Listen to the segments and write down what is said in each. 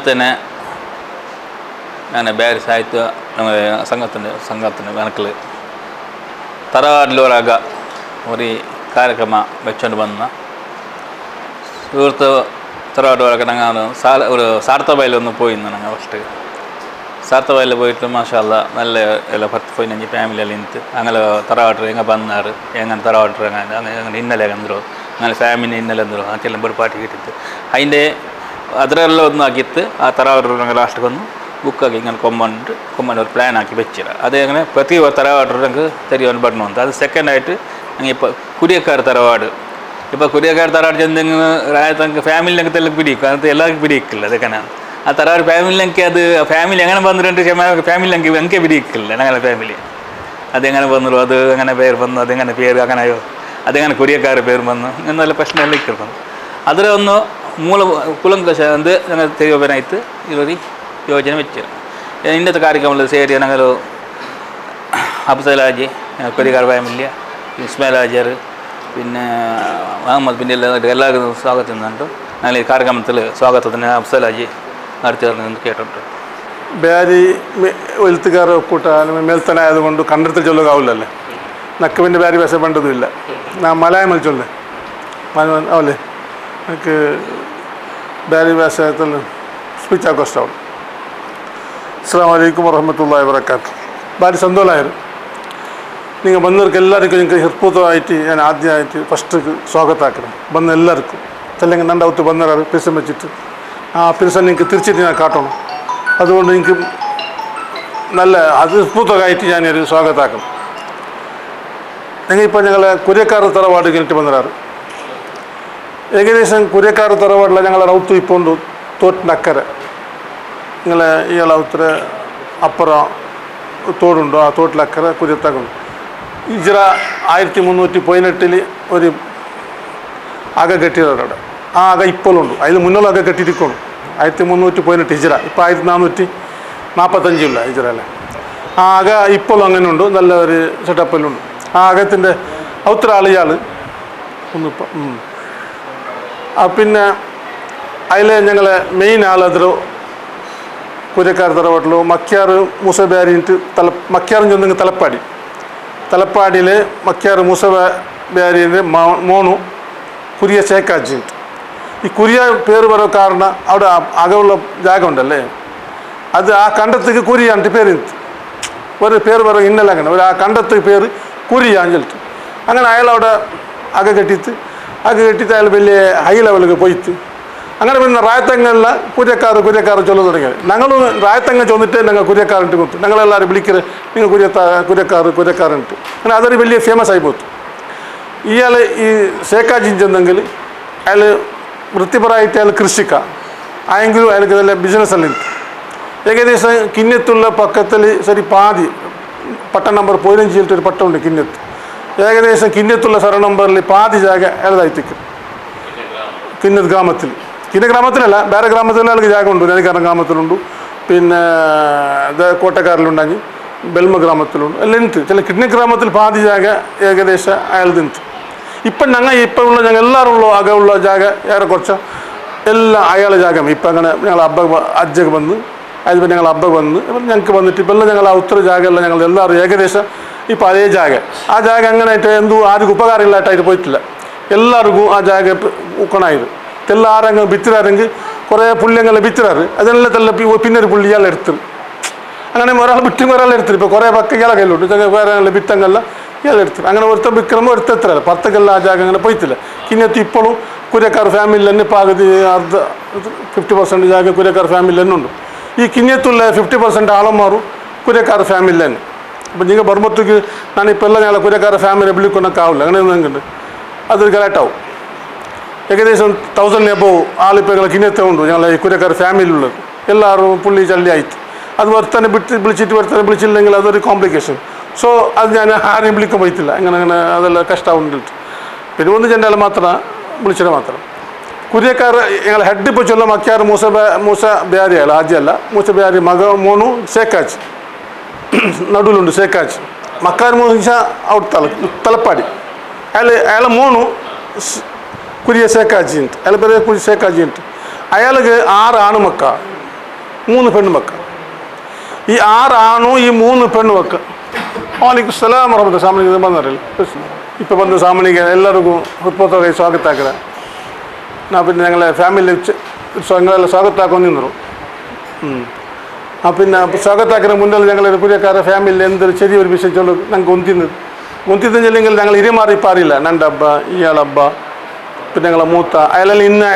തന്നെ അങ്ങനെ ബാരി സാഹിത്യ സംഘത്തിൻ്റെ കണക്കിൽ തറവാടിലൊരാക ഒരു കാര്യക്രമ വെച്ചുകൊണ്ട് വന്ന സുഹൃത്ത് തറവാട് ഞങ്ങൾ ഒരു സാർത്തബയിൽ പോയി ഞങ്ങൾ ഫസ്റ്റ് സാർത്തബയിൽ പോയിട്ട് മാഷാല്ല നല്ല ಎಲ್ಲ 10-15 ಫ್ಯಾಮಿಲಿಯಲ್ಲಿ ನಿಂತು ಆಮೇಲೆ ತರವಾಟ್ರು ಹೆಂಗೆ ಬಂದಾರು ಹೆಂಗಂತ ತರವಾಟ್ರು ಹಂಗೆ ಹಿನ್ನೆಲೆ ಅಂದರು ಆಮೇಲೆ ಫ್ಯಾಮಿಲಿ ಹಿನ್ನೆಲೆ ಅಂದರು ಅಂತೆಲ್ಲ ಬರೀ ಪಾರ್ಟಿ കിട്ടിയിട്ട് അതിൻ്റെ അതിലെല്ലാം ഒന്നും ആക്കിയിട്ട് ആ തറവാട്ರು ഞങ്ങൾ ലാസ്റ്റ് വന്നു ബുക്കാക്കി ഇങ്ങനെ കൊമ്മണ്ട് ഒരു പ്ലാൻ ആക്കി വെച്ചില്ല അത് അങ്ങനെ പ്രതി തറവാട്ರು ഞങ്ങൾക്ക് തരുവാൻ പറഞ്ഞു വന്നു അത് സെക്കൻഡായിട്ട് ഞങ്ങൾ ഇപ്പോൾ കുരിയക്കാർ തറവാട് ഇപ്പോൾ കുരിയക്കാർ തറവാട് ചെന്തെങ്കിൽ രായത്തങ്ങൾക്ക് ഫാമിലി ഞങ്ങൾക്ക് എല്ലാം പിടിക്കും അത് എല്ലാവർക്കും പിടിക്കില്ല അതൊക്കെയാണ് ആ തറവാട് ഫാമിലിക്ക് അത് ഫാമിലി എങ്ങനെ വന്നിട്ടുണ്ട് ഫാമിലി എനിക്ക് പിടിക്കില്ല ഞങ്ങളെ ഫാമിലി അതെങ്ങനെ വന്നു അത് അങ്ങനെ പേര് വന്നു അതെങ്ങനെ പേര് അങ്ങനെയോ അതെങ്ങനെ കൊറിയക്കാരുടെ പേര് വന്നു എന്നല്ല പ്രശ്നമെല്ലാം ഇരിക്കുന്നു അതിൽ ഒന്ന് കുലങ്കശ എന്ത് ഞങ്ങൾ തിരുവനായിട്ട് ഇതൊരു യോജന വെച്ചു ഇന്നത്തെ കാര്യക്രമത്തിൽ ശരി ഞങ്ങൾ അഫ്സലാജി കൊറിയക്കാർ ഫാമിലി ഇസ്മായിൽ ആജിയർ പിന്നെ മുഹമ്മദ് പിന്നെ എല്ലാവർക്കും സ്വാഗതം ചെയ്യുന്നുണ്ട് ഞങ്ങൾ ഈ കാര്യക്രമത്തിൽ സ്വാഗതത്തിന് അഫ്സലാജി നടത്തി തരുന്നത് കേട്ടിട്ടുണ്ട് ಬ್ಯಾರಿ ಎಲ್ತುಗಾರ ಒಕ್ಕೂಟ ಮೇಲ್ತನ ಆಯದುಕೊಂಡು ಕನ್ನಡത്തിൽ ചൊല്ലുകാവില്ലല്ലേ നക്കുവിൻ്റെ ಬ್ಯಾರಿ ಭಾಷೆ ಬಂಡതും ಇಲ್ಲ ನಾ ಮಲಯಾಳಮಲ್ಲಿ ಚೊಲ್ಲೆ ಅವಲೆ എനിക്ക് ಬ್ಯಾರಿ ಭಾಷೆ ಸ್ಪೀಚ್ ಆಗೋ ಕಷ್ಟ ಅವಳು അസ്സലാമു അലൈക്കും വറഹ്മത്തുള്ളാഹി വബറകാതുഹു ഭാരി സന്തോഷമായിരുന്നു നിങ്ങൾ വന്നവർക്ക് എല്ലാവർക്കും നിങ്ങൾക്ക് ഹൃത്പൂർവമായിട്ട് ഞാൻ ആദ്യമായിട്ട് ഫസ്റ്റ് സ്വാഗതമാക്കണം വന്ന എല്ലാവർക്കും അല്ലെങ്കിൽ ನನ್ನ ಅವತ್ತು ಬಂದವರು ಪಿರ್ಸನ್ വെച്ചിട്ട് ആ ಪಿರ್ಸನ್ നിങ്ങൾക്ക് തിരിച്ചിട്ട് ഞാൻ കാട്ടണം അതുകൊണ്ട് എനിക്ക് നല്ല ഹൃത്പൂർവമായിട്ട് ഞാനൊരു സ്വാഗതമാക്കണം ഞങ്ങളിപ്പോൾ ഞങ്ങൾ കുര്യക്കാർ തറവാട് കഴിഞ്ഞിട്ട് വന്നവരാറ് ഏകദേശം കുര്യക്കാർ തറവാടില്ല ഞങ്ങളെ റൗത്ത് ഇപ്പോൾ ഉണ്ട് തോട്ടിനക്കരെ നിങ്ങളെ ഈ റൗത്തിൻ്റെ അപ്പുറം തോടുണ്ടോ ആ തോട്ടിലക്കരെ കുര്യത്താക്കുണ്ട് ഹിജ്റ 1318 ഒരു അക കെട്ടിയതവിടെ ആ അക ഇപ്പോഴുണ്ട് അതിൽ മുന്നുള്ള അക കെട്ടിയിരിക്കണം 1318 ഹിജ്റ ഇപ്പോൾ 1445 ഇല്ല ഹിജ്റ അല്ലേ ആ അക ഇപ്പോഴും അങ്ങനെ ഉണ്ട് നല്ല ഒരു സെറ്റപ്പിലുണ്ട് ആ അകത്തിൻ്റെ ഔത്ര ആളിയാൾ ഒന്നിപ്പോൾ പിന്നെ അതിൽ ഞങ്ങളെ മെയിൻ ആളതിൽ കുര്യക്കാർ തറവാട്ടിലോ മക്യാർ മൂസബാരിട്ട് മക്യാറും ചെന്നെങ്കിൽ തലപ്പാടിയിൽ മക്യാർ മൂസബാരിൻ്റെ മോണു കുരിയ ചേക്കാജിണ്ട് ഈ കുരിയ പേര് പറയാൻ കാരണം അവിടെ അകമുള്ള ജാഗ ഉണ്ടല്ലേ അത് ആ കണ്ടത്തേക്ക് കുരിയാണ്ട് പേര് ഒരു പേര് പറയും ഇന്നലെ അങ്ങനെ ഒരു ആ കണ്ടത്തേക്ക് പേര് കുരിയാന്ന് ചൊല്ലിട്ട് അങ്ങനെ അയാളവിടെ അക കെട്ടിയിട്ട് അയാൾ വലിയ ഹൈ ലെവലിൽ പോയിട്ട് അങ്ങനെ പിന്നെ റായത്തങ്ങളിലെ കുര്യക്കാർ ചൊല്ലു തുടങ്ങിയത് ഞങ്ങൾ റായത്തങ്ങ ചൊന്നിട്ട് ഞങ്ങൾ കുര്യക്കാറിട്ട് കൊടുത്തു ഞങ്ങളെല്ലാവരും വിളിക്കരുത് നിങ്ങൾ കുര്യക്കാറിട്ട് അങ്ങനെ അതൊരു വലിയ ഫേമസ് ആയി പോത്തു ഇയാൾ ഈ സേക്കാജിൻ ചെന്നെങ്കിൽ അയാൾ വൃത്തിപരമായിട്ട് അയാൾ കൃഷിക്ക ആയെങ്കിലും അയാൾക്ക് നല്ല ബിസിനസ് അല്ല ഏകദേശം കിന്നത്തുള്ള പക്കത്തിൽ ശരി പാതി പട്ടം നമ്പർ 15 ഒരു പട്ടമുണ്ട് കിന്നത്ത് ഏകദേശം കിന്നത്തുള്ള സർവ നമ്പറിൽ പാതി ജാഗ അയാളതായിത്തേക്കും കിന്നത്ത് ഗ്രാമത്തിലല്ല വേറെ ഗ്രാമത്തിൽ അയാൾക്ക് ജാഗ ഉണ്ട് നദിക്കാരൻ ഗ്രാമത്തിലുണ്ട് പിന്നെ കോട്ടക്കാരിലുണ്ടെങ്കിൽ ബെൽമ ഗ്രാമത്തിലുണ്ട് എല്ലാം ഉണ്ട് ചില കിഡ്നി ഗ്രാമത്തിൽ പാതി ജാഗ ഏകദേശം അയാൾ തിന്നിട്ട് ഇപ്പം ഇപ്പം ഉള്ള ഞങ്ങൾ എല്ലാവരും ഉള്ള അകമുള്ള ജാഗ ഏറെ കുറച്ച് എല്ലാം അയാളെ ജാഗം ഇപ്പം അങ്ങനെ ഞങ്ങൾ അജ്ജക്ക് വന്ന് അതിപ്പോൾ ഞങ്ങൾ വന്ന് ഇപ്പം ഞങ്ങൾക്ക് വന്നിട്ട് ഇപ്പം എല്ലാം ഞങ്ങൾ ആ ഉത്തര ജാഗയെല്ലാം ഞങ്ങൾ എല്ലാവരും ഏകദേശം ഇപ്പം അതേ ജാഗ ആ ജാഗ അങ്ങനെയായിട്ട് ആർക്കും ഉപകാരമില്ലാട്ടായിട്ട് പോയിട്ടില്ല എല്ലാവർക്കും ആ ജാഗ ഉക്കണായത് എല്ലാരെങ്കിലും ഭിത്തിരാരെങ്കിൽ കുറേ പുള്ളിയങ്ങളെ ഭിത്തിരാറ് അതെല്ലാം തെല്ല പിന്നൊരു പുള്ളി ഇയാൾ എടുത്തു അങ്ങനെ ഒരാൾ വിറ്റും ഒരാൾ എടുത്തിട്ട് ഇപ്പോൾ കുറേ പക്ക ഇയാളെ കയ്യിലുണ്ട് വേറെ ഭിത്തങ്ങളെല്ലാം ഇയാൾ എടുത്തു അങ്ങനെ ഒരുത്തം വിക്രമം ഒരുത്തരല്ല പത്തക്കെല്ലാം ആ ജാഗ അങ്ങനെ പോയിട്ടില്ല കിന്നത്ത് ഇപ്പോഴും കുര്യക്കാർ ഫാമിലി തന്നെ പകുതി 50% ജാഗ കുര്യക്കാർ ഫാമിലി തന്നെ ഉണ്ട് ഈ കിന്നത്തുള്ള 50% ആളന്മാരും കുര്യക്കാർ ഫാമിലി തന്നെ അപ്പം നിങ്ങൾ ബർമത്തേക്ക് ഞാനിപ്പോൾ എല്ലാം ഞങ്ങളെ കുര്യക്കാർ ഫാമിലി വിളിക്കൊണ്ടൊക്കെ ആവില്ല അങ്ങനെ ഒന്നും അതൊരു കറക്റ്റാവും ഏകദേശം 1000 എബോവ് ആളിപ്പോൾ ഞങ്ങൾ കിന്നത്തെ ഉണ്ട് ഞങ്ങളെ ഈ കുര്യക്കാർ ഫാമിലിയുള്ളത് എല്ലാവരും പുള്ളി ചള്ളിയായിട്ട് അത് വർത്തനെ വിളിച്ചില്ലെങ്കിൽ അതൊരു കോംപ്ലിക്കേഷൻ സോ അത് ഞാൻ ആരെയും വിളിക്കാൻ പോയിട്ടില്ല അങ്ങനെ അതെല്ലാം കഷ്ടമാവുന്നുണ്ട് പിന്നെ ഒന്ന് ചെണ്ടാൽ മാത്രം വിളിച്ചിട്ട് മാത്രം കുര്യക്കാർ ഞങ്ങൾ ഹെഡ് ഇപ്പോൾ ചൊല്ലാം മക്യാർ മൂസ ബിഹാരി അല്ല ആദ്യമല്ല മൂസ ബിഹാരി മോണു സേക്കാച്ച് നടുവിലുണ്ട് സേക്കാച്ച് മക്കാർ മൂസ അവിടെ തലപ്പാടി അയാളെ മോണു കുരിയ സേക്കാജി ഉണ്ട് അയാൾ പേര് കുരി സേക്കാജി ഉണ്ട് അയാൾക്ക് 6 ആണുമക്ക 3 പെണ്ണും വെക്കാം. ഈ 6 ആണും ഈ 3 പെണ്ണും വെക്കാം. വാലിക്കും സലാം വറഹ്മത്തുള്ളാഹി സാമണിಗೆ ಬಂದರಲ್ಲ ഇപ്പോൾ ಬಂದು ಸಾಮಾನಿಗೆ ಎಲ್ಲರಿಗೂ ಹೃತ್ಪೂರ್ವಕವಾಗಿ ಸ್ವಾಗತ ಹಾಕಿದೆ. ನಾವು പിന്നെ ഞങ്ങളെ ഫാമിലി ഞങ്ങളെല്ലാം സ്വാഗತ ಹಾಕೊಂಡು നിന്നു. പിന്നെ സ്വാഗತ ಹಾಕಿದ മുന്നേ ഞങ്ങൾ പുതിയക്കാരുടെ ഫാമിലിയിൽ എന്തൊരു ചെറിയൊരു വിഷയം ചൊല്ലു ഞങ്ങൾക്ക് ഒന്തിന്നില്ലെങ്കിൽ ഞങ്ങൾ ഇരിമാറി പാറില്ല. എൻ്റെ ഹബ്ബ ഇയാളബ്ബ പിന്നെ ഞങ്ങളെ മൂത്ത അയാളെല്ലാം ഇന്ന്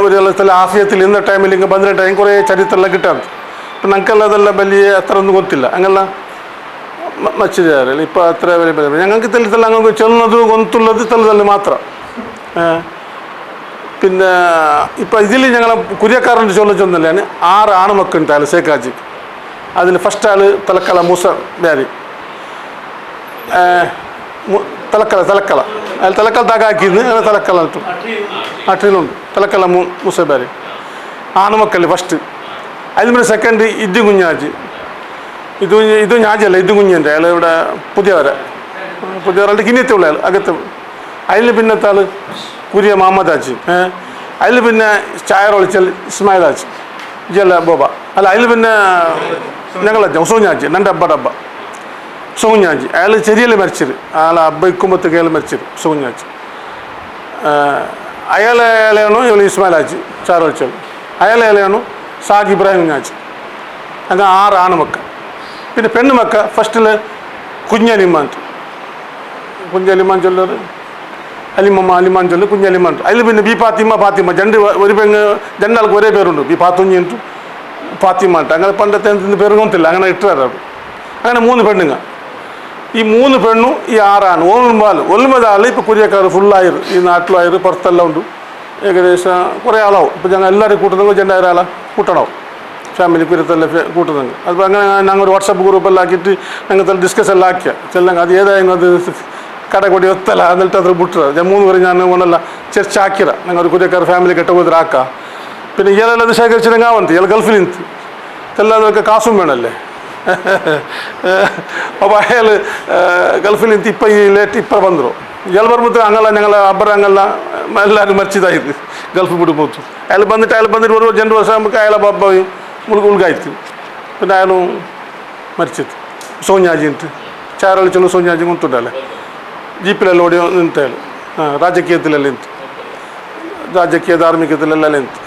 ഒരു സ്ഥലം ആഫിയത്തിൽ ഇന്ന ടൈമിൽ ഇങ്ങനെ ಬಂದಿರೋ ടൈം കുറേ ചരിത്രമെല്ലാം കിട്ടാറ്. അപ്പം ഞങ്ങൾക്കെല്ലാം അതെല്ലാം വലിയ അത്ര ഒന്നും ಗೊತ್ತಿಲ್ಲ. അങ്ങനെല്ലാം മച്ചിരില്ല ഇപ്പോൾ അത്ര വലിയ ഞങ്ങൾക്ക് തെളിത്തല്ല ഞങ്ങൾക്ക് ചെല്ലുന്നത് ഗൊന്തുള്ളത് തെളിതല്ല മാത്രം. പിന്നെ ഇപ്പം ഇതിൽ ഞങ്ങളെ കുര്യക്കാരൻ്റെ ചൊല്ലിച്ചൊന്നല്ലാണ് 6 ആണുമക്കളുണ്ട് അയാൾ സേക്കാജി. അതിൽ ഫസ്റ്റ് ആൾ തലക്കല മൂസ ബാരി തലക്കല അയാൾ തലക്കൽ താക്കാക്കിന്ന് അങ്ങനെ തലക്കല അട്രിയിലുണ്ട് തലക്കല മൂസ ബാരി ആണുമക്കൾ ഫസ്റ്റ്. അതിൽ പിന്നെ സെക്കൻഡ് ഇത് കുഞ്ഞാജി ഇത് ഞാജല്ല ഇത് കുഞ്ഞിൻ്റെ അയാൾ ഇവിടെ പുതിയവരുടെ കിന്നിയത്തുള്ള അയാൾ അകത്ത്. അതിൽ പിന്നത്തെ ആൾ കുരിയ മുഹമ്മദ് ആജി. അതിൽ പിന്നെ ചായറൊളിച്ചൽ ഇസ്മായിൽ ആജി ജല്ല ബോബ അല്ല. അതിൽ പിന്നെ ഞങ്ങളജ്ജ ഉസൂഞ്ഞാജി എൻ്റെ അബ്ബ ഉസൂഞ്ഞാജി അയാൾ ചെറിയല്ലേ മരിച്ചത്. അയാൾ അബ്ബ ഇക്കുമ്പത്തേക്ക് അയാൾ മരിച്ചത് ഉസൂഞ്ഞാജി. അയാളെ ഇലയാണോ ഇവൾ ഇസ്മായിൽ ആജി ചായറൊളിച്ചൽ. അയാളെ ഇലയാണോ സാജ് ഇബ്രാഹിം ഞാജി. അങ്ങനെ 6 ആണുമക്ക. പിന്നെ പെണ്ണുമക്ക ഫസ്റ്റിൽ കുഞ്ഞലിമാൻ ചൊല്ലറ് അലിമാൻ ചൊല്ലു കുഞ്ഞലിമാൻ. അതിൽ പിന്നെ ബി ഫാത്തിമ ഒരു പെണ്ണ് 2 ആൾക്ക് ഒരേ പേരുണ്ട്. ബി ഫാത്തുഞ്ഞിട്ട് ഫാത്തിമ അങ്ങനെ പണ്ടത്തെ പേര് കൊന്നില്ല അങ്ങനെ ഇട്ടാറ്. അങ്ങനെ 3 പെണ്ണുങ്ങ. ഈ 3 പെണ്ണും ഈ 6 ആണ്. ഒൽമതാൾ ഇപ്പോൾ കുര്യക്കാർ ഫുള്ളായിര് ഈ നാട്ടിലായിര് പുറത്തെല്ലാം ഉണ്ട്. ഏകദേശം കുറേ ആളാവും. ഇപ്പോൾ ഞങ്ങൾ എല്ലാവരും കൂട്ടുന്നെങ്കിൽ 2000 ആളെ കൂട്ടണാവും. ഫാമിലി കുരുത്തെല്ലാം കൂട്ടുന്നെങ്കിൽ അതിപ്പോൾ അങ്ങനെ ഞങ്ങൾ ഒരു വാട്സപ്പ് ഗ്രൂപ്പെല്ലാം ആക്കിയിട്ട് ഞങ്ങൾ ഡിസ്കസ് എല്ലാം ആക്കിയ ചെല്ലെങ്കിൽ അത് ഏതായിരുന്നു അത് കടകൊടി ഒത്തല്ല എന്നിട്ട് അത്ര വിട്ടുക. ഞാൻ 3 പേര് ഞാൻ ഒന്നല്ല ചർച്ച ആക്കിയ ഞങ്ങൾ ഒരു കുര്യക്കാർ ഫാമിലി കെട്ടുപോയി ആക്കാം. പിന്നെ ഇയാളെല്ലാം അത് ശേഖരിച്ചിട്ട് ആവന്ത് ഇയാൾ ഗൾഫിൽ നിന്ന് എല്ലാതൊക്കെ കാസും വേണമല്ലേ. അപ്പോൾ അയാൾ ഗൾഫിൽ നിന്ന് ഇപ്പം ഈ ലേറ്റ് ഇപ്പം ಬಂದರು. ഇയാൾ ಬರ್ಬಿಟ್ಟು ಹಂಗಲ್ಲ ഞങ്ങൾ ಅಬ್ಬರ ಹಂಗಲ್ಲ ಎಲ್ಲರೂ ಮರ್ಚಿದಾಯ್ತು ಗಲ್ಫ್ ಬಿಡ್ಬೋದು. ಅയാൾ ಬಂದಿಟ್ಟು ഒരു 2 ವರ್ಷ ಆകുമ്പോൾ അയാളെ ബബ്ബയും ഉൾഗായിത്ത്. പിന്നെ അയാളും മരിച്ചത് സോഞ്ഞാജി ഉണ്ട് ചാരളിച്ചുള്ള സോഞ്ഞാജി കൊണ്ടുണ്ടല്ലേ ജീപ്പിലെല്ലാം ഓടി നിന്നയാൾ രാജകീയത്തിലെല്ലാം നിന്ത് രാജകീയ ധാർമ്മികത്തിലെല്ലാം നിന്ത്.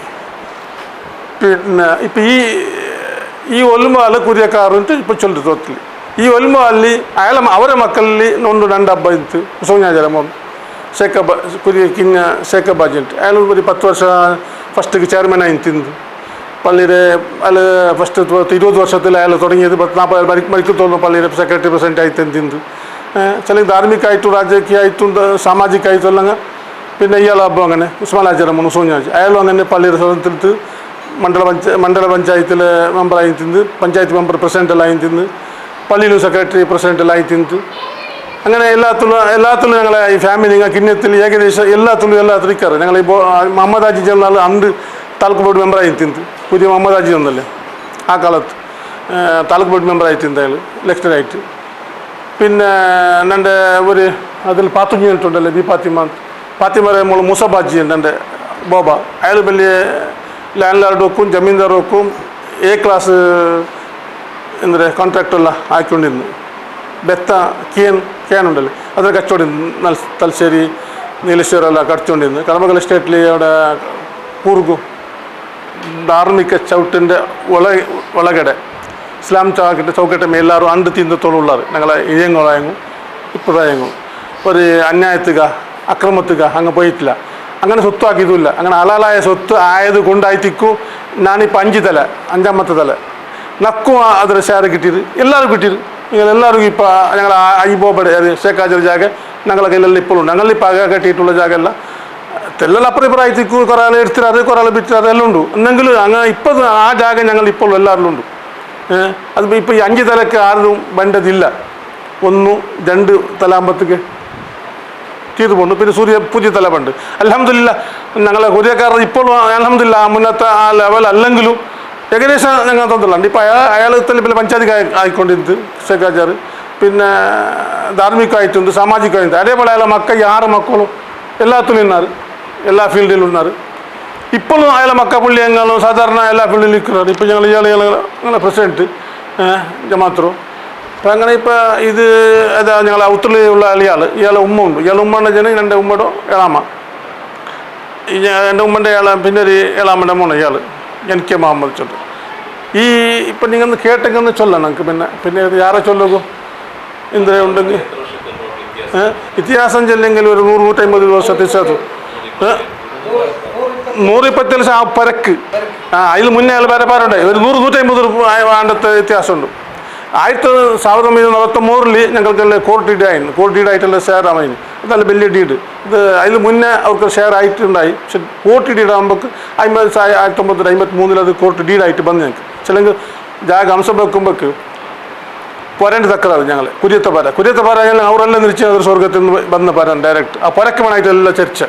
പിന്നെ ഇപ്പം ഈ ഒലുമാൽ കുര്യക്കാറുണ്ട് ഇപ്പോൾ ചൊല്ലു തോത്തിൽ. ഈ ഒലുമാലി അവരെ മക്കളിൽ 2 ಹಬ್ಬ ಇತ್ತು ಸೋನ್ಯಾಜರ ಮೊಮ್ಮ ಶೇಖಬ ಕುರಿಯ ಕಿನ್ನ ಶೇಖಬಾಜಿ ಉಂಟು. ಅയാൾ ഒരു 10 ವರ್ಷ ഫസ്റ്റിക്ക് ചെയർമാൻ ആയി തിന്നു പള്ളിയുടെ അയാൾ ഫസ്റ്റ് 20 വർഷത്തിൽ അയാൾ തുടങ്ങിയത് 40 മരിക്കത്തോളം പള്ളിയുടെ സെക്രട്ടറി പ്രസിഡന്റ് ആയി തിന്നു. ചില ധാർമ്മികമായിട്ടും രാജകീയമായിട്ടും സാമാജികമായിട്ടും എല്ലാം. പിന്നെ ഇയാൾ അപ്പം അങ്ങനെ ഉസ്മാനാചാരം സോഞ്ഞാജി അയാളും അങ്ങനെ പള്ളിയുടെ സ്വാതന്ത്ര്യത്തിൽ മണ്ഡല പഞ്ചായത്തിലെ മെമ്പറായി തിന്ന് പഞ്ചായത്ത് മെമ്പർ പ്രസിഡന്റെല്ലാം ആയി തിന്ന് പള്ളിയിലും സെക്രട്ടറി പ്രസിഡന്റെല്ലാം ആയി തിന്ന്. അങ്ങനെ എല്ലാത്തിലും ഞങ്ങളെ ഈ ഫാമിലി കിന്നത്തിൽ ഏകദേശം എല്ലാത്തിലും ഇരിക്കാറ്. ഞങ്ങൾ ഇപ്പോൾ മുഹമ്മദ് ഹാജി ചെന്നാൽ അണ്ട് താലൂക്ക് ബോർഡ് മെമ്പറായി തിന്ന് പുതിയ മുഹമ്മദ് ഹാജി ഒന്നല്ലേ ആ കാലത്ത് താലൂക്ക് ബോർഡ് മെമ്പറായി തിന്ന് അയാൾ ഇലക്ഷനായിട്ട്. പിന്നെ എൻ്റെ ഒരു അതിൽ പാത്തുഞ്ഞിട്ടുണ്ടല്ലേ ബി ഫാത്തിമ മോൾ മുസബാജി ഉണ്ട് എൻ്റെ ബോബ. അയാൾ വലിയ ಲ್ಯಾಂಡ್ ಲಾರ್ಡೋಕ್ಕೂ ಜಮೀನ್ದಾರೋಕ್ಕೂ ಎ ಕ್ಲಾಸ್ ಅಂದರೆ ಕಾಂಟ್ರಾಕ್ಟೆಲ್ಲ ಹಾಕ್ಕೊಂಡಿದ್ದು. ಬೆತ್ತ ಕ್ಯಾನ್ ಉಂಡಲ್ಲಿ ಅದರ ಕಚ್ಚೋಡಿದ್ದು ತಲಶ್ശേരി നീലേശ്വരമെല്ലാം കടിച്ചുകൊണ്ടിരുന്നു. കടമകൽ എസ്റ്റേറ്റിൽ അവിടെ കൂർഗു ധാർമ്മിക ചവിട്ടിൻ്റെ ಒಳಗಡೆ ഇസ്ലാം ചൗക്കട്ടെ എല്ലാവരും അണ്ട് തിന്നത്തോളുള്ളാറ് ഞങ്ങളെ ഇഴയങ്ങോളായങ്ങും ഇപ്പോഴായങ്ങും ഒരു അന്യായത്തുക അക്രമത്തുക അങ്ങ് പോയിട്ടില്ല. അങ്ങനെ സ്വത്താക്കിയതുമില്ല. അങ്ങനെ ഹലാലായ സ്വത്ത് ആയത് കൊണ്ടായിത്തിക്കും ഞാനിപ്പോൾ 5 തല 5ാമത്തെ തല നക്കും അതിൽ ഷെയർ കിട്ടിയത് എല്ലാവരും കിട്ടിയത്. എല്ലാവർക്കും ഇപ്പോൾ ഞങ്ങൾ അയ്യബോബടെ ഷേഖാജർ ജാഗ ഞങ്ങളെ കയ്യിലെല്ലാം ഇപ്പോഴും ഞങ്ങളിപ്പോൾ ആകെ കെട്ടിയിട്ടുള്ള ജാഗല്ല തെല്ലെല്ലാം അപ്പുറം ഇപ്പുറമായിത്തിക്കും കുറേ ആൾ എടുത്തിരാറ് കുറേ ആൾ വിറ്റിരാറ് എല്ലാം ഉണ്ട്. എന്നെങ്കിലും അങ്ങനെ ഇപ്പോൾ ആ ജാഗ ഞങ്ങൾ ഇപ്പോഴും എല്ലാവരിലും ഉണ്ട്. അത് ഇപ്പോൾ ഈ 5 തലക്ക് ആരും വേണ്ടതില്ല. 1 2 തലാകുമ്പോഴത്തേക്ക് തീർന്നു പോകുന്നു. പിന്നെ പുതിയ തലമുണ്ട്. അൽഹംദുലില്ലാ ഞങ്ങളെ കൊറിയക്കാർ ഇപ്പോഴും അൽഹംദുലില്ലാ മുന്നത്തെ ആ ലെവൽ അല്ലെങ്കിലും ഏകദേശം ഞങ്ങൾ തന്നിട്ടുണ്ട്. ഇപ്പോൾ അയാൾ പിന്നെ പഞ്ചായത്ത് ആയിക്കൊണ്ടിരുന്നത് ഷേഖാജാർ. പിന്നെ ധാർമ്മികമായിട്ടുണ്ട് സാമാജികമായിട്ടുണ്ട്. അതേപോലെ അയാളെ മക്കൾ 6 മക്കളും എല്ലാത്തിലും ഉన్నారు എല്ലാ ഫീൽഡിലും ഉన్నారు. ഇപ്പോഴും അയാളെ മക്കപ്പള്ളി ഞങ്ങളും സാധാരണ എല്ലാ പള്ളിയിൽ നിൽക്കുന്നത്. ഇപ്പോൾ ഞങ്ങളെ പ്രസിഡൻറ്റ് ജമാത്രോ. അപ്പം അങ്ങനെ ഇപ്പോൾ ഇത് അതാ ഞങ്ങൾ ഔത്തുള്ള ഇയാളെ ഉമ്മ ഉണ്ട്. ഇയാളെ ഉമ്മ എന്ന് വെച്ചാൽ എൻ്റെ ഉമ്മയുടെ ഏളാമ്മ. എൻ്റെ ഉമ്മൻ്റെ പിന്നെ ഒരു ഏളാമ്മൻ്റെ മോണ് ഇയാൾ എനിക്ക് മുഹമ്മദ് ചൊല്ലു. ഈ ഇപ്പം നിങ്ങൾ കേട്ടെങ്കിൽ ചൊല്ലാം ഞങ്ങൾക്ക്. പിന്നെ ഇത് യാറെ ചൊല്ലുകൂ ഇന്ദ്ര ഉണ്ടെങ്കിൽ ഇതിഹാസം ചെല്ലെങ്കിൽ ഒരു 100-150 ദിവസത്തെ ശേഷം 120 ദിവസം ആ പരക്ക് അതിൽ മുന്നേ അയാൾ പരപ്പാറുണ്ടായി ഒരു 100-150 ആണ്ടത്തെ വ്യത്യാസമുണ്ട്. 1943 ഞങ്ങൾക്ക് കോർട്ട് ഡീഡായിട്ടുള്ള ഷെയർ ആവായിരുന്നു. അതല്ല വലിയ ഡീഡ്. ഇത് അതിൽ മുന്നേ അവർക്ക് ഷെയർ ആയിട്ടുണ്ടായി. പക്ഷെ കോർട്ട് ഡീഡ് ആകുമ്പോൾ 1953 അത് കോർട്ട് ഡീഡായിട്ട് വന്ന് ഞങ്ങൾക്ക് ചിലങ്കിൽ ജാഗ അംശം വെക്കുമ്പോൾക്ക് പൊരൻ്റെ തക്കറാറ് ഞങ്ങൾ കുര്യത്തെ പാര അവരെല്ലാം തിരിച്ച് അവർ സ്വർഗത്തിൽ നിന്ന് വന്ന പരാൻ ഡയറക്റ്റ് ആ പുരക്ക് വേണമായിട്ടെല്ലാം ചർച്ച.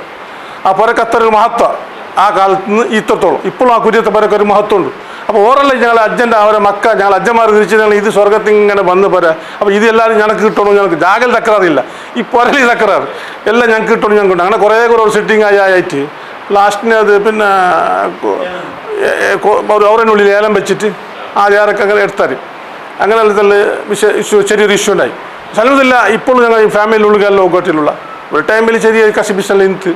ആ പുരക്ക് അത്ര ഒരു മഹത്വം ആ കാലത്ത് നിന്ന് ഇത്രത്തോളം ഇപ്പോഴും ആ കുര്യത്തെ പുരക്ക് ഒരു മഹത്വമുണ്ട്. അപ്പോൾ ഓരെല്ലാം ഞങ്ങൾ അജ്ജൻ്റെ അവരെ ഞങ്ങൾ അജ്ജന്മാർ തിരിച്ച് ഞങ്ങൾ ഇത് സ്വർഗത്തിൽ ഇങ്ങനെ വന്ന് പോരാ. അപ്പോൾ ഇത് എല്ലാവരും ഞങ്ങൾക്ക് കിട്ടണം. ഞങ്ങൾക്ക് ജാഗൽ തക്കറാറില്ല, ഈ പുരലി തക്കറാറ് എല്ലാം ഞങ്ങൾക്ക് കിട്ടണം. ഞങ്ങൾക്ക് അങ്ങനെ കുറേ സിറ്റിംഗ് ആയിട്ട് ലാസ്റ്റിന് അത് പിന്നെ അവരെന്നുള്ളിൽ ഏലം വെച്ചിട്ട് ആദ്യാരൊക്കെ അങ്ങനെ എടുത്താൽ അങ്ങനെ തന്നെ ചെറിയൊരു ഇഷ്യൂ ഉണ്ടായി. സ്ഥലമില്ല. ഇപ്പോഴും ഞങ്ങൾ ഈ ഫാമിലിയുള്ളിൽ ലോകത്തിലുള്ള ഒരു ടൈമിൽ ചെറിയ കശിപ്പിച്ചെല്ലാം ഇന്ന്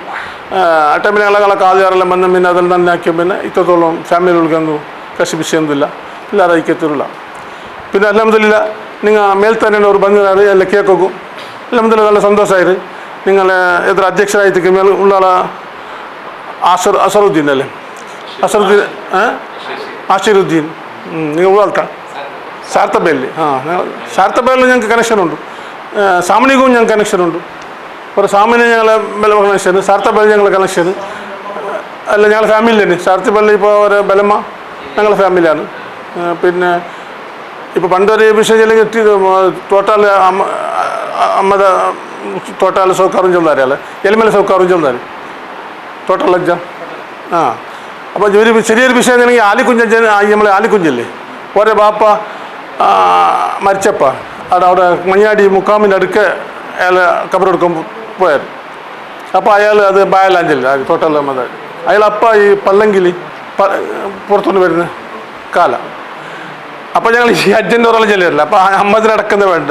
ആ ടൈമിൽ ഞങ്ങളെ ആദ്യാറെല്ലാം വന്ന് പിന്നെ അതെല്ലാം തന്നെ ആക്കിയ പിന്നെ ഇത്രത്തോളം ഫാമിലിയുള്ളിൽ കശിപ്പിച്ചൊന്നുമില്ല എല്ലാവരും ഐക്യത്തിലുള്ള. പിന്നെ അൽഹംദുലില്ലാ നിങ്ങൾ മേൽ തന്നെ ഒരു ബന്ധുനാണ് എല്ലാം കേൾക്കും. അൽഹംദുലില്ലാ നല്ല സന്തോഷമായിട്ട് നിങ്ങൾ എത്ര അധ്യക്ഷരായിട്ട് മേൽ ഉള്ള അസറുദ്ദീൻ അല്ലേ ആഷിറുദ്ദീൻ നിങ്ങൾ ഉള്ളാൾട്ടാ സാർത്തബേലിൽ സാർത്തബേലിൽ ഞങ്ങൾക്ക് കണക്ഷനുണ്ട്. സാമണികവും ഞങ്ങൾക്ക് കണക്ഷനുണ്ട്. ഒരു സാമിന് ഞങ്ങളെ ബല കണക്ഷന് സാർത്തബേൽ ഞങ്ങളെ കണക്ഷന് അല്ല ഞങ്ങളെ ഫാമിലി തന്നെ. സാർത്തബേലിൽ ഇപ്പോൾ ഒരു ബലമ്മ ഞങ്ങളെ ഫാമിലിയാണ്. പിന്നെ ഇപ്പോൾ പണ്ടൊരു വിഷയം ചെല്ലെങ്കിൽ ടോട്ടാൽ അമ്മದ ടോട്ടാൽ സൗക്കാറും ചെന്നാരല്ലേ എലിമല സൗക്കാറും ചെന്നാർ ടോട്ടൽ അജ്ജ അപ്പോൾ ഒരു ചെറിയൊരു വിഷയം ആണെങ്കിൽ ആലിക്കുഞ്ച നമ്മളെ ആലിക്കുഞ്ചല്ലേ ഓരോ ബാപ്പ മരിച്ചപ്പ അവിടെ മഞ്ഞാടി മുക്കാമിൻ്റെ അടുക്ക അയാൾ കബറെടുക്കാൻ പോയാൽ അപ്പോൾ അയാൾ അത് ബായലാഞ്ചല്ല ടോട്ടൽ അമ്മത് അയാൾ അപ്പം ഈ പല്ലങ്കിൽ പുറത്തുകൊണ്ട് വരുന്ന കാല. അപ്പോൾ ഞങ്ങൾ ഈ അജ്ജൻ്റെ ഒരാൾ ചെല്ലില്ല. അപ്പോൾ അമ്മതിനടക്കുന്നത് വേണ്ട,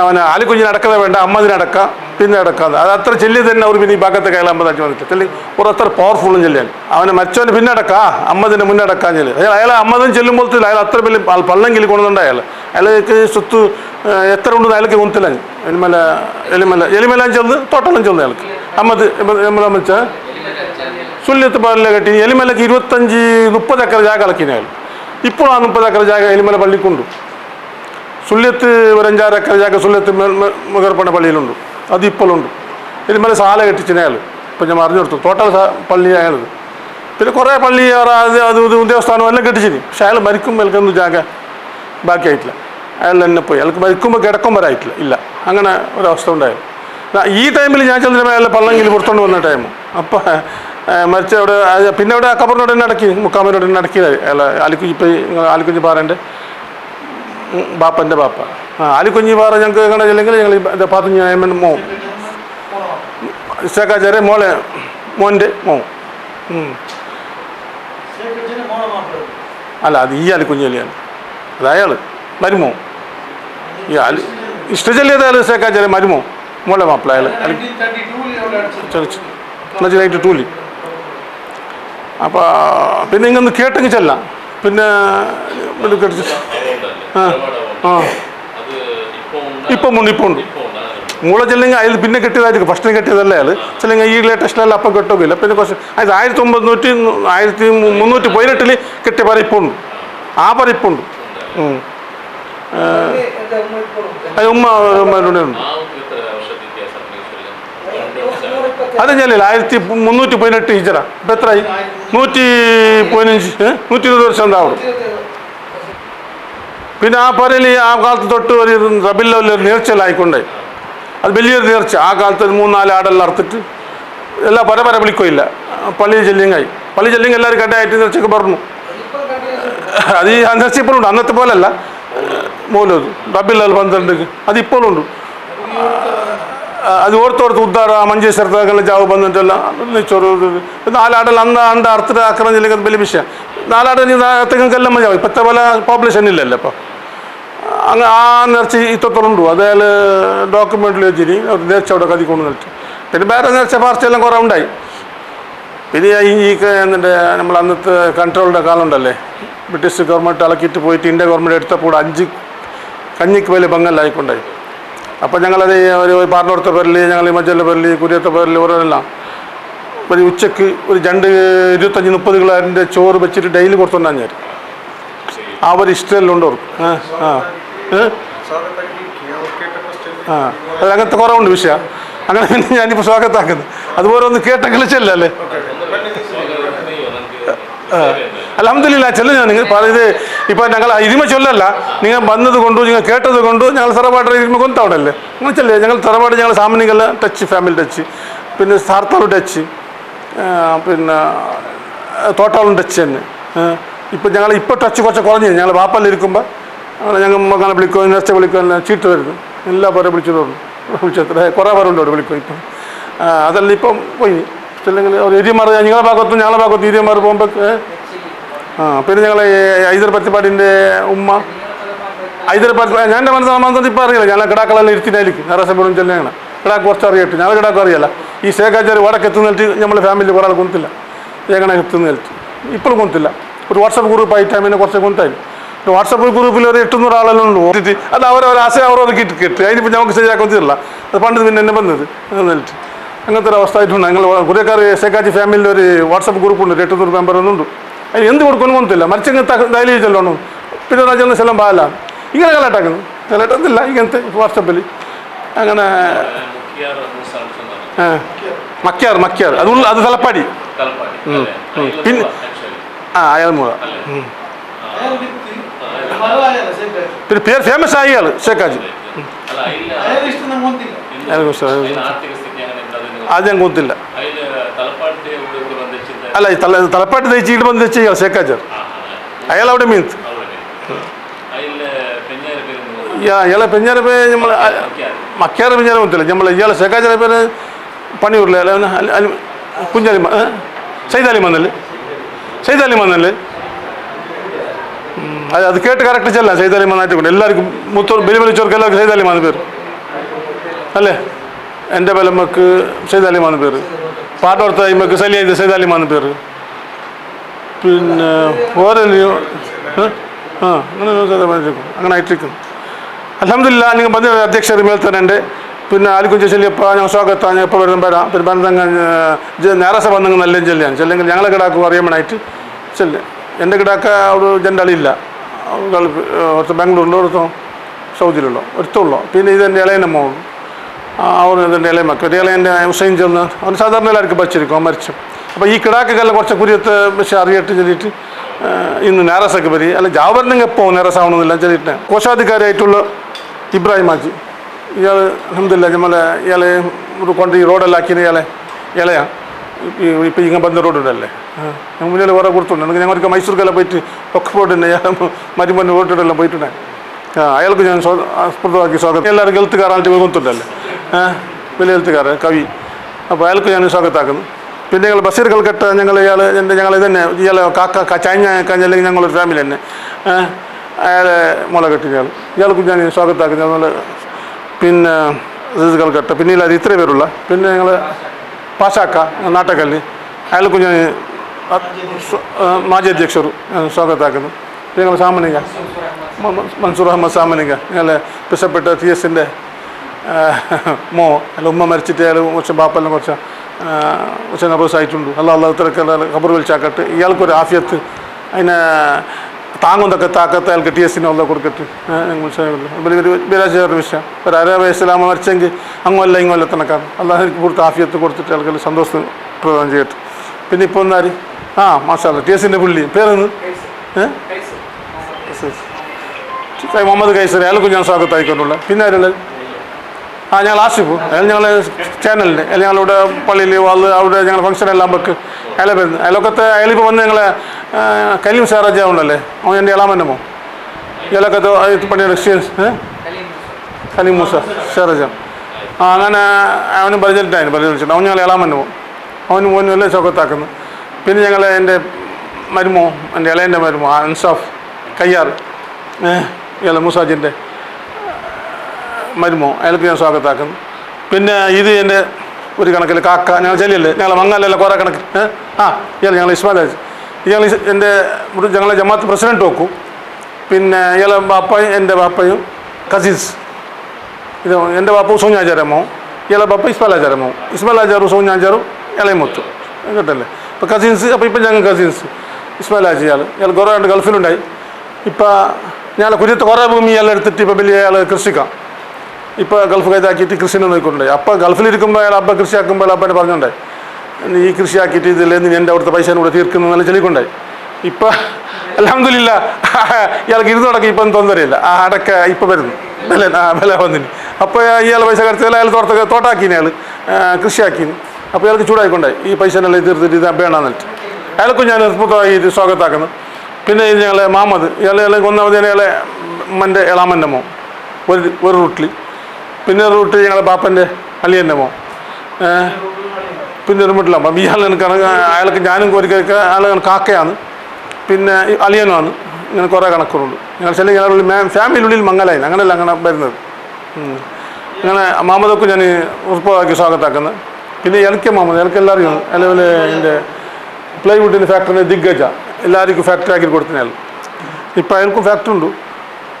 അവന് ആലിക്കുഞ്ഞിനടക്കുന്നത് വേണ്ട, അമ്മതിനടക്കാം പിന്നെ അടക്കാതെ അത് അത്ര ചെല്ലി തന്നെ അവർ പിന്നെ ഈ ഭാഗത്തെ കയ്യിൽ അമ്പത് അഞ്ച് വന്നിട്ട് ചെല്ലി ഒരു അത്ര പവർഫുള്ളും ചെല്ലിയാൽ അവനെ മറ്റവന് പിന്നെ അടക്കാം അമ്മതിൻ്റെ മുന്നടക്കാൻ ചെല്ലി അയാൾ അമ്മതും ചെല്ലുമ്പോൾ അയാൾ അത്ര വലിയ പള്ളെങ്കിൽ കൊണ്ടുണ്ട്. അയാൾക്ക് സ്വത്ത് എത്ര ഉണ്ടെന്ന് അയാൾക്ക് കൊന്നില്ല. എലിമല ചെന്ന് തോട്ടം ചെന്ന് അയാൾക്ക് അമ്മത് വെച്ചാൽ സുല്യത്ത് പാലിലെ കെട്ടി എലിമലക്ക് 25-30 ഏക്കർ ജാഗ കളക്കിന് അയാൾ. ഇപ്പോൾ ആ 30 ഏക്കർ ജാഗ എലിമല പള്ളിക്കുണ്ട്. സുല്യത്ത് ഒരു 5-6 ഏക്കർ ജാഗ സുല്യത്ത് മുഖർപ്പണ പള്ളിയിലുണ്ട്. അത് ഇപ്പോഴുണ്ട്. എലിമല സാല കെട്ടിച്ചിന് അയാൾ. ഇപ്പം ഞാൻ അറിഞ്ഞു കൊടുത്തു ടോട്ടൽ പള്ളി അയാളത്. പിന്നെ കുറേ പള്ളി അത് ദേവസ്ഥാനം എല്ലാം കെട്ടിച്ചിന്. പക്ഷെ അയാൾ മരിക്കുമ്പോൾ അയാൾക്കൊന്നും ജാഗ ബാക്കിയായിട്ടില്ല. അയാൾ തന്നെ പോയി. അയാൾക്ക് മരിക്കുമ്പോൾ കിടക്കും വരായിട്ടില്ല. ഇല്ല അങ്ങനെ ഒരവസ്ഥ ഉണ്ടായിരുന്നു. ഈ ടൈമിൽ ഞാൻ ചെന്നിട്ട് അയാൾ പള്ളെങ്കിൽ പുറത്തോണ്ട് വന്ന ടൈം. അപ്പം മരിച്ച അവിടെ പിന്നെ അവിടെ കബറിനോട് തന്നെ അടക്കി മുക്കാമിനോട് തന്നെ അടക്കിയത് അയാൾ ആലിക്കുഞ്ഞി. ഇപ്പം ആലിക്കുഞ്ഞി പാറൻ്റെ ബാപ്പൻ്റെ ബാപ്പ ആലിക്കുഞ്ഞി പാറ ഞങ്ങൾക്ക് എങ്ങനെ ചെല്ലെങ്കിൽ ഞങ്ങൾ എൻ്റെ പാത്തുഞ്ഞ മോൻ ശേഖാചാര്യ മോൻ്റെ മോൻ അല്ല അത് ഈ ആലിക്കുഞ്ഞി അല്ലിയാണ്. അത് അയാൾ മരുമോ ഈ ഇഷ്ടചെല്ലിയത് അയാൾ ശേഖാചാര്യ മരുമോ മോളെ മാപ്പിള അയാൾ 1992. അപ്പോൾ പിന്നെ ഇങ്ങൊന്ന് കേട്ടെങ്കിൽ ചെല്ലാം. പിന്നെ ഇപ്പം ഉണ്ട് മൂളെ ചെല്ലെങ്കിൽ അതിൽ പിന്നെ കെട്ടിയതായിരിക്കും. ഫസ്റ്റിന് കെട്ടിയതല്ലേ അയാൾ ചെല്ലെങ്കിൽ ഈ ലേറ്റസ്റ്റിലെല്ലാം അപ്പം കെട്ടുകയില്ല. പിന്നെ കുറച്ച് അത് 1318 കെട്ടിയ പറ ഇപ്പോൾ ഉണ്ട്. ആ പറ ഇപ്പോൾ ഉണ്ട്. അത് ഉമ്മ അത് ഞാനില്ല 1318 ഹിജറ. ഇപ്പം എത്രയായി? 115 120 വർഷം ഉണ്ടാവും. പിന്നെ ആ പറയിൽ ആ കാലത്ത് തൊട്ട് ഒരു റബില്ലൊരു നേർച്ചലായിക്കൊണ്ടേ അത് വലിയൊരു നേർച്ച. ആ കാലത്ത് 3-4 ആടെല്ലാം അറുത്തിട്ട് എല്ലാം പര വിളിക്കില്ല. പള്ളി ചെല്ലിങ്ങായി എല്ലാവരും കണ്ടായിട്ട് നേർച്ചയൊക്കെ പറഞ്ഞു. അത് ഈ നേർച്ച ഇപ്പോഴും ഉണ്ട്. അന്നത്തെ പോലല്ല മൂലത് റബില്ല 12 അതിപ്പോഴും ഉണ്ട്. ಅದು ಓಡ್ತೋಡ್ತು ಉದ್ದಾರ ಮಂಜೇಶ್ವರದಾಗೆಲ್ಲ ಜಾವು ಬಂದಂತೆಲ್ಲ ನೆಚ್ಚೋರು ನಾಲಾಡಲ್ಲಿ ಅಂದ ಅರ್ಥ ಹಾಕಿರಂಜಿಲ್ಲ ಬೆಲೆ ವಿಷಯ നാലാട് തെങ്ങെല്ലാം മതിയാവും ഇപ്പോഴത്തെ പോലെ പോപ്പുലേഷൻ ഇല്ലല്ലോ ഇപ്പോൾ അങ്ങ് ആ നേർച്ച ഇത്രത്തോളുണ്ട് അതയാൾ ഡോക്യുമെൻറ്റിൽ വെച്ചിട്ട് നേർച്ച അവിടെ കതിക്കൊണ്ട് നിൽച്ചു പിന്നെ വേറെ നേർച്ച പാർച്ചയെല്ലാം കുറേ ഉണ്ടായി പിന്നെ ഈ എന്നിട്ട് നമ്മൾ അന്നത്തെ കൺട്രോളിൻ്റെ കാലം ഉണ്ടല്ലേ ബ്രിട്ടീഷ് ഗവൺമെൻറ് ഇളക്കിയിട്ട് പോയിട്ട് ഇന്ത്യ ഗവൺമെൻറ് എടുത്തപ്പോൾ 5 കഞ്ഞിക്ക് വലിയ പങ്കല്ലായിക്കൊണ്ടായി അപ്പോൾ ഞങ്ങളത് ഒരു പാർലോടത്തെ പേരിൽ ഞങ്ങൾ മജ്ജലിൻ്റെ പേരിൽ കുര്യത്തെ പേരിൽ ഓരോരെല്ലാം ഒരു ഉച്ചക്ക് ഒരു 25-30 കിലോൻ്റെ ചോറ് വെച്ചിട്ട് ഡെയിലി കൊടുത്തുകൊണ്ടാണ് ഞാൻ അവർ ഇഷ്ടമെല്ലാം ഉണ്ട് അത് അങ്ങനത്തെ കുറവുണ്ട് വിഷയം അങ്ങനെ പിന്നെ ഞാനിപ്പോൾ സ്വാഗതമാക്കുന്നത് അതുപോലെ ഒന്ന് കേട്ട കളിച്ചല്ലേ അൽഹംദുലില്ലാ ചെല്ലു ഞാൻ നിങ്ങൾ ഇത് ഇപ്പോൾ ഞങ്ങൾ ഇരുമ ചൊല്ലല്ല നിങ്ങൾ വന്നത് കൊണ്ടു നിങ്ങൾ കേട്ടത് കൊണ്ടു ഞങ്ങൾ തറവാട് ഇരുമ കൊന്തവിടല്ലേ നിങ്ങൾ ചെല്ലേ ഞങ്ങൾ തറവാട് ഞങ്ങൾ സാമാന്യങ്ങൾ ടച്ച് ഫാമിലി ടച്ച് പിന്നെ സാർത്താവ് ടച്ച് പിന്നെ തോട്ടാളും ടച്ച് തന്നെ ഇപ്പം ഞങ്ങൾ ഇപ്പോൾ ടച്ച് കുറച്ച് കുറഞ്ഞു ഞങ്ങൾ വാപ്പല്ലിരിക്കുമ്പോൾ ഞങ്ങൾ മകനെ വിളിക്കുക നേർച്ച വിളിക്കുക ചീട്ട് വരുന്നു എല്ലാ പേരെ വിളിച്ചത് കുറേ പേരുണ്ട് അവിടെ വിളിക്കും ഇപ്പം അതല്ല ഇപ്പം പോയി അല്ലെങ്കിൽ ഒരു എരിയമാർ നിങ്ങളുടെ ഭാഗത്തും ഞങ്ങളുടെ ഭാഗത്തും എരിയമാർ പോകുമ്പോൾ പിന്നെ ഞങ്ങൾ ഹൈദർപത്തിപ്പാടിൻ്റെ ഉമ്മ ഹൈദർപത്തി ഞാൻ മനസ്സിലാകുന്നത് ഇപ്പോൾ അറിയില്ല ഞങ്ങൾ കിടാക്കളെല്ലാം ഇരുത്തിനായിരിക്കും നരസപ്പെടും ചെല്ലാണ് കിടാക്ക് കുറച്ച് അറിയട്ടെ ഞങ്ങൾ കിടാക്ക് അറിയില്ല ഈ ശേഖാചാരി വടക്ക് എത്തുന്നിട്ട് നമ്മളെ ഫാമിലി കുറേ ആൾ കൊന്നില്ല എങ്ങനെ എത്തുന്നിട്ട് ഇപ്പോഴും കൊന്നില്ല ഒരു വാട്സപ്പ് ഗ്രൂപ്പായിട്ട് പിന്നെ കുറച്ച് കൊന്തായി വാട്സപ്പ് ഗ്രൂപ്പിൽ ഒരു 800 ആളെല്ലാം ഉണ്ട് ഓട്ടിട്ട് അത് അവരവർ ആശ അവരവർ കിട്ടി അതിനിപ്പോൾ നമുക്ക് ശരിയാക്കൊന്നില്ല അത് പണ്ട് പിന്നെ എന്നെ വന്നത് എന്നിട്ട് അങ്ങനത്തെ ഒരു അവസ്ഥ ആയിട്ടുണ്ട് ഞങ്ങൾ കുറേക്കാർ ശേഖാജി ഫാമിലിയിൽ ഒരു വാട്സപ്പ് ഗ്രൂപ്പുണ്ട് 800 മെമ്പർ ഒന്നുണ്ട് അതിന് എന്ത് കൊടുക്കുന്നു കൊന്നില്ല മരിച്ചെങ്കിൽ ഡയലി ചെല്ലണം പിന്നെ രാജ്യം ചെല്ലാൻ പാടില്ല ഇങ്ങനെ കലാട്ടാക്കുന്നു കലാട്ടത്തില്ല ഇങ്ങനത്തെ വാട്സപ്പിൽ അങ്ങനെ മക്കിയാർ അത് തലപ്പാടി പിന്നെ അയാൾ മൂല പിന്നെ പേര് ഫേമസ് ആയി ആൾ ഷേഖാജി അത് ഞാൻ കൊന്നില്ല അല്ല തലപ്പാട്ട് തയ്ച്ച് ഇവിടെ വന്ന് ചെയ്യാം ഷേഖാജർ അയാൾ അവിടെ മീൻസ് ഇയാളെ പെഞ്ഞാരെ പേര് നമ്മൾ മക്കിയാറ് പെഞ്ഞാരെ കൊന്നില്ല നമ്മൾ ഇയാളെ ഷേഖാജറെ പേര് പണിയൂരില്ല കുഞ്ഞാലി സൈതാലി മന്നല്ലേ അത് കേട്ട് കറക്റ്റ് ചെല്ലാം സൈതാലി മന്നായിട്ട് കൊണ്ട് എല്ലാവർക്കും ബലി വിളിച്ചവർക്ക് എല്ലാവർക്കും സൈതാലി മാന്ന് പേര് അല്ലേ എൻ്റെ ബലമ്മക്ക് സൈതാലി മാന്ന് പേര് പാട്ടോടുത്ത ഇമ്മക്ക് സൈതാലി മാന്ന് പേര് പിന്നെ വേറെ അങ്ങനെ ആയിട്ടിരിക്കുന്നു അൽഹംദുലില്ലാ നിങ്ങൾ പറഞ്ഞ അധ്യക്ഷ മേൽ തന്നെ ഉണ്ട് പിന്നെ ആലിക്കുഞ്ച ചെല്ലിയപ്പോൾ ഞങ്ങൾ സ്വാഗതം ഞാൻ എപ്പോൾ വരുന്ന വരാം പിന്നെ ബന്ധങ്ങൾ നേരസ ബന്ധങ്ങൾ നല്ല ചെല്ലിയാണ് ചെല്ലെങ്കിൽ ഞങ്ങളെ കിടാക്കും അറിയാമനായിട്ട് ചെല്ല് എൻ്റെ കിടാക്ക ഒരു ജണ്ടാളിയില്ല ഗൾഫ് ഒരുത്ത ബാംഗ്ലൂരിലോ ഒരുത്തോ സൗദിയിലുള്ളോ ഒരുത്തുള്ളൂ പിന്നെ ഇതെൻ്റെ ഇളയൻ്റെ മോൾ അവർ ഇതെൻ്റെ ഇളയ മക്കൾ ഒരു ഇളയൻ്റെ ഹുസൈൻ ചെന്ന് അവൻ സാധാരണ എല്ലാവർക്കും പച്ചിരിക്കും അവൻ മരിച്ചു അപ്പോൾ ഈ കിടാക്കെല്ലാം കുറച്ച് കുരിയത്തെ പക്ഷേ അറിയിട്ട് ചെല്ലിയിട്ട് ഇന്ന് നേരസൊക്കെ വരി അല്ല ജാവറിനെങ്കിൽ എപ്പോൾ നേരസാവണമെന്നില്ല ചെല്ലിയിട്ട് കോശാധികാരിയായിട്ടുള്ള ഇബ്രാഹിം ഹാജി ഇയാൾ അൽഹംദുലില്ലാ നമ്മളെ ഇയാളെ കൊണ്ട് ഈ റോഡെല്ലാം ആക്കിയത് ഇളയാണ് ഇപ്പോൾ ഇങ്ങനെ ബന്ധ റോഡുണ്ടല്ലേ ഞാൻ മുന്നിൽ കുറേ കൊടുത്തുണ്ട് എനിക്ക് ഞങ്ങൾക്ക് മൈസൂർക്കെല്ലാം പോയിട്ട് ഒക്കെ പോയിട്ടുണ്ട് ഞാൻ മരുമണ്ണ റോഡിലെല്ലാം പോയിട്ടുണ്ടായി അയാൾക്ക് ഞാൻ സ്പൃതമാക്കി സ്വാഗതം എല്ലാവരും ഹെൽത്തുകാരായിട്ട് കൊണ്ടുണ്ടല്ലേ വലിയ ഹെൽത്തുകാരൻ കവി അപ്പോൾ അയാൾക്ക് ഞാൻ സ്വാഗതമാക്കുന്നു പിന്നെ ഞങ്ങൾ ബഷീർ കൽക്കട്ട ഞങ്ങൾ ഇതന്നെ ഇയാളെ കാക്ക ചാഞ്ഞ അല്ലെങ്കിൽ ഞങ്ങളൊരു ഫാമിലി തന്നെ അയാളെ മുള കെട്ടി ഇയാൾക്ക് ഞാൻ സ്വാഗതമാക്കുന്നു ഞങ്ങൾ പിന്നെ കൽക്കട്ട പിന്നെ ഇല്ലാതെ ഇത്രയും പേരുള്ള പിന്നെ ഞങ്ങൾ പാശാക്ക നാട്ടക്കല്ല് അയാൾക്ക് ഞാൻ മാജി അധ്യക്ഷർ സ്വാഗതമാക്കുന്നു പിന്നെ ഞങ്ങൾ സാമനിക മൻസൂർ അഹമ്മദ് സാമനിക ഞങ്ങളെ പിശപ്പെട്ട TS-ൻ്റെ മോ അല്ല ഉമ്മ മരിച്ചിട്ട് അയാൾ കുറച്ച് ബാപ്പെല്ലാം കുറച്ച് നർവസായിട്ടുണ്ട് അള്ളാഹ് തിരക്കെല്ലാം ഖബർ വിളിച്ചാക്കട്ടെ ഇയാൾക്കൊരു ആഫിയത്ത് അതിനെ താങ്ങുന്നതൊക്കെ താക്കത്ത് അയാൾക്ക് TS-ന് ഉള്ള കൊടുക്കട്ടെ ഒരു ബിരാജ് വിഷയം ഒരു 6 വയസ്സിലാകുമ്പോൾ മരിച്ചെങ്കിൽ അങ്ങല്ല ഇങ്ങല്ല തണക്കാണ് അള്ളാഹ് എനിക്ക് കൊടുത്ത് ആഫിയത്ത് കൊടുത്തിട്ട് അയാൾക്ക് സന്തോഷം പ്രദാനം ചെയ്യട്ടെ പിന്നെ ഇപ്പോൾ ഒന്നാര് മാഷാല്ല TS-ൻ്റെ പുള്ളി പേരെന്ന് മുഹമ്മദ് കൈസർ അയാൾക്ക് ഞാൻ സ്വാഗതമായിക്കൊണ്ടുള്ള പിന്നെ ആരുള്ളത് ഞങ്ങൾ ആസിഫ് അയാൾ ഞങ്ങളെ ചാനലിൻ്റെ അല്ലെങ്കിൽ ഞങ്ങളിവിടെ പള്ളിയിൽ വന്ന് അവിടെ ഞങ്ങൾ ഫംഗ്ഷൻ എല്ലാം വെക്ക് അയാളെ വരുന്നത് അയാളൊക്കത്തെ അയാളിപ്പോൾ വന്ന് ഞങ്ങളെ കലീം ഷാറാജ ഉണ്ടല്ലേ അവൻ എൻ്റെ ഇളാമൻ്റെ മോ ഇയാളൊക്കത്തെ പണിയുടെ എക്സ്പീരിയൻസ് കലീം മൂസ ഷാറാജ അങ്ങനെ അവന് പരിചയമായിരുന്നു പരിചയിച്ചിട്ട് അവൻ ഞങ്ങൾ ഇളാമൻ്റെ പോകും അവന് മോനും എല്ലാം ചോക്കത്താക്കുന്നു. പിന്നെ ഞങ്ങൾ എൻ്റെ മരുമോ എൻ്റെ ഇളയൻ്റെ മരുമോ അൻസാഫ് കയ്യാറ് ഇയാൾ മുസാജിൻ്റെ മരുമോ അയാൾക്ക് ഞാൻ സ്വാഗതമാക്കുന്നു. പിന്നെ ഇത് എൻ്റെ ഒരു കണക്കിൽ കാക്ക ഞങ്ങൾ ചെല്ലിയല്ലേ ഞങ്ങൾ മങ്ങാലല്ല കുറേ കണക്കിൽ ഇയാൾ ഞങ്ങൾ ഇസ്മാലാജ് ഇയാൾ എൻ്റെ ഞങ്ങളെ ജമാഅത്ത് പ്രസിഡൻറ്റ് നോക്കും. പിന്നെ ഇയാളെ ബാപ്പയും എൻ്റെ ബാപ്പയും കസിൻസ് ഇത് എൻ്റെ ബാപ്പ സോഞ്ഞാചാരമോ ഇയാളെ ബാപ്പ ഇസ്മാലാചാരമോ ഇസ്മാലാചാറും സോഞ്ഞാചാറും ഇളയും മൊത്തം കേട്ടല്ലേ. ഇപ്പോൾ കസിൻസ് അപ്പോൾ ഇപ്പം ഞങ്ങൾ കസിൻസ് ഇസ്മാലാജി ഇയാൾ കുറേ ഉണ്ട് ഗൾഫിലുണ്ടായി. ഇപ്പം ഞങ്ങൾ കുര്യത്ത് കുറേ ഭൂമി ഇയാൾ എടുത്തിട്ട് ഇപ്പോൾ വലിയ ഇയാൾ കൃഷിക്കാം ഇപ്പോൾ ഗൾഫ് കൈതാക്കിയിട്ട് കൃഷിനെ നോക്കിക്കൊണ്ടായി. അപ്പോൾ ഗൾഫിലിരിക്കുമ്പോൾ അയാൾ അബ്ബ കൃഷിയാക്കുമ്പോൾ അബ്ബനെ പറഞ്ഞുകൊണ്ടായി ഈ കൃഷിയാക്കിയിട്ട് ഇതിൽ നീ എൻ്റെ അവിടുത്തെ പൈസ കൂടെ തീർക്കുന്നതെല്ലാം ചൊല്ലിക്കൊണ്ടായി. ഇപ്പം അൽഹംദുലില്ലാ ഇയാൾക്ക് ഇരുന്ന് നടക്കും ഇപ്പം തൊന്തരയില്ല അടക്ക ഇപ്പം വരുന്നു വില വന്നിന്. അപ്പോൾ ഇയാൾ പൈസ കടത്തിയാൽ അയാൾ തോട്ടാക്കിന് അയാൾ കൃഷിയാക്കിന്. അപ്പോൾ ഇയാൾക്ക് ചൂടായിക്കൊണ്ടായി ഈ പൈസനെല്ലാം തീർത്തിട്ട് ഇത് വേണമെന്നിട്ട് അയാൾക്കും ഞാൻ നിർബന്ധമായി ഇത് സ്വാഗതമാക്കുന്നു. പിന്നെ ഇത് ഞങ്ങളെ മാമത് ഇയാളെ ഒന്നാമത് ഇയാളെ ഉമ്മൻ്റെ ഇളാമൻ്റെ മോ ഒരു റൂട്ടിൽ പിന്നെ ഒരു റൂട്ടിൽ ഞങ്ങളെ ബാപ്പൻ്റെ അലിയൻ്റെ മോ പിന്നെ ഒരു വീട്ടിലാകുമ്പോൾ ഇയാൾ അയാൾക്ക് ഞാനും ഒരിക്കൽ ആൾ കാക്കയാണ് പിന്നെ അലിയനുമാണ്. ഇങ്ങനെ കുറേ കണക്കുകളുണ്ട്. ഞങ്ങൾ ചില ഞങ്ങളുള്ളിൽ ഫാമിലിയുള്ളിൽ മംഗലായി അങ്ങനെയല്ല അങ്ങനെ വരുന്നത്. അങ്ങനെ മാമതൊക്കെ ഞാൻ ഉറപ്പാക്കി സ്വാഗതമാക്കുന്നത്. പിന്നെ എനിക്ക് മാമത് എനിക്ക് എല്ലാവരും അതേപോലെ എൻ്റെ പ്ലൈവുഡിൻ്റെ ഫാക്ടറിൻ്റെ ദിഗ്ഗജ എല്ലാവർക്കും ഫാക്ടറി ആക്കി കൊടുത്തതിനാൽ ഇപ്പോൾ അയാൾക്കും ഫാക്ടറി ഉണ്ട്.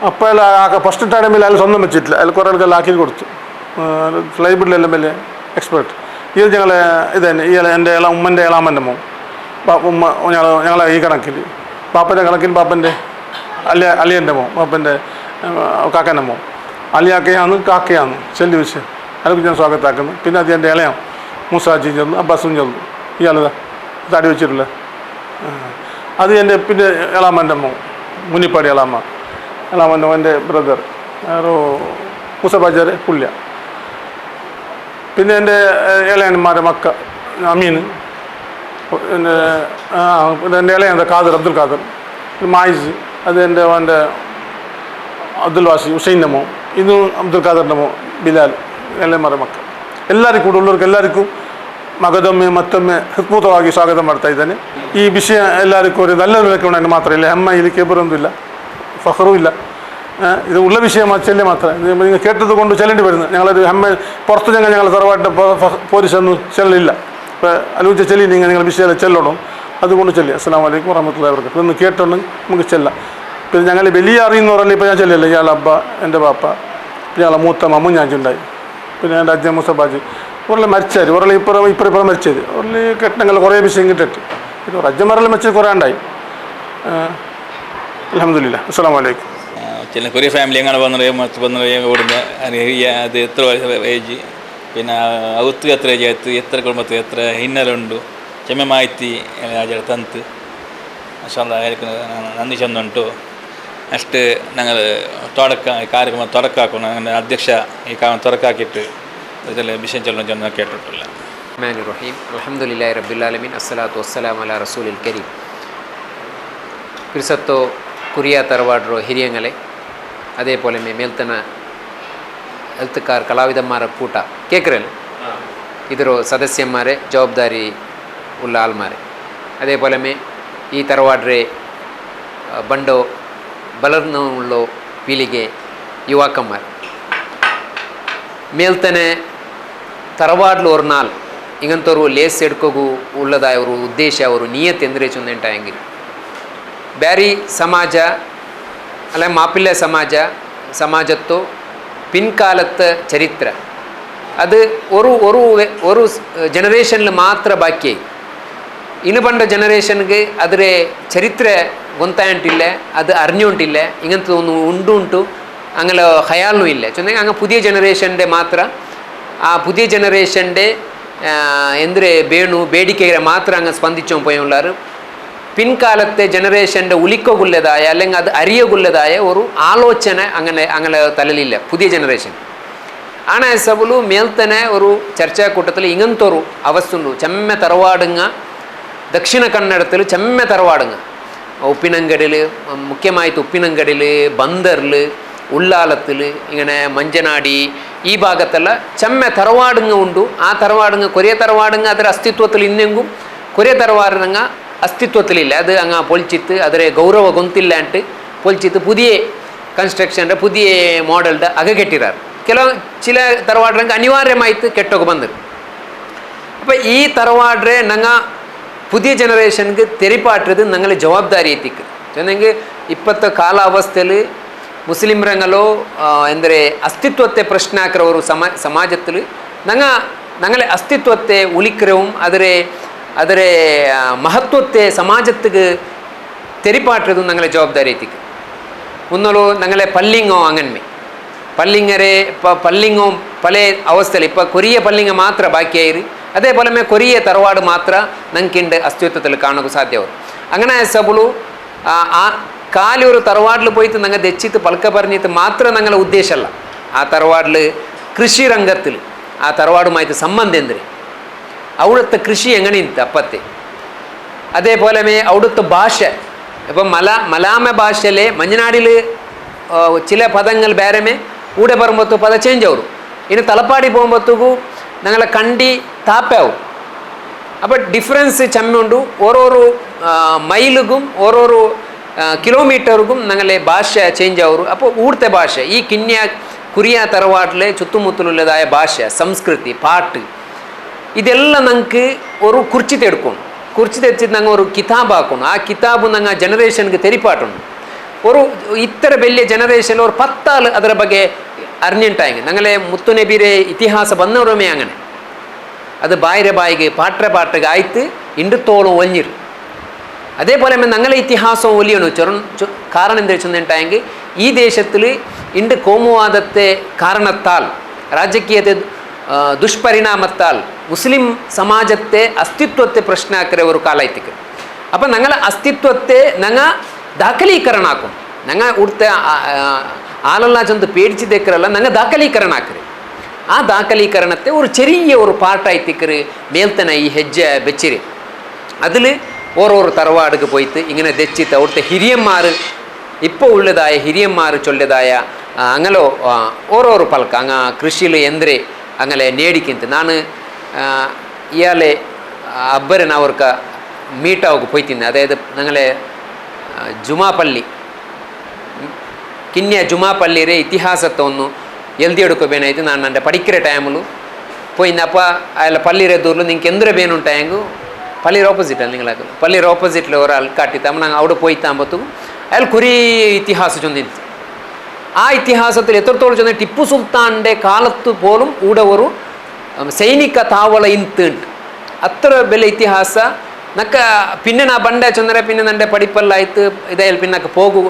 അപ്പോൾ അയാൾ ഫസ്റ്റ് ടൈമിൽ അയാൾ സ്വന്തം വെച്ചിട്ടില്ല അയാൾ കുറേ ആൾക്കെല്ലാം ആക്കി കൊടുത്തു. പ്ലൈവുഡിലെല്ലാം വലിയ എക്സ്പേർട്ട്. ഇത് ഞങ്ങളെ ഇത് തന്നെ ഈ എൻ്റെ ഉമ്മൻ്റെ ഇളാമൻ്റെ മോ ഉമ്മ ഞങ്ങളെ ഈ കണക്കിൽ പാപ്പൻ്റെ കണക്കിൽ പാപ്പൻ്റെ അലിയൻ്റെ മോ പാപ്പൻ്റെ കാക്കൻ്റെ മോ അലിയാക്കയാണ് കാക്കയാണ് ചെല്ലി വിഷയം അയാൾക്ക് ഞാൻ സ്വാഗതമാക്കുന്നു. പിന്നെ അത് എൻ്റെ ഇളയാം മുസാജിയും ചെന്നു അബ്ബാസും ചെന്നു ഇയാളിതാ തടി വെച്ചിട്ടില്ല അത് എൻ്റെ പിന്നെ ഇളാമൻ്റെ മോ മുന്നിപ്പാടി ഇളാമൻ്റെ എൻ്റെ ബ്രദർ മുസബാജാരെ പുള്ളിയ. പിന്നെ എൻ്റെ ഇളയന്മാരെ മക്ക അമീൻ പിന്നെ എൻ്റെ ഇളയ ഖാദർ അബ്ദുൽ ഖാദർ മായിസ് അത് എൻ്റെ അബ്ദുൽ വാസി ഹുസൈൻ്റെ മോ ഇതും അബ്ദുൽ ഖാദറിൻ്റെ മോ ബിലാൽ ഇളയന്മാരെ മക്ക എല്ലാവർക്കും കൂടെ ഉള്ളവർക്ക് എല്ലാവർക്കും മകദമ്മೆ ಮತ್ತೊಮ್ಮೆ ಹೃತ್ಪೂತವಾಗಿ ಸ್ವಾಗತ ಮಾಡ್ತಾ ಇದ್ದೇನೆ. ಈ ವಿಷಯ ಎಲ್ಲರಿಗೂ ഒരു നല്ല നിലയ്ക്ക് മാത്രമല്ല അമ്മ ഇതിൽ കേബറൊന്നും ഇല്ല ഫഹറും ഇല്ല. ഇത് ഉള്ള വിഷയം ചെല്ലി മാത്രം നിങ്ങൾ കേട്ടത് കൊണ്ട് ചെല്ലേണ്ടി വരുന്നത്. ഞങ്ങളൊരു അമ്മ പുറത്ത് ഞങ്ങൾ തറവാട്ട് പോലീസൊന്നും ചെല്ലില്ല. ഇപ്പോൾ ആലോചിച്ച ചെല്ലി നിങ്ങൾ വിഷയം ചെല്ലണം അതുകൊണ്ട് ചെല്ലി. അസ്സലാമു അലൈക്കും വറഹ്മത്തുള്ളാഹി വബറകാതുഹു. ഇതൊന്ന് കേട്ടോണ്ട് നമുക്ക് ചെല്ലാം. പിന്നെ ഞങ്ങൾ വലിയ അറിയുന്ന പറഞ്ഞാൽ ഇപ്പോൾ ഞാൻ ചെല്ലില്ല. ഇയാൾ അബ്ബ എൻ്റെ ബാപ്പ പിന്നെ ഇയാളെ മൂത്ത മമ്മു ഞാൻ ചുണ്ടായി പിന്നെ എൻ്റെ അജ്ജ മുസബാജി ഉരുളി മരിച്ചാര് ഉരുളി ഇപ്പുറം മരിച്ചത് ഉരുളി കെട്ടങ്ങൾ കുറേ വിഷയം കിട്ടിട്ട് ഇത് അജ്ജമറെല്ലാം വെച്ച് കുറേ ഉണ്ടായി. അൽഹംദുലില്ലാ. അസ്സലാമു അലൈക്കും. ചില കുറേ ഫാമിലി അങ്ങനെ വന്നിട്ട് ഓടുന്ന അത് എത്ര ഏജ് പിന്നെ ಅವತ್ತು ಎತ್ತರ ಏಜ್ ಆಯಿತು ಎತ್ತರ ಕುಟುಂಬತ್ತು ಎತ್ತರ ಹಿನ್ನೆಲೆ ಚೆಮ್ಮೆ ಮಾಹಿತಿ ತಂತು ಮಾಷಾಅಲ್ಲಾ നന്ദി ചെന്നുണ്ട്. അസ്റ്റ് ഞങ്ങൾ കാര്യക്രമം തുടക്കാക്കണം അങ്ങനെ അധ്യക്ഷ ഈ തുടക്കാക്കിയിട്ട് ഇതിൽ വിഷയം ചെല്ലണം ചെന്ന് കേട്ടിട്ടില്ല. റഹീം അൽഹംദുലില്ലാഹി റബ്ബിൽ ആലമീൻ അസ്സലാത്തു വസ്സലാമു അലാ റസൂലിൽ കരീം. ಪಿರ್ಸತ್ತೋ ಕುರಿಯ ತರವಾಡ್ರೋ ಹಿರಿಯಂಗಲೆ അതേപോലെ ಮೇಲ್ತನ ಹೆಲ್ತ್ಕಾರ್ ಕಲಾವಿದಮ್ಮಾರ ಕೂಟ ಕೇಕ್ರಲ್ಲ ಇದರ ಸದಸ್ಯಮ್ಮಾರೆ ಜವಾಬ್ದಾರಿ ಉಳ್ಳ ಆಲ್ಮಾರೆ അതേപോലെ ಈ ತರವಾಡ್ರೆ ಬಂಡೋ ಬಲರ್ನುಳ್ಳೋ ಪೀಳಿಗೆ ಯುವಕಮ್ಮಾರೆ ಮೇಲ್ತನೆ ತರವಾಡ್ಲು ஒரு நாள் ಇಂಗಂತವರು ಲೇಸ್ ಎಡ್ಕೋಗು ಉಳ್ಳದಾಯ ಅವರು ಉದ್ದೇಶ ಅವರು ನಿಯತ್ ಎಂದರೆ ಚುಂದೆಂಟಾಯಂಗಿರಿ ಬ್ಯಾರಿ ಸಮಾಜ ಅಲ್ಲ ಮಾಪಿಳ್ಳೆ സമാജത്തോ പിൻകാലത്തെ ചരിത്ര അത് ഒരു ജനറേഷനിൽ മാത്രം ബാക്കിയായി. ഇന്ന് പണ്ട ജനറേഷನ್ಗೆ ಅದರ ಚರಿತ್ರ ಗೊತ್ತಾಯಿട്ടിಲ್ಲ ಅದು ಅರಿഞ്ഞുകൊണ്ടില്ല ഇങ്ങനത്തെ ഒന്നും ഉണ്ടുಂಟು അങ്ങനെ ഹയാലും ഇല്ല ചൊന്നെങ്കിൽ അങ്ങ് പുതിയ ജനറേഷൻ്റെ മാത്ര ആ പുതിയ ജനറേഷൻ്റെ എന്തൊരു ಬೇಡಿಕೆಗೆ ಮಾತ್ರ അങ്ങ് സ്പന്ദിച്ചോ പോയുള്ളാർ പിൻകാലത്തെ ജനറേഷൻ്റെ ഉലിക്കൊള്ളതായ അല്ലെങ്കിൽ അത് അറിയകൊള്ളതായ ഒരു ആലോചന അങ്ങനെ തലയിലില്ല പുതിയ ജനറേഷൻ. ആണ് സബുಲು മേൽത്തನೆ ഒരു ചർച്ചാ കൂട്ടത്തിൽ ഇങ്ങനത്തൊരു അവസ്ഥ ഉണ്ട്. ചെമ്മ തറവാടുങ്ങ ദക്ഷിണ കന്നഡത്തിൽ ചെമ്മ തറവാടുങ്ങ ഉപ്പിനങ്കടിൽ മുഖ്യമായിട്ട് ഉപ്പിനങ്കടിൽ ബന്ദറിൽ ഉള്ളാലത്തിൽ ഇങ്ങനെ മഞ്ചനാടി ಈ ಭಾಗತ್ತೆಲ್ಲ ಚೆಮ್ಮೆ ತರವಾಡುಂಗ ಉಂಡು. ಆ ತರವಾಡುಂಗ ಕೊರಿಯ ತರವಾಡುಂಗ ಅದರ ಅಸ್ತಿತ್ವത്തിൽ ಇನ್ನೆಂಗೂ ಕೊರಿಯ ತರವಾಡುಂಗ അസ്തിത്വത്തിലില്ല. അത് അങ്ങ് പൊളിച്ചിട്ട് അതിലെ ഗൗരവ ഗൊന്തില്ലാണ്ട് പൊളിച്ചിട്ട് പുതിയ കൺസ്ട്രക്ഷൻ്റെ പുതിയ മോഡലിൻ്റെ അക കെട്ടിറാറ്. ചില തറവാടിനൊക്കെ അനിവാര്യമായിട്ട് കെട്ടൊക്കെ വന്നത്. അപ്പോൾ ഈ തറവാടിനെ ഞങ്ങൾ പുതിയ ജനറേഷൻക്ക് തെരിപ്പാട്ടത് ഞങ്ങൾ ജവാബ്ദാരി എത്തിക്കും. ചെന്നെങ്കിൽ ഇപ്പോഴത്തെ കാലാവസ്ഥയിൽ മുസ്ലിം ರಂಗಲೋ ಎಂದರೆ ಅಸ್ತಿತ್ವത്തെ ಪ್ರಶ್ನೆ ಹಾಕಿರೋರು ಸಮಾಜത്തിൽ ഞങ്ങളെ ಅಸ್ತಿತ್ವത്തെ ಉಳಿக்கிறവും ಅದರ ಮಹತ್ವത്തെ സമാജത്തിക്ക് തെരിപ്പാട്ടതും ഞങ്ങളെ ജവാബ്ദാരി എത്തിക്കും. മുന്നോളൂ ഞങ്ങളെ പല്ലിങ്ങോ അങ്ങനെ പല്ലിങ്ങരെ ഇപ്പോൾ പല്ലിങ്ങോ പല അവസ്ഥയിൽ ഇപ്പോൾ കൊറിയ പല്ലിങ്ങ മാത്രം ബാക്കിയായി. അതേപോലെ കൊറിയ തറവാട് മാത്രം ഞങ്ങൾക്കുണ്ട് അസ്തിത്വത്തിൽ കാണുക സാധ്യമാവും. അങ്ങനെ സബുളു ആ കാലി ഒരു തറവാടിൽ പോയിട്ട് ഞങ്ങൾ തെച്ചിട്ട് പൽക്ക പറഞ്ഞിട്ട് മാത്രം ഞങ്ങളെ ഉദ്ദേശമല്ല. ആ തറവാടിൽ കൃഷി രംഗത്തിൽ ആ തറവാടുമായിട്ട് സംബന്ധം എന്തിന് അവിടുത്തെ കൃഷി എങ്ങനെയുണ്ട് അപ്പത്തെ. അതേപോലെ അവിടുത്തെ ഭാഷ ഇപ്പം മലാമ ഭാഷയിലെ മഞ്ഞനാടിൽ ചില പദങ്ങൾ ಬೇರೆമേ ഊടെ പറയുമ്പോൾ പദ ചേഞ്ച് ആവും. ഇനി തലപ്പാടി പോകുമ്പോഴത്തേക്കും ഞങ്ങളെ കണ്ടി താപ്പാവും. അപ്പോൾ ഡിഫറൻസ് ചെമ്മുണ്ട്. ഓരോരോ മൈലുകും ഓരോരോ കിലോമീറ്റർക്കും ഞങ്ങളെ ഭാഷ ചേഞ്ച് ആവും. അപ്പോൾ ഊടുത്തെ ഭാഷ ഈ കുരിയ തറവാട്ടിലെ ചുറ്റുമുത്തലുള്ളതായ ഭാഷ, സംസ്കൃതി, പാട്ട് ഇതെല്ലാം ഞങ്ങൾക്ക് ഒരു കുറിച്ച് തെടുക്കും. കുറിച്ച് തെച്ചിട്ട് ഞങ്ങൾ ഒരു കിതാബാക്കണം. ആ കിതാബ് ഞങ്ങൾ ജനറേഷൻക്ക് തെരിപ്പാട്ടുണ്ട്. ഒരു ഇത്ര വലിയ ജനറേഷനിൽ ഒരു 10 ആൾ ಅದರ ಬಗ್ಗೆ അറിഞ്ഞിട്ടായെങ്കിൽ ഞങ്ങളെ മുത്തുനബിയുടെ ഇതിഹാസ വന്നവരുമേ അങ്ങനെ അത് ബായിಗೆ പാട്ടಗೆ ಆಯ್ತು ಇಂಡುത്തോളം ഒലിഞ്ഞിരും. അതേപോലെ ഞങ്ങളെ ഇതിഹാസം ഒലിയണു കാരണം എന്താ വെച്ചിട്ടുണ്ടെങ്കിൽ ഈ ദേശത്തിൽ ഇണ്ട് കോമുവാദത്തെ കാരണത്താൽ രാജകീയത്തെ ദുഷ്പരിണാമത്താൽ മുസ്ലിം സമാജത്തെ അസ്തിത്വത്തെ പ്രശ്നമാക്കിയ ഒരു കാലത്തേക്ക്. അപ്പം ഞങ്ങൾ അസ്തിത്വത്തെ ഞങ്ങൾ ದಾಖಲೀಕರಣ ಹಾಕೋಣ. ഞങ്ങൾ ഉടുത്ത ആളെല്ല ചെന്ന് പേടിച്ച് തേക്കറല്ല ഞങ്ങൾ ದಾಖಲೀಕರಣ ಹಾಕ್ರಿ. ആ ದಾಖಲೀಕರಣത്തെ ഒരു ചെറിയ ഒരു പാട്ടായിത്തിക്കറ് മേൽത്തന്നെ ഈ ಹೆಜ್ಜೆ വെച്ചിരി. അതിൽ ഓരോരോ തറവാടുക്ക് പോയിട്ട് ഇങ്ങനെ തെച്ചിട്ട് അവിടുത്തെ ഹിരിയന്മാർ ഇപ്പോൾ ഉള്ളതായ ഹിരിയന്മാർ ചൊല്ലതായ അങ്ങനോ ഓരോരോ പൽക്ക അങ്ങ് കൃഷിയിൽ എന്തിരെ അങ്ങനെ നേടിക്കിಂತ ನಾನು ഇയാളെ ಅಬ್ಬರನ ಅವ್ರಕ ಮೀಟಾಗಿ പോയിತೀನಿ. അതായത് ഞങ്ങളെ ಜುಮಾಪಲ್ಲಿ ಕಿನ್ಯ ಜುಮಾಪಲ್ಲಿರೇ ಇತಿಹಾಸத்தை ഒന്ന് ಎಲ್ದಿಯೆಡುಕೋಬೇನಾಯ್ತು. ನಾನು ನನ್ನ പഠിக்கிற ಟೈಮಲು പോയിന്നപ്പ അയാൾ പള്ളിയിലെത്തൂരിൽ നിങ്ങൾക്ക് എന്തൊരു ಬೇನುಂಟಾಯಂಗು പള്ളിയുടെ ഓപ്പോസിറ്റല്ല നിങ്ങളാക്കും പള്ളിയുടെ ഓപ്പോസിറ്റിൽ ഒരാൾ കാട്ടിത്താകുമ്പോൾ ഞങ്ങൾ അവിടെ പോയിത്താകുമ്പോഴത്തേക്കും അയാൾ കുറേ ഇതിഹാസം ചൊന്നിരുന്നു. ആ ഇതിഹാസത്തിൽ എത്രത്തോളം ചെന്ന് ಟಿಪ್ಪು സുൽത്താൻ്റെ കാലത്ത് പോലും ഇവിടെ ഒരു ಸೈನಿಕ ತಾವಳ ಇಂತುಂಟು. ಅത്ര ಬೆಲೆ ಇತಿಹಾಸ ನಕ್ಕ പിന്നെ ನಾ ಬಂಡೆ ಚಂದ್ರೆ പിന്നെ ನನ್ನ പഠിപ്പെല്ലാಯ್ತು ಇದಾಯಲ್ പിന്നಕ್ಕೆ ಹೋಗು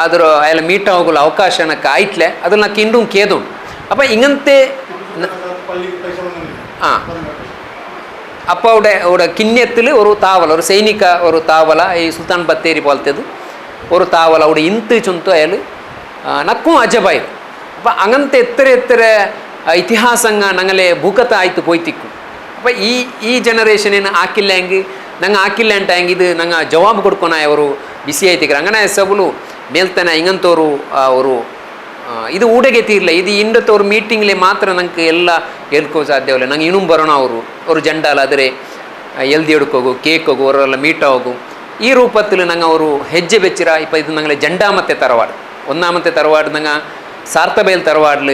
ಆದರೂ ಅಯ್ಯಲ್ಲ ಮೀಟ ಹೋಗಲು ಅವಕಾಶ ನಕ್ಕೆ ಆಯ್ತಲೆ ಅದ್ರ ನಕ್ಕೆ ಇಂಡು ಕೇದುಂಟು. അപ്പം ഇങ്ങനത്തെ അപ്പോൾ അവിടെ കിണ്യത്തിൽ ഒരു താവല ഒരു സൈനിക ഒരു താവല ഈ സുൽത്താൻ ബത്തേരി പോലത്തേത് ഒരു താവല അവിടെ ಇಂತು ചുന്തു അയാൾ നക്കും അജബായി. അപ്പം അങ്ങനത്തെ എത്ര ഇതിഹാസങ്ങ ഞങ്ങളെ ഭൂക്കത്ത് ആയിട്ട് പോയിത്തിക്കും. അപ്പം ഈ ജനറേഷനിന് ആക്കില്ലെങ്കിൽ ഞങ്ങൾ ആക്കില്ല ಅಂಟಾಂಗೆ ಇದು ನಂಗೆ ಜವಾಬ್ ಕೊಡ್ಕೊನಾಯ ಅವರು ಬಿಸಿ ಆಯ್ತಿಕ್ರ അങ്ങനെ ಸಬಲು ಮೇಲ್ತಾನೆ ಇಂಗಂತವರು ಅವರು ಇದು ಊಡೆಗೆ ತೀರ್ಲ ಇದು ಇಂಡತ್ತವ್ರು ಮೀಟಿಂಗ್ಲೆ ಮಾತ್ರ ನಂಗೆ ಎಲ್ಲ ಹೇಳ್ಕೋ ಸಾಧ್ಯವಿಲ್ಲ. ನಂಗೆ ಇನ್ನೂ ಬರೋಣ ಅವರು ಜಂಡಾಲ ಆದರೆ ಎಲ್ದಿ എടുക്കോಗು ಕೇಕ್ ಹೋಗು ಅವರೆಲ್ಲ ಮೀಟ ಹೋಗು ഈ രൂപത്തിൽ ഞങ്ങൾ ഒരു ಹೆಜ್ಜೆ വെച്ചിര. ഇപ്പം ഇത് ഞങ്ങളെ രണ്ടാമത്തെ തറവാട്. ഒന്നാമത്തെ തറവാട് ഞങ്ങൾ സാർത്തബേൽ തറവാടിൽ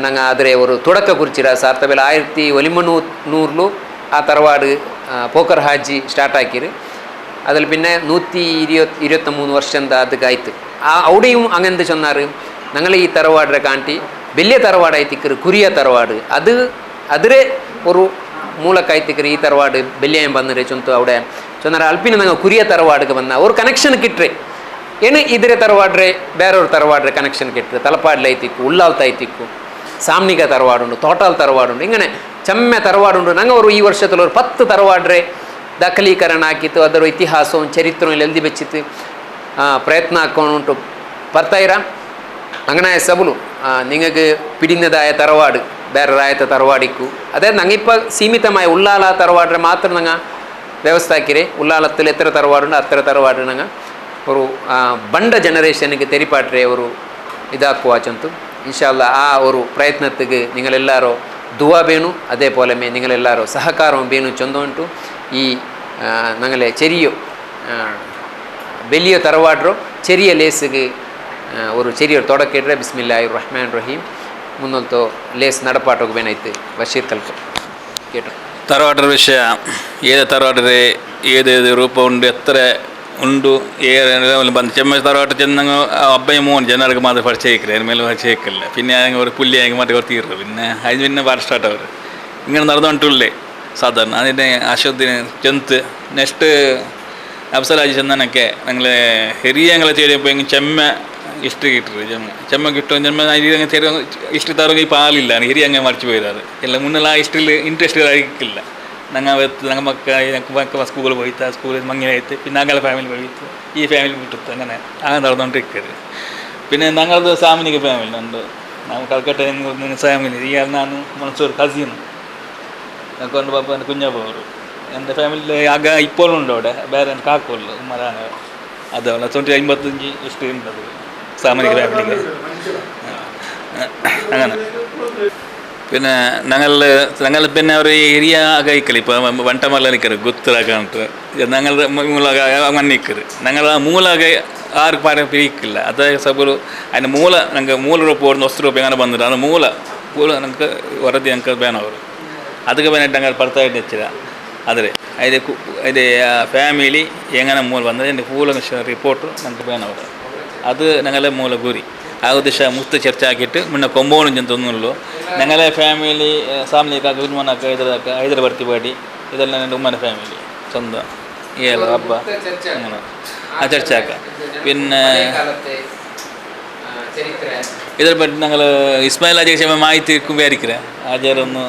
ഞങ്ങൾ അതിലെ ഒരു തുടക്ക കുറിച്ചിര. സാർത്തബേൽ 1900 ആ തറവാട് പോക്കർ ഹാജി സ്റ്റാർട്ടാക്കിയത്. അതിൽ പിന്നെ 123 വർഷം ಅದಕ್ಕಾಯ್ತು. അവിടെയും അങ്ങനത്തെ ചൊന്നാറ് ഞങ്ങൾ ഈ തറവാടിനെ കാട്ടി വലിയ തറവാടായിത്തിക്കറ് കുരിയ തറവാട് അതിരെ ഒരു ಮೂಲಕ್ಕಾಯ್ತಿക്കറ് ഈ തറവാട് വലിയ ಬಂದರೆ ಚೊಂತು അവിടെ ಚೊನ್ನಾರ ಅಲ್ಪಿನ ನಂಗೆ ಕುರಿಯ ತರವಾಡ್ಗೆ ಬಂದ ಅವ್ರು ಕನೆಕ್ಷನ್ ಕಿಟ್ರೆ ಏನು ಇದ್ರೆ ತರವಾಡ್ರೆ ಬೇರೆಯವ್ರ ತರವಾಡ್ರೆ ಕನೆಕ್ಷನ್ ಕಿಟ್ರೆ ತಲಪಾಡ್ಲ ಐತಿಕ್ಕು ಉಳ್ಳಾಲ್ತ ಐತಿಕ್ಕು ಸಾಮ್ನಿಗ ತರವಾಡುಂಡು ತೋಟಾಲ್ ತರವಾಡುಂಡು ಇಂಗನೆ ಚೆಮ್ಮೆ ತರವಾಡುಂಡು ನಂಗೆ ಅವರು ಈ ವರ್ಷದಲ್ಲಿ ಅವರು 10 ತರವಾಡ್ರೆ ದಾಖಲೀಕರಣ ಹಾಕಿತ್ತು. ಅದರ ಇತಿಹಾಸವನ್ನು ಚರಿತ್ರವನ್ನು ಎಲ್ದಿ ಬೆಚ್ಚಿತ್ತು ಪ್ರಯತ್ನ ಹಾಕೊಂಡು ಬರ್ತಾಯಿರ. അങ്ങനെ സബുലു നിങ്ങൾക്ക് പിടിഞ്ഞതായ തറവാട് ಬೇರೆ ರಾಯತ ತರವಾಡಿಕ್ಕು ಅದೇ ನಂಗಿപ്പോൾ ಸೀಮಿತമായ ಉಳ್ಳಾಲ ತರವಾಡ್ರೆ ಮಾತ್ರ ನಂಗೆ ವ್ಯವಸ್ಥೆ ಹಾಕಿರಿ. ಉಳ್ಳಾಲത്തിൽ എത്ര തറവാടുണ്ട് അത്ര തറവാട് ನಂಗೆ ഒരു ಬಂಡ ಜನರೇಷನ್ಗೆ ತೆರಿಪಾಟ್ರೆ ಅವರು ಇದಾಕುವ ಚಂತು ഇൻഷാല്ലാ ആ ഒരു പ്രയത്നത്തിക്ക് നിങ്ങളെല്ലാവരും ദുആ വേണു അതേപോലെ നിങ്ങളെല്ലാവരും സഹകാരവും വേണു ചൊന്തുകൊണ്ടു ഈ ഞങ്ങളെ ചെറിയ വലിയ തറവാടോ ചെറിയ ലേസിക്ക് ഒരു ചെറിയൊരു തുടക്കിട്ട് ബിസ്മില്ലാഹിർ റഹ്മാൻ റഹീം മുന്നോട്ടോ ലേസ് നടപ്പാട്ടൊക്കെ വേണായിട്ട് ബഷീർ കൽക്കം കേട്ടോ. തറവാട്ടರ ವಿಷಯ ಏದು ತರವಾಟರೆ ಏದೇದು ರೂಪ ಉಂಡು ಎತ್ತರ ಉಂಡು ಬಂದು ಚೆಮ್ಮ ತರವಾಟ ಚೆನ್ನಂಗ ಅಬ್ಬಯ್ಯ ಮೂವನು ಜನರಿಗೆ ಮಾತ್ರ ಪರಿಚಯ ಇಕ್ಕರೆ അതിന് മേലെ പരിചയം ഇക്കില്ല പിന്നെ അങ്ങ് ഒരു പുല്ലി അങ്ങ് മാറ്റി കുറച്ച് തീർന്നു പിന്നെ അതിന് പിന്നെ പാട്ട് സ്റ്റാർട്ട് അവർ ഇങ്ങനെ നടന്നുകൊണ്ടുള്ളേ സാധാരണ അതിൻ്റെ അശ്വത്തിന് ചെന്ത് നെക്സ്റ്റ് അഫ്സലാജി ചെന്നനൊക്കെ ഞങ്ങൾ ഹെരിയ ഞങ്ങളെ ചേരിയപ്പോൾ എങ്കിൽ ചെമ്മ ഇഷ്ടി കിട്ടരുത് ചെമ്മ കിട്ടും ചെമ്മ അരി അങ്ങ് ചെറിയ ഇഷ്ടി തറങ്ങി പാലില്ല ഹെരി അങ്ങ് മറിച്ച് പോയതാണ് എല്ലാം മുന്നിൽ ആ ഇഷ്ടിൽ ഇൻട്രസ്റ്റ് ആയിരിക്കില്ല ഞങ്ങൾ ഞങ്ങൾ മക്ക സ്കൂളിൽ പോയിട്ട് സ്കൂളിൽ മങ്ങിനായിട്ട് പിന്നെ ഞങ്ങളെ ഫാമിലി പോയിട്ട് ഈ ഫാമിലി വിട്ടിട്ട് അങ്ങനെ നടന്നുകൊണ്ടിരിക്കരുത്. പിന്നെ ഞങ്ങളത് സാമിനിക്ക് ഫാമിലി ഉണ്ട് ನಾವು ಕಲ್ಕಟ್ಟೆ ಫ್ಯಾಮಿಲಿ ಈಗ ನಾನು ಮನ್ಸೂರು ಕಸಿನ್ ಕೊಂಡು ಪಾಪ എൻ്റെ കുഞ്ഞാപ്പ ಅವರು എൻ്റെ ಫ್ಯಾಮಿಲಿ ಆಗ ಇಪ್ಪೋಲು ಉಂಡು അവിടെ ಬೇರೆ എൻ്റെ ಕಾಕೋಲ್ಲ ಮರಾನ ಅದವಲ್ಲ 55 ಇಷ್ಟು ಉಂಟದು സാമനിക ഫാമിലിക്ക് അങ്ങനെ. പിന്നെ ഞങ്ങൾ പിന്നെ അവർ ഏരിയ കഴിക്കല് ഇപ്പോൾ വണ്ടമല്ല നിൽക്കരുത് ഗുത്തറാക്കാനിട്ട് ഞങ്ങളുടെ മൂലക മണ്ണിക്കരുത് ഞങ്ങൾ ആ മൂലക ആർക്ക് പറയാൻ പിരിക്കില്ല അതായത് സബರು അതിൻ്റെ ಮೂಲ ഞങ്ങൾക്ക് ಮೂಲ ರೂಪ ಒಂದು ವಸ್ತು ರೂಪ അങ്ങനെ ಬಂದಿರ ಅದು ಮೂಲ ഞങ്ങൾക്ക് ವರದಿ ഞങ്ങൾക്ക് ಬೇನ ಅವರು ಅದಕ್ಕೆ ಬೇನಾയിട്ട് ഞങ്ങൾ ಪಡ್ತಾಯಿಟ್ಟು ಹೆಚ್ಚಿದ ಆದರೆ ಇದು ಫ್ಯಾಮಿಲಿ എങ്ങനെ ಮೂಲ ಬಂದರೆ എൻ്റെ ಫೂಲ റിപ്പോർട്ട് ഞങ്ങൾക്ക് ಬೇನ ಅವರು അത് ഞങ്ങളുടെ മൂല ഗുരി ആ ഉദ്ദേശം മുസ്ത് ചർച്ച ആക്കിയിട്ട് മുന്നേ കൊമ്പോണും ചെന്നൊന്നുള്ളൂ ഞങ്ങളെ ഫാമിലി സാമിലിക്കാക്ക് ഉമ്മനൊക്കെ ഹൈദരാബാദ് പാടി ഇതെല്ലാം എൻ്റെ ഉമ്മൻ്റെ ഫാമിലി സ്വന്തം ഈ ഹബ്ബ അങ്ങനെ ആ ചർച്ചയാക്കാം. പിന്നെ ഇതിനെ പറ്റി ഞങ്ങൾ ഇസ്മായിൽ ആജി ക്ഷമ മാഹിತಿ വിചാരിக்கிறேன் ആചാരൊന്ന്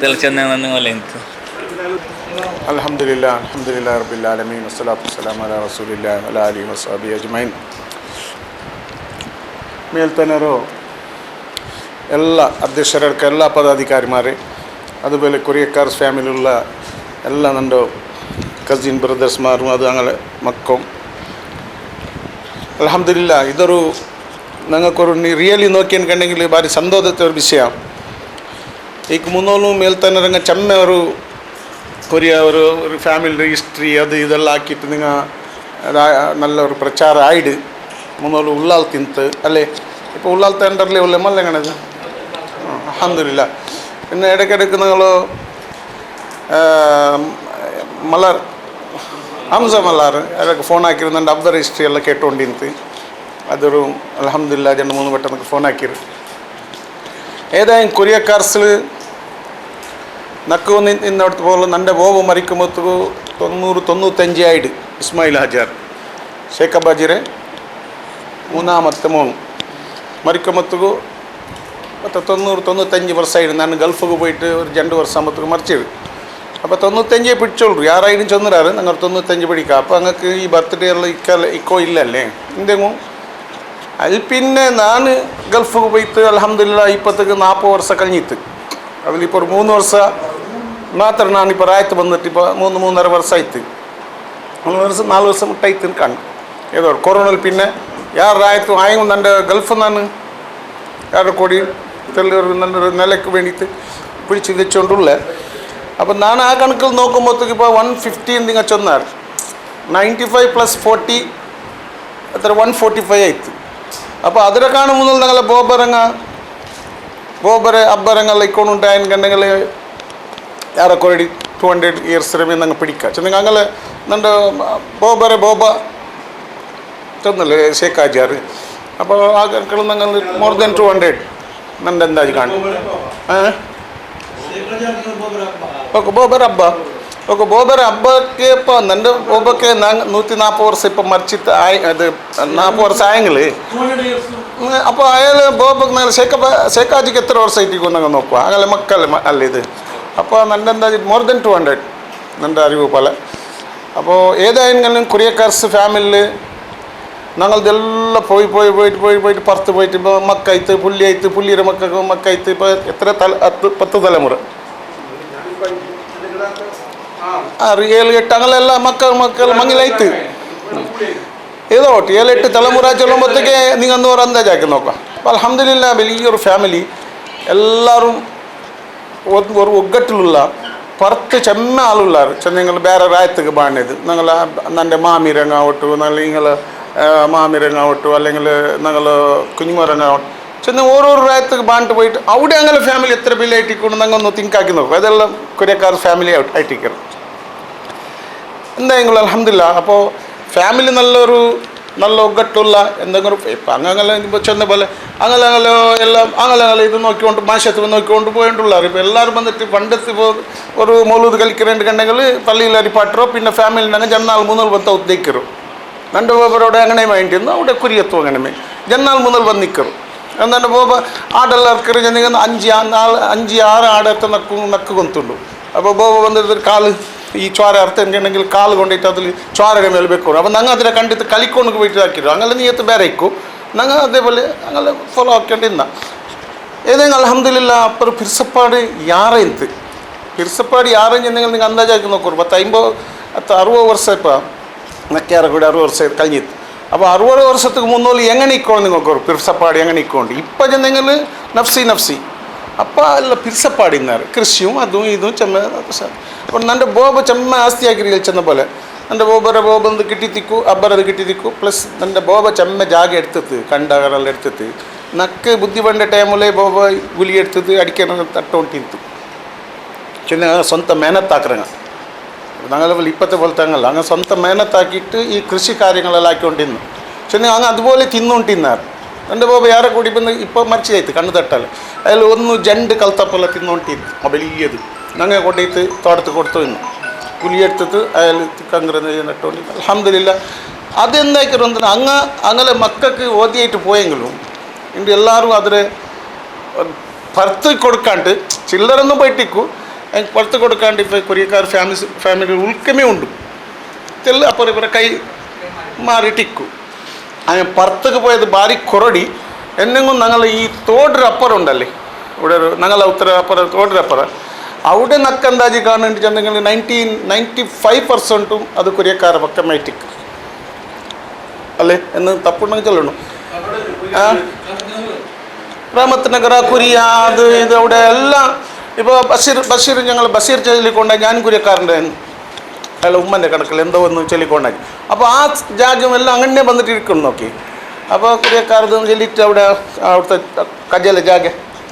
തെളിച്ചെന്നല്ല എനിക്ക്. അൽഹംദുലില്ലാ റബ്ബിൽ ആലമീൻ വസ്സലാത്തു വസ്സലാമു അലാ റസൂലില്ലാഹി വഅലാ ആലിഹി വസ്സഹബിഹി അജ്മഈൻ. ಮೇಲ್ತನರು ಎಲ್ಲ ಅಧ್ಯಕ್ಷರಡ್ಕ ಎಲ್ಲ ಪದಾಧಿಕಾರಿಮಾರೆ അതുപോലെ കൊറിയക്കാർസ് ഫാമിലിയുള്ള എല്ലാ നൻ്റെ കസിൻ ബ്രദേഴ്സ്മാരും അത് അങ്ങനെ മക്കളും അൽഹംദുലില്ലാ ഇതൊരു ഞങ്ങൾക്കൊരു റിയലി നോക്കിയെങ്കിൽ ಭಾರಿ ಸಂತೋಷದ ഒരു ವಿಷಯ. ಈಗ ಮುನ್ನೋಲು ಮೇಲ್ತನರಂಗ ಚೆಮ್ಮೆ ಅವರು ಕೊರಿಯ ഒരു ഫാമിലിയുടെ ഹിസ്റ്ററി അത് ഇതെല്ലാം ആക്കിയിട്ട് നിങ്ങൾ നല്ലൊരു പ്രചാരം ആയിട് മുന്നോട്ട് ഉള്ളാൽ തിന്ത് അല്ലേ ഇപ്പോൾ ഉള്ളാൽ തേണ്ടറിലെ ഉള്ള മല്ലങ്ങണത് അൽഹംദുലില്ലാ. പിന്നെ ഇടയ്ക്കിടയ്ക്ക് നിങ്ങൾ മലർ ഹംസ മലാർ ಅದಕ್ಕೆ ಫೋನ್ ಹಾಕಿರೋದು ಹಬ್ಬದ ಹಿಸ್ಟ್ರಿ ಎಲ್ಲ ಕೇಟ್ಕೊಂಡಿಂತು അതൊരു അൽഹംദുലില്ലാ 2-3 വട്ടം നമുക്ക് ഫോൺ ആക്കിയത്. ഏതായാലും കൊറിയക്കാർസിൽ നക്കു ഇന്നടുത്ത് പോലെ എൻ്റെ ബോബ് മരിക്കുമ്പോഴത്തേക്ക് 90-95 ആയിട്ട് ഇസ്മായിൽ ഹാജാർ ഷേഖ് അബ്ബാജിരെ മൂന്നാമത്തെ മോൻ മരിക്കുമ്പോഴത്തേക്ക് 90-95 വർഷമായിട്ട് ഞാൻ ഗൾഫിൽ പോയിട്ട് ഒരു 2 വർഷം ആകുമ്പോഴത്തേക്ക് മരിച്ചത്. അപ്പോൾ 95 പിടിച്ചോളൂ യാറായിട്ടും ചെന്നിടാറ് ഞങ്ങൾ 95 പിടിക്കുക. അപ്പോൾ ഞങ്ങൾക്ക് ഈ ബർത്ത്ഡേ ഉള്ള ഇക്കോ ഇല്ലല്ലേ എന്തെങ്കിലും അതിൽ പിന്നെ ഞാൻ ഗൾഫിൽ പോയിട്ട് അൽഹംദുലില്ലാ ഇപ്പോഴത്തേക്ക് 40 വർഷം കഴിഞ്ഞിട്ട് അതിലിപ്പോൾ ഒരു 3 വർഷം മാത്രം ഞാനിപ്പോൾ രായത്ത് വന്നിട്ട് ഇപ്പോൾ 3-3.5 വർഷമായിട്ട് 4 വർഷം മുട്ടായിട്ട് കാണും ഏതോ കൊറോണയിൽ പിന്നെ ಯಾರು ಆಯಿತು ಆಯ್ತು ನನ್ನ ಗಲ್ಫ್ ನಾನು ಯಾರು ಕೊಡಿ തെല്ലൊരു നല്ലൊരു നിലയ്ക്ക് വേണ്ടിയിട്ട് പിടിച്ച് വെച്ചുകൊണ്ടുള്ള. അപ്പം ഞാൻ ആ കണക്കിൽ നോക്കുമ്പോഴത്തേക്ക് ഇപ്പോൾ 150 നിങ്ങൾ ചൊന്നാർ 95 + 40 എത്ര 145 ആയിത്ത്. അപ്പോൾ അതിനെ കാണുമ്പോൾ ഞങ്ങളെ ബോബറെ അബ്ബറങ്ങൾ ഇക്കോണുണ്ടായ കണ്ടെങ്കിൽ ಯಾರೋ ಕೊಡಿ 200 ಇಯರ್ಸ್ ರಮೇ ನಂಗೆ ಪಿಡಿಕ ಚೆಂದ ಹಂಗಲ್ಲ ನನ್ನ ബോബ ചെന്നല്ലേ ഷേഖ് ആചാർ. അപ്പോൾ ആ കണക്കുകൾ ഞങ്ങൾ മോർ ദാൻ 200 ನನ್ನ ಅಂದಾಜು ಕಾಣು. ಓಕೆ ബോബർ ಹಬ್ಬಕ್ಕೆ ഇപ്പോൾ ನನ್ನ ಒಬ್ಬಕ್ಕೆ ನಾನು 140 ವರ್ಷ ഇപ്പോൾ മരിച്ചിട്ട് അത് 40 വർഷം ആയെങ്കിൽ അപ്പോൾ അയാൾ ബോബക്ക് നല്ല ഷേഖ് ആജിക്ക് എത്ര വർഷമായിട്ടിരിക്കും ഞങ്ങൾ നോക്കുക അങ്ങനെ മക്കളെ അല്ല ഇത്. അപ്പോൾ ನನ್ನ ಅಂದಾಜು മോർ ദാൻ 200 ನನ್ನ അറിവ് പോലെ. അപ്പോൾ ഏതായാലും കൊറിയക്കാർസ് ഫാമിലിയിൽ ഞങ്ങളതെല്ലാം പോയിട്ട് പുറത്ത് പോയിട്ട് ഇപ്പോൾ മക്കായിട്ട് പുള്ളിയായിട്ട് പുള്ളിയുടെ മക്കായിട്ട് ഇപ്പോൾ എത്ര 10 തലമുറ റിയൽ 8 അങ്ങനെಲ್ಲ മക്കൾ മങ്ങിലായിട്ട് ഏതോ 7-8 തലമുറ ചൊല്ലുമ്പോഴത്തേക്ക് നിങ്ങൾ 100 ಅಂದಾಜು ಹಾಕಿ നോക്കാം. അപ്പോൾ അൽഹംദുലില്ലാ വലിയൊരു ഫാമിലി എല്ലാവരും ഒരു ಒಗ್ಗಟ್ಟಿലുള്ള പുറത്ത് ചെമ്മ ആളുള്ളാറ് നിങ്ങൾ ಬೇರೆ ರಾಯತ್ತಿಗೆ ಬಾಣದು ഞങ്ങൾ ನನ್ನ മാമിരങ്ങാവട്ടു ഞങ്ങൾ നിങ്ങൾ മാമിരങ്ങാവട്ടു അല്ലെങ്കിൽ ഞങ്ങൾ കുഞ്ഞുമരങ്ങാവട്ടു ചെന്ന് ഓരോരോ രായത്തേക്ക് ബാണ്ടിട്ട് പോയിട്ട് അവിടെ അങ്ങനെ ഫാമിലി എത്ര ബില്ലായിട്ടിക്കൊണ്ട് ഞങ്ങൾ ഒന്ന് തിങ്കാക്കി നോക്കും അതെല്ലാം കൊറിയക്കാർ ഫാമിലി ആയിട്ടിരിക്കണം എന്തായെങ്കിലും അൽഹംദുലില്ലാ അപ്പോൾ ഫാമിലി നല്ല ഒഗ്ഗട്ടുള്ള എന്തെങ്കിലും ഇപ്പം അങ്ങനെ ഇപ്പോൾ ചെന്ന പോലെ അങ്ങനെ എല്ലാം അങ്ങനെ ഇത് നോക്കിക്കൊണ്ട് മാഷത്ത് നോക്കിക്കൊണ്ട് പോയിട്ടുള്ളാറ് ഇപ്പോൾ എല്ലാവരും വന്നിട്ട് പണ്ടത്തെ ഇപ്പോൾ ഒരു മൗലൂദ് കളിക്കണ്ടെങ്കിൽ പള്ളിയിൽ അരിപ്പാട്ടറോ പിന്നെ ഫാമിലിൻ്റെ ജന്നാൾ മൂന്നൽ ಬಂತ ಉದ್ದೇಕರು ನಂಡು ಒಬ್ಬರೊಡೆ ಅಂಗಡಿ ಮೈಂಟಿಂದು അവിടെ ಕುರಿಯತ್ತು ಅಂಗಡಿ ಜನ್ನಾಲ್ ಮೂന്നಲ್ ಬಂದು ನಿಕ್ಕರು എന്താണ് ബോബ ആടെല്ലാം ഇറക്കി ചെന്നെങ്കിൽ 5-6 ആടത്തെ നക്ക് കൊണ്ടുണ്ട് അപ്പോൾ ബോബ വന്നിട്ട് കാല് ഈ ചോര അർത്ഥം കാല് കൊണ്ടിട്ട് അതിൽ ചോരയുടെ മേലെ വെക്കും അപ്പോൾ ഞങ്ങൾ അതിനെ കണ്ടിട്ട് കളിക്കൊണ്ട് പോയിട്ട് ആക്കിയിരുന്നു അങ്ങനെ നീയത്ത് ಬೇರೆ ഇക്കും ഞങ്ങൾ അതേപോലെ അങ്ങനെ ഫോളോ ആക്കേണ്ടിരുന്ന ഏതെങ്കിലും അൽഹംദുലില്ലാ അപ്പുറം പിരിസപ്പാട് യാറേന്ത് പിരിസപ്പാട് യാറേം ചെന്നെങ്കിൽ നിങ്ങൾ അന്താജാക്കി നോക്കൂ 50-60 ವರ್ಷ ഇപ്പോൾ നക്കിയാറെ കൂടി 60 ವರ್ಷ കഴിഞ്ഞിട്ട് അപ്പോൾ 60 ವರ್ಷத்துக்கு മുന്നോല് എങ്ങനെ ഇക്കോണ്ട് നോക്കൂ പിരിസപ്പാട് എങ്ങനെ ഇക്കോണ്ട് ഇപ്പം ചെന്നെങ്കിൽ നഫ്സി അപ്പോൾ അല്ല പിരിസപ്പാടിന്നാറ് കൃഷിയും അതും ഇതും ചെമ്മ അപ്പോൾ എൻ്റെ ബോബ ചെമ്മ ആസ്തിയാക്കി ചെന്ന പോലെ എൻ്റെ ബോബന്ത് കിട്ടിത്തിക്കു അബ്ബറത് കിട്ടിത്തിക്കു പ്ലസ് എൻ്റെ ബോബ ചെമ്മ ജാഗ എടുത്തത് കണ്ടകറെല്ലാം എടുത്തത് നക്ക് ബുദ്ധി പണ്ട ടൈമിലെ ബോബ ഗുലി എടുത്തത് അടിക്കാൻ തട്ടോണ്ടിരുത്തു ചെന്ന സ്വന്തം മേനത്താക്കറങ്ങ ഞങ്ങൾ ഇപ്പോഴത്തെ പോലത്തെ അങ്ങല്ല അങ്ങനെ സ്വന്തം മേനത്താക്കിയിട്ട് ഈ കൃഷി കാര്യങ്ങളെല്ലാം ആക്കിക്കൊണ്ടിരുന്നു ചെന്ന അങ്ങ് അതുപോലെ തിന്നോണ്ടിരുന്നാറ് എൻ്റെ ബോബ യാറെ കൂടി ഇപ്പം ഇപ്പോൾ മരിച്ചായിട്ട് കണ്ണു തട്ടാൽ അതിൽ ഒന്ന് ജണ്ട് കൽത്തപ്പെല്ലാം തിന്നോണ്ടിരുന്നു വലിയത് ഞങ്ങൾ കൊണ്ടിട്ട് തോട്ടത്ത് കൊടുത്തു ഇന്നു പുലിയെടുത്തിട്ട് അയാൾ കങ്കറ നട്ടുകൊണ്ട് അൽഹംദുലില്ലാ അതെന്തായിക്കറിയ അങ്ങനെ മക്കൾക്ക് ഓതിയായിട്ട് പോയെങ്കിലും ഇണ്ട് എല്ലാവരും അതിന് പുറത്ത് കൊടുക്കാണ്ട് ചില്ലറൊന്നും പോയിട്ടിക്കൂ പുറത്ത് കൊടുക്കാണ്ട് ഇപ്പോൾ കൊറിയക്കാർ ഫാമിലി ഉൾക്കമേ ഉണ്ട് തെല്ല് അപ്പുറം ഇവരെ കൈ മാറിയിട്ടിക്കൂ അങ്ങനെ പുറത്തേക്ക് പോയത് ഭാരി കുറടി എന്നെങ്കിലും ഞങ്ങൾ ഈ തോടിനപ്പുറം ഉണ്ടല്ലേ ഇവിടെ ഒരു ഞങ്ങളെ ഉത്തര അപ്പുറം തോടിനപ്പുറം അവിടെ നക്കന്താജി കാണുന്നുണ്ടെങ്കിൽ 95% അത് കൊറിയക്കാരെ പക്കമായിട്ടിക്ക് അല്ലേ എന്ന് തപ്പുണ്ടെങ്കിൽ ചൊല്ലണു റഹ്മത്ത് നഗർ കൊറിയ അത് ഇത് അവിടെ എല്ലാം ഇപ്പോൾ ബഷീർ ഞങ്ങൾ ബഷീർ ചൊല്ലിക്കൊണ്ടായി ഞാൻ കൊറിയക്കാരൻ്റെ അയാൾ ഉമ്മൻ്റെ കണക്കിൽ എന്തോ ഒന്ന് ചൊല്ലിക്കൊണ്ടായി അപ്പോൾ ആ ജാഗമെല്ലാം അങ്ങനെ വന്നിട്ട് ഇരിക്കണം നോക്കി അപ്പോൾ കൊറിയക്കാരത് ചൊല്ലിയിട്ട് അവിടുത്തെ കജല ജാഗ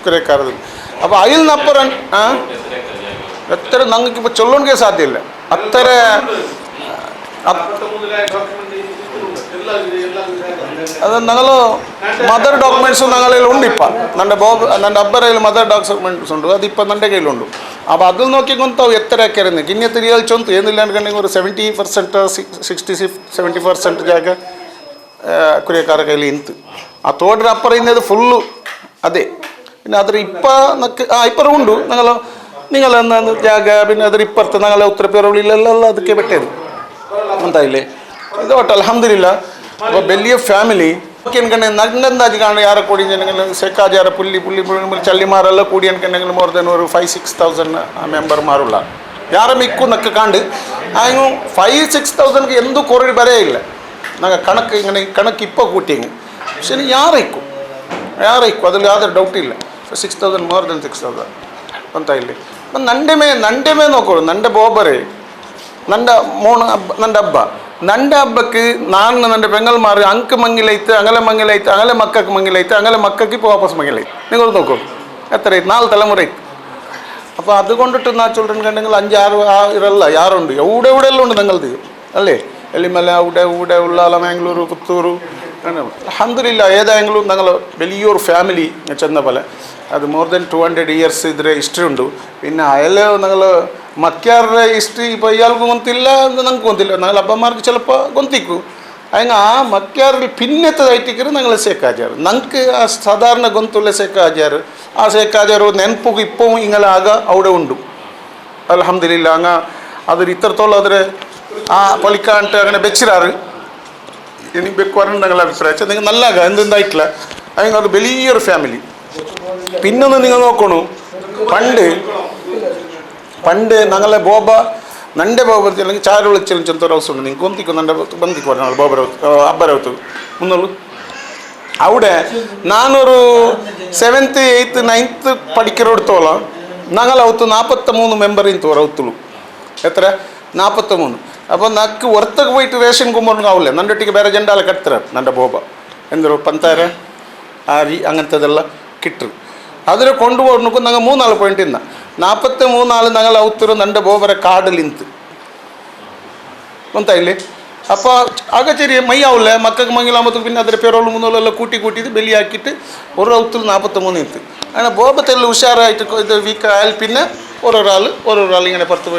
കൊറിയക്കാരത് അപ്പോൾ അതിനപ്പുറം എത്ര ഞങ്ങൾക്ക് ഇപ്പോൾ ചൊല്ലണമെങ്കിൽ സാധ്യമില്ല അത്ര അത് ഞങ്ങൾ മദർ ഡോക്യുമെൻറ്റ്സും ഞങ്ങളുടെ ഉണ്ട് ഇപ്പം ನನ್ನ ಅಬ್ಬರ ಮದರ್ ಡಾಕ್ಯುಮೆಂಟ್ಸ್ ಉಂಟು ಅದು ಇಪ್ಪ ನನ್ನ ಕೈಲುಂಟು അപ്പോൾ അതിൽ നോക്കിക്കൊണ്ടാവും എത്രയൊക്കെ ആയിരുന്നു കിഞ്ഞത്ത് റിയൽ ചൊന്ത് എന്നില്ല എന്നുണ്ടെങ്കിൽ ഒരു 70% 60-70% ജാഗ കൊറിയക്കാരുടെ കയ്യിൽ ഇന്ത് ആ തോടിനപ്പുറം ഇന്നത് ഫുള്ളു അതെ പിന്നെ അതിൽ ഇപ്പം ഇപ്പുറം ഉണ്ട് നിങ്ങൾ ജാഗ പിന്നെ അതിൽ ഇപ്പുറത്ത് ഞങ്ങളെ ഉത്തരപ്പേരവളിയിലെല്ലാം ಅದಕ್ಕೆ ಬೆಟ್ಟದು ಅಂತಾಯಿല്ലേ ಇದು ಒಟ್ಟು ಅಲ್ಹಮ್ದುಲಿಲ್ಲಾ അപ്പോൾ വലിയ ഫാമിലി നന്നെന്താജി കാണും യാറെ കൂടി സെക്കാജാറെ പുല്ലി ചള്ളിമാരെല്ലാം കൂടി എനിക്കുണ്ടെങ്കിൽ മോർ ദൻ ഒരു 5-6,000 മെമ്പർമാരുള്ള യാറെ മിക്കുന്നൊക്കെ കാണ്ട് അങ്ങ് 5-6,000 എന്തു കുറേ ബരയില്ല ഞങ്ങൾ കണക്ക് ഇപ്പോൾ കൂട്ടിയെങ്കിൽ പക്ഷേ ಯಾರೈಕು ಅದ್ರಲ್ಲಿ ಯಾವ್ದಾರು ಡೌಟ್ ಇಲ್ಲ 6,000 ಮೋರ್ ದೆನ್ 6,000 ಅಂತ ಇಲ್ಲಿ ನಂಡೆ ಮೇ ನೋಕೋಳು ನಂಡೆ ಬೋಬರೇ ನಂಡೆ ಹಬ್ಬಕ್ಕೆ ನಾನು ನನ್ನ ಬೆಂಗಲ್ಮಾರು ಅಂಕ ಮಂಗಿಲೈತೆ ಅಂಗಲೆ ಮಕ್ಕಕ್ಕೆ ಮಂಗಿಲೈತೆ ಅಂಗಲೆ ಮಕ್ಕಕ್ಕೆ ഇപ്പോൾ ವಾಪಸ್ ಮಂಗಿಲೈತೆ നിങ്ങൾ നോക്കൂ എത്ര 4 തലമുറ അപ്പോൾ അതുകൊണ്ടിട്ട് നാ ചൊല്ലൻ കണ്ടെങ്കിൽ 5-6 ഇരല്ല യാറുണ്ട് എവിടെയെല്ലാം ഉണ്ട് നിങ്ങളത് അല്ലേ എള്ളിമല അവിടെ ഉള്ളാല മാംഗ്ലൂരു പുത്തൂരു അൽഹംദുലില്ലാ ഏതായെങ്കിലും ഞങ്ങൾ വലിയൊരു ഫാമിലി ചെന്ന പോലെ അത് മോർ ദൻ 200 years ഇതിൽ ഹിസ്റ്ററി ഉണ്ട് പിന്നെ അയാൾ ഞങ്ങൾ മക്യാറുടെ ഹിസ്റ്ററി ഇപ്പോൾ ഇയാൾക്ക് ಗೊತ್ತಿಲ್ಲ ഞങ്ങൾക്ക് ಗೊತ್ತಿಲ್ಲ ഞങ്ങൾ അപ്പന്മാർക്ക് ചിലപ്പോൾ ಗೊತ್ತಿക്കും അതിന് ആ മക്യാറിൽ പിന്നത്തതായിട്ടിക്കറ് ഞങ്ങൾ ശേഖാചാറ് ഞങ്ങൾക്ക് ആ സാധാരണ ಗೊತ್ತಿಲ್ಲ ശേഖാചാറ് ആ ശേഖാചാറ് ನೆನಪು ഇപ്പവും ഇങ്ങലാക അവിടെ ഉണ്ട് അൽഹംദുലില്ലാ അങ്ങ് അതൊരു ഇത്രത്തോളം അതിൽ ആ പൊളിക്കാണ്ട് അങ്ങനെ വെച്ചിരാറ് ഇനി വെക്കുവാറുണ്ട് ഞങ്ങളുടെ അഭിപ്രായം നിങ്ങൾ നല്ലാക എന്തെന്തായിട്ടില്ല അതിന് അത് വലിയൊരു ഫാമിലി പിന്നൊന്ന് നിങ്ങൾ നോക്കണു പണ്ട് ഞങ്ങളെ ബോബ ನಂಡೆ ಬಾಬು അല്ലെങ്കിൽ ಚಾರು ವಿളിച്ചാലും ചെന്തോര ഹൗസ് ഉണ്ട് നിങ്ങൾക്ക് ഒന്നിക്കും നന്റെ ബന്ധിക്ക് പറഞ്ഞാൽ ബോബര അബ്ബരവത്ത് മുന്നോളൂ അവിടെ ഞാനൊരു 7th 8th 9th പഠിക്കുന്നിടത്തോളം ഞങ്ങൾ അവത്ത് 43 മെമ്പർ ಇಂತು ಅವತ್ತುಳು എത്ര 43. അപ്പോൾ നക്ക് ಹೊರತಕ್ಕೆ പോയിട്ട് റേഷൻ കുമ്പറങ്ങാവില്ല നണ്ടൊട്ടിക്ക് ಬೇರೆ ಜೆಂಡಾಲ ಕಟ್ತಾರೆ ನನ್ನ ಬೋಬ ಎಂದರು ಪಂತಾರ ಆರಿ അങ്ങനത്തെದೆಲ್ಲ കിട്ടും അതിൽ കൊണ്ടുപോകണക്ക് ഞങ്ങൾ 3 ആൾ പോയിട്ടിരുന്ന 43 ആൾ ഞങ്ങൾ അവത്തರು ನನ್ನ ಬೋಬರ ಕಾಡಲಿಂತು ಗೊತ್ತಾಯಿല്ലേ അപ്പോൾ ആകെ ചെറിയ മയ്യാവില്ല മക്കൾക്ക് മങ്ങിലാകുമ്പോഴത്തേക്ക് പിന്നെ അതിൽ പെറോൾ മൂന്നോളെല്ലാം കൂട്ടിയിട്ട് ബലി ആക്കിയിട്ട് ഒരു ഔത്തിൽ 43 ഇತ್ತು അങ്ങനെ ബോബത്തെല്ലാം ഉഷാറായിട്ട് ഇത് വീക്ക് ആയാൽ പിന്നെ ഓരോരാൾ ഇങ്ങനെ പുറത്ത്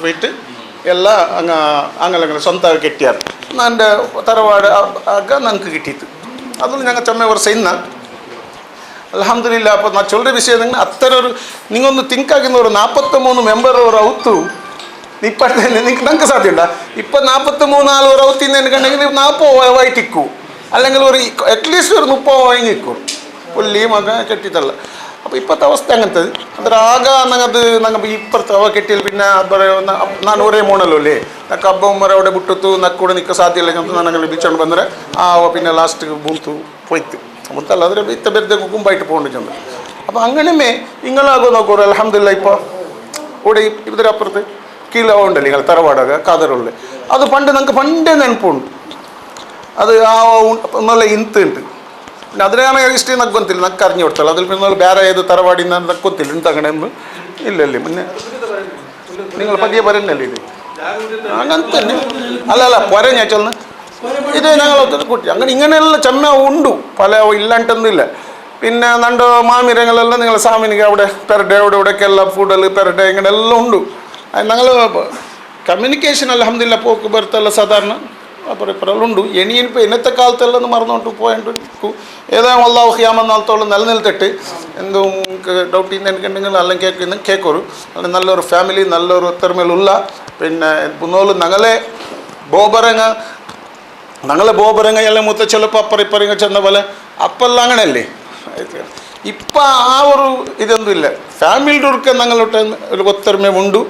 പോയിട്ട് എല്ലാം അങ്ങനെ സ്വന്തമായി കെട്ടിയാറ് എൻ്റെ തറവാട് ആകെ ഞങ്ങൾക്ക് കിട്ടിയിട്ട് അതുകൊണ്ട് ഞങ്ങൾ ചമ്മ ವರ್ಷ ഇന്ന അൽഹംദുലില്ല. അപ്പോൾ ഞാൻ ചൊല്ലുന്ന വിഷയം അത്ര ഒരു നിങ്ങൊന്ന് തിങ്കാക്കുന്ന ഒരു 43 മെമ്പർ ഒരു ഔത്തു ഇപ്പോഴത്തെ നിങ്ങൾക്ക് സാധ്യമുണ്ട ഇപ്പം 43 ആൾ ഒരു ഔത്തിൽ നിന്നുണ്ടെങ്കിൽ 40 വയറ്റിക്കൂ അല്ലെങ്കിൽ ഒരു അറ്റ്ലീസ്റ്റ് ഒരു 30 വയങ്ങിക്കും പുള്ളി മക കെട്ടിത്തള്ള. അപ്പോൾ ഇപ്പോഴത്തെ അവസ്ഥ അങ്ങനത്തെ അതൊരാകെ ഞങ്ങൾ ഇപ്പുറത്ത് അവ കെട്ടിയാൽ പിന്നെ ನಾನು ഒരേ മോണല്ലോ അല്ലേ നക്ക് ಹಬ್ಬ ഉമ്മರ അവിടെ ಬಿಟ್ಟು ನಕ್ಕೆ ಕೂಡ ನಿಕ್ಕ ಸಾಧ್ಯ ಇಲ್ಲ ಅಂತ ನನಗೆ ಬಿಚ್ಚೊಂಡು ಬಂದರೆ ಅವ പിന്നെ ലാസ്റ്റ് ಬೂಂತು പോಯ್ತು മുത്തല്ല അതിൽ ഇത്ത ബെരുതെ കുമ്പായിട്ട് പോകേണ്ടി ചെന്ന്. അപ്പോൾ അങ്ങനെ ഇങ്ങളാകോ നോക്കൂ അൽഹംദുലില്ലാ. ഇപ്പോൾ ഇവിടെ ഇതിനപ്പുറത്ത് കീഴ ഉണ്ടല്ലോ നിങ്ങൾ തറവാടക കാതറുള്ള അത് ഞങ്ങൾക്ക് പണ്ടേ ನೆನಪುಂಡು ಅದು നല്ല ಇಂತು ഉണ്ട്. പിന്നെ അതിനാണ് ഇഷ്ടം നക്ക് ಗೊತ್ತಿಲ್ಲ നക്ക് അറിഞ്ഞു കൊടുത്തല്ലോ അതിൽ പിന്നെ ಬೇರೆ ഏത് തറവാടിന്ന് നക്ക് ಗೊತ್ತಿಲ್ಲ ಇಂತ അങ്ങനെയൊന്നും ഇല്ലല്ലേ. പിന്നെ നിങ്ങൾ പതിയെ പറയുന്നല്ലേ ഇത് അങ്ങനെ തന്നെ അല്ല പോരെ ഞാൻ ചൊല്ലുന്നത് ഇത് ഞങ്ങൾ കുട്ടി അങ്ങനെ ഇങ്ങനെയുള്ള ചെമ്മ ഉണ്ടു പല ഇല്ലാണ്ടൊന്നുമില്ല. പിന്നെ നണ്ടോ മാമിരങ്ങളെല്ലാം നിങ്ങൾ സാമിനിക്ക് അവിടെ പെരഡേ ഇവിടെയൊക്കെല്ലാം ഫുഡെല്ലാം പെരഡേ ഇങ്ങനെല്ലാം ഉണ്ട്. ഞങ്ങൾ കമ്മ്യൂണിക്കേഷൻ അൽഹംദുലില്ലാ പോക്ക് ബർത്തെല്ലാം സാധാരണ അപ്പുറം ഉണ്ട്. ഇനിയിപ്പോൾ ഇന്നത്തെ കാലത്തെല്ലാം മറന്നുകൊണ്ട് പോയിട്ട് ഏതായാലും അള്ളാഹു ഖിയാമത്ത് നിലനിൽത്തിട്ട് എന്തും ഡൗട്ട് ചെയ്യുന്ന എനിക്കുണ്ടെങ്കിൽ അല്ലെങ്കിൽ കേൾക്കൊരു നല്ലൊരു ഫാമിലി നല്ലൊരു ഒത്തൊരുമയിലുള്ള പിന്നെ പുന്നോല് ഞങ്ങളെ ബോബരങ്ങ എല്ലാം മുത്ത ചിലപ്പോൾ അപ്പറിപ്പറിങ്ങ ചെന്ന പോലെ അപ്പെല്ലാം അങ്ങനെയല്ലേ. ഇപ്പം ആ ഒരു ഇതൊന്നും ഇല്ല. ഫാമിലിയുടെ ഉടുക്ക ഞങ്ങളോട്ട് ഒരു ഒത്തൊരുമ ഉണ്ട്.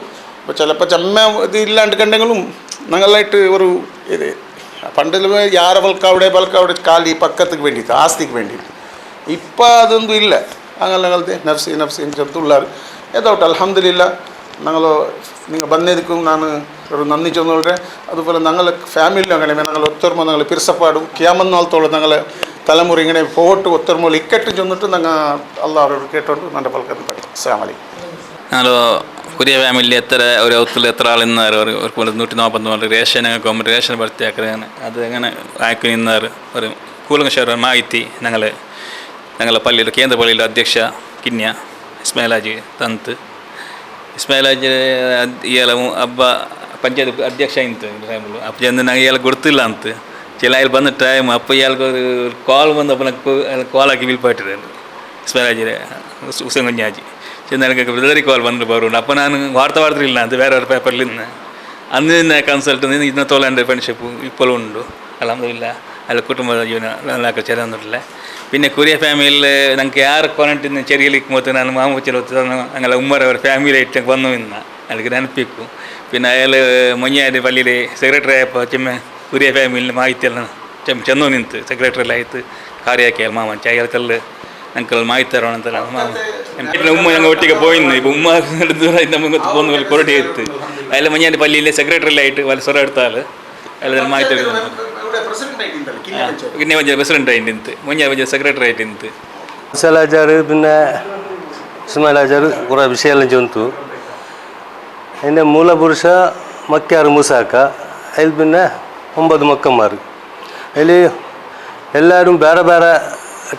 അപ്പോൾ ചിലപ്പോൾ ചെമ്മ ഇത് ഇല്ലാണ്ട് കണ്ടെങ്കിലും ഞങ്ങളായിട്ട് ഒരു ഇത് പണ്ടിൽ യാരെ ബൽക്കവിടെ കാലി പക്കത്തേക്ക് വേണ്ടിയിട്ട് ആസ്തിക്ക് വേണ്ടിയിട്ട് ഇപ്പം അതൊന്നും ഇല്ല. അങ്ങനത്തെ നഫ്സി ചെറുത്തുള്ളാർ ഏതോട്ടെ അൽഹംദുലില്ലാ. നിങ്ങൾ ಬಂದಿದ್ದಕ್ಕೂ ನಾನು ഒരു നന്ദി ചൊന്നോളെ. അതുപോലെ ഞങ്ങളെ ഫാമിലിയിലും അങ്ങനെ ഞങ്ങൾ ഒത്തൊരുമ ഞങ്ങൾ പിരിസപ്പാടും കിയാമന്നാളത്തോളം ഞങ്ങളെ തലമുറ ഇങ്ങനെ പോട്ട് ഒത്തൊരുമ ഇക്കട്ടും ചെന്നിട്ട് ഞങ്ങൾ അള്ളാഹ് കേട്ടോണ്ട് നല്ല പൽക്കത്ത് പറയും. അസ്സലാമു അലൈക്കും. ഞങ്ങൾ പുതിയ ഫാമിലി ഒരു ഔത്തിൽ എത്ര ആൾ നിന്നാറ് ഒരു 144 റേഷൻ ഗവൺമെൻറ് റേഷൻ ഭർത്തിയാക്കുന്നത് അത് അങ്ങനെ ആക്കി നിന്നാറ് ഒരു കൂലങ്കശ്ശേരി മാഹിത്തി ഞങ്ങളെ പള്ളിയിൽ കേന്ദ്ര പള്ളിയിലെ അധ്യക്ഷ കിന്യ ഇസ്മായിലാജി തന്ത് ഇസ്മായിലാജി ഇയാളെ ಹಬ್ಬ ಪಂಚಾಯತ್ ಅಧ್ಯಕ್ಷ ಇಂತು ಟೈಮಲ್ಲಿ ಅಪ್ಪ ಜನ ನಂಗೆ ಇವಾಗ ಗೊತ್ತಿಲ್ಲ ಅಂತ ಚಿಲ ಇಲ್ಲಿ ಬಂದ ಟೈಮ್ ಅಪ್ಪ ಇವಾಗ ಕಾಲ್ ಬಂದಪ್ಪ ನಂಗೆ ಕಾಲ್ ಹಾಕಿ ಬೀಳ್ಪಟ್ಟಿದೆ ಇಸ್ಮಾಯಿಲಾಜಿ ಹುಸೇನ್ ಗಂಜಾಜಿ ನನಗೆ ಬ್ರದರಿಗೆ ಕಾಲ್ ಬಂದರು ಬರೋಣ ಅಪ್ಪ ನಾನು വാർത്തയില്ല അത് വേറെ ഒരു പേപ്പറിൽ നിന്ന് അന്ന് തന്നെ കൺസൾട്ട് ഇതിനെ തോലാൻ്റെ ഫ്രണ്ട്ഷിപ്പ് ഇപ്പോഴും ഉണ്ട് അൽഹംദുലില്ലാ. അതിൽ കുടുംബ ജീവനം നല്ലൊക്കെ ചേർന്നിട്ടില്ല. പിന്നെ കൊറിയ ഫാമിലിയിൽ ഞങ്ങൾക്ക് ಯಾರು ಕ್ವಾರಂಟೈನ್ ചെറിയലിക്കുമ്പോൾ ನಾನು ಮಾಮೂಚಲು ഞങ്ങളെ ഉമ്മര ഒരു ഫാമിലി ആയിട്ട് വന്നു നിന്ന അതിലേക്ക് ನೆನಪಿಕ್ಕು. പിന്നെ അയാൾ മൊഞ്ഞാടി പള്ളിയിൽ സെക്രട്ടറി ആയപ്പോൾ ചെമ്മ കൊറിയ ഫാമിലിന് മാഹിತಿയെല്ലാം ചെന്നു ನಿಂತು ಸೆಕ್ರೆಟರಿ ಆಯಿತು ಕಾರ್ಯಕ್ಕೆ ಮಾಮ ಅಯಾಳ್ಕಲ್ಲ ഞങ്ങൾക്ക് മാഹിത്തി തരണം ಅಂತ ഉമ്മ ഞങ്ങൾ ഒട്ടിക്ക് പോയിന്ന് ഇപ്പോൾ ഉമ്മ നമുക്ക് പോകുന്ന കൊറടി എത്ത് അതിൽ മഞ്ഞാൻ്റെ പള്ളിയിലെ സെക്രട്ടറി ആയിട്ട് വല്ല സ്വരം എടുത്താൽ അതിൽ മാഹിത്തി പിന്നെ പ്രസിഡന്റ് ആയിട്ട് മുഞ്ഞ സെക്രട്ടറി ആയിട്ട് ഇസ്മായിലാജാർ പിന്നെ ഇസ്മായിലാജാർ കുറേ വിഷയമെല്ലാം ചൊന്തു. അതിൻ്റെ മൂലപുരുഷ മക്കാർ മൂസാക്ക അതിൽ പിന്നെ 9 മക്കന്മാർ അതിൽ എല്ലാവരും വേറെ വേറെ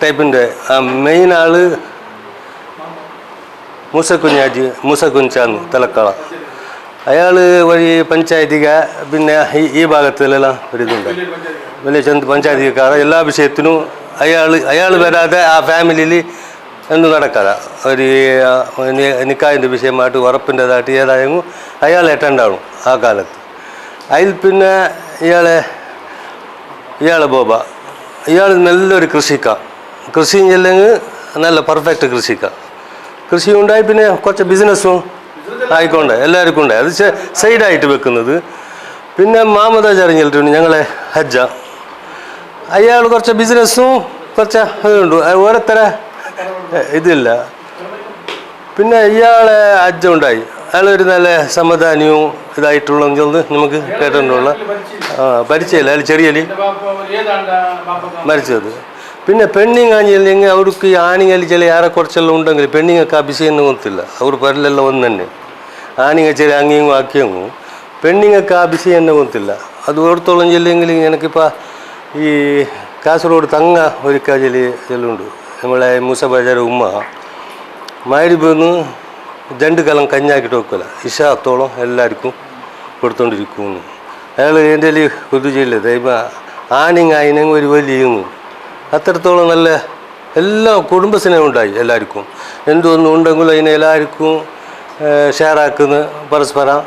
ടൈപ്പിൻ്റെ മെയിൻ ആൾ മൂസക്കുഞ്ഞാന്ന് തലക്കള അയാൾ വഴി പഞ്ചായത്തിക പിന്നെ ഈ ഭാഗത്തിലെല്ലാം ഒരിതുണ്ട് വലിയ പഞ്ചായത്തിക്കാർ എല്ലാ വിഷയത്തിനും അയാൾ വരാതെ ആ ഫാമിലിയിൽ ഒന്നും നടക്കാതെ ഒരു നിക്കാഹിൻ്റെ വിഷയമായിട്ട് ഉറപ്പിൻ്റെതായിട്ട് ഏതായെങ്കിലും അയാൾ അറ്റൻഡാവും ആ കാലത്ത്. അതിൽ പിന്നെ ഇയാളെ ബോബ ഇയാൾ നല്ലൊരു കൃഷി ചെല്ലെങ്കിൽ നല്ല പെർഫെക്റ്റ് കൃഷി ഉണ്ടായി. പിന്നെ കുറച്ച് ബിസിനസ്സും ആയിക്കൊണ്ട് എല്ലാവർക്കും ഉണ്ടായി. അത് സൈഡായിട്ട് വെക്കുന്നത്. പിന്നെ മാമദാജ് അറിഞ്ഞിട്ടുണ്ട് ഞങ്ങളെ ഹജ്ജ അയാൾ കുറച്ച് ബിസിനസ്സും കുറച്ച് അതുണ്ട് ഓരോരുത്തര ഇതില്ല. പിന്നെ ഇയാളെ അജ്ജുണ്ടായി, അയാളൊരു നല്ല സമാധാനവും ഇതായിട്ടുള്ളത് നമുക്ക് കേട്ടിട്ടുള്ള പരിചയമില്ല. അയാൾ ചെറിയലി മരിച്ചത്. പിന്നെ പെണ്ണിങ് ആഞ്ഞില്ലെങ്കിൽ അവർക്ക് ഈ ആണിങ്ങൽ ചില ഏറെ കുറച്ചെല്ലാം ഉണ്ടെങ്കിൽ പെണ്ണിങ്ങൊക്കെ അഭിഷേകം തോന്നത്തില്ല. അവർ പരലെല്ലാം ഒന്ന് തന്നെ ആണിങ്ങ ചെറിയ അങ്ങിയും ആക്കിയങ്ങും പെണ്ണിങ്ങൊക്കെ അഭിഷേകം തോന്നത്തില്ല. അത് ഓർത്തോളം ചെല്ലെങ്കിൽ എനിക്കിപ്പോൾ ഈ കാസർഗോഡ് തങ്ങ ഒരു ചെല്ലുണ്ട്. നമ്മളെ മൂസബാജാര ഉമ്മ മാരിബന്ന് 2 കലം കഞ്ഞാക്കിട്ട് വെക്കില്ല, ഇഷാത്തോളം എല്ലാവർക്കും കൊടുത്തോണ്ടിരിക്കുന്നു. അയാൾ എൻ്റെ ഇത് ചെയ്യില്ല ദൈവ ആണിങ് ആയിനെങ്കിൽ ഒരു വലിയുന്നു. അത്രത്തോളം നല്ല എല്ലാ കുടുംബസ്നേഹം ഉണ്ടായി. എല്ലാവർക്കും എന്തൊന്നും ഉണ്ടെങ്കിലും അതിനെ എല്ലാവർക്കും ഷെയറാക്കുന്ന പരസ്പരം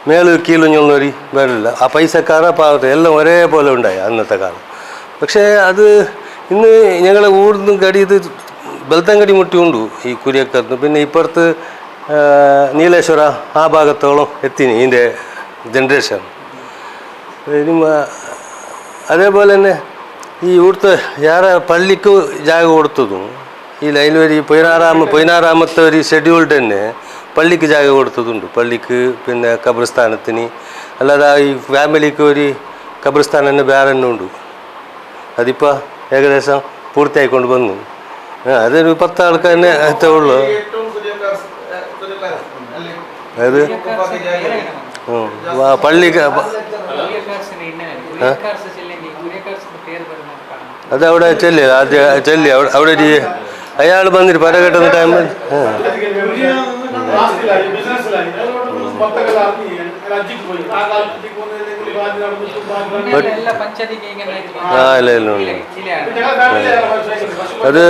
മേല് കീഴിഞ്ഞൊന്നൊരു വേണ്ടില്ല. ആ പൈസക്കാര പാവത്തെ എല്ലാം ഒരേപോലെ ഉണ്ടായി അന്നത്തെ കാലം. പക്ഷേ അത് ഇന്ന് ഞങ്ങളെ ഊർന്നും കടിയത് ബൽത്തങ്കടി മുട്ടിയുണ്ട് ഈ കുരിയക്കത്ത്. പിന്നെ ഇപ്പുറത്ത് നീലേശ്വര ആ ഭാഗത്തോളം എത്തിന് ഇതിൻ്റെ ജനറേഷൻ. ഇനി അതേപോലെ തന്നെ ഈ ഇവിടുത്തെ വേറെ പള്ളിക്ക് ജാഗ കൊടുത്തതും ഈ ലൈൻ വരി 16 ഒരു ഷെഡ്യൂൾഡ് തന്നെ പള്ളിക്ക് ജാഗ കൊടുത്തതുണ്ട്. പള്ളിക്ക് പിന്നെ ഖബർസ്ഥാനത്തിന് അല്ലാതെ ഈ ഫാമിലിക്ക് ഒരു ഖബർസ്ഥാനം തന്നെ വേറെ തന്നെ ഉണ്ട്. അതിപ്പോൾ ഏകദേശം പൂർത്തിയായിക്കൊണ്ട് വന്നു. അതൊരു 10 ആൾക്കാർ തന്നെ എത്തേ ഉള്ളൂ. അത് പള്ളി അതവിടെ ചെല്ലി അവിടെ ഒരു അയാൾ വന്നിട്ട് പര കെട്ടുന്ന ടൈമിൽ അത്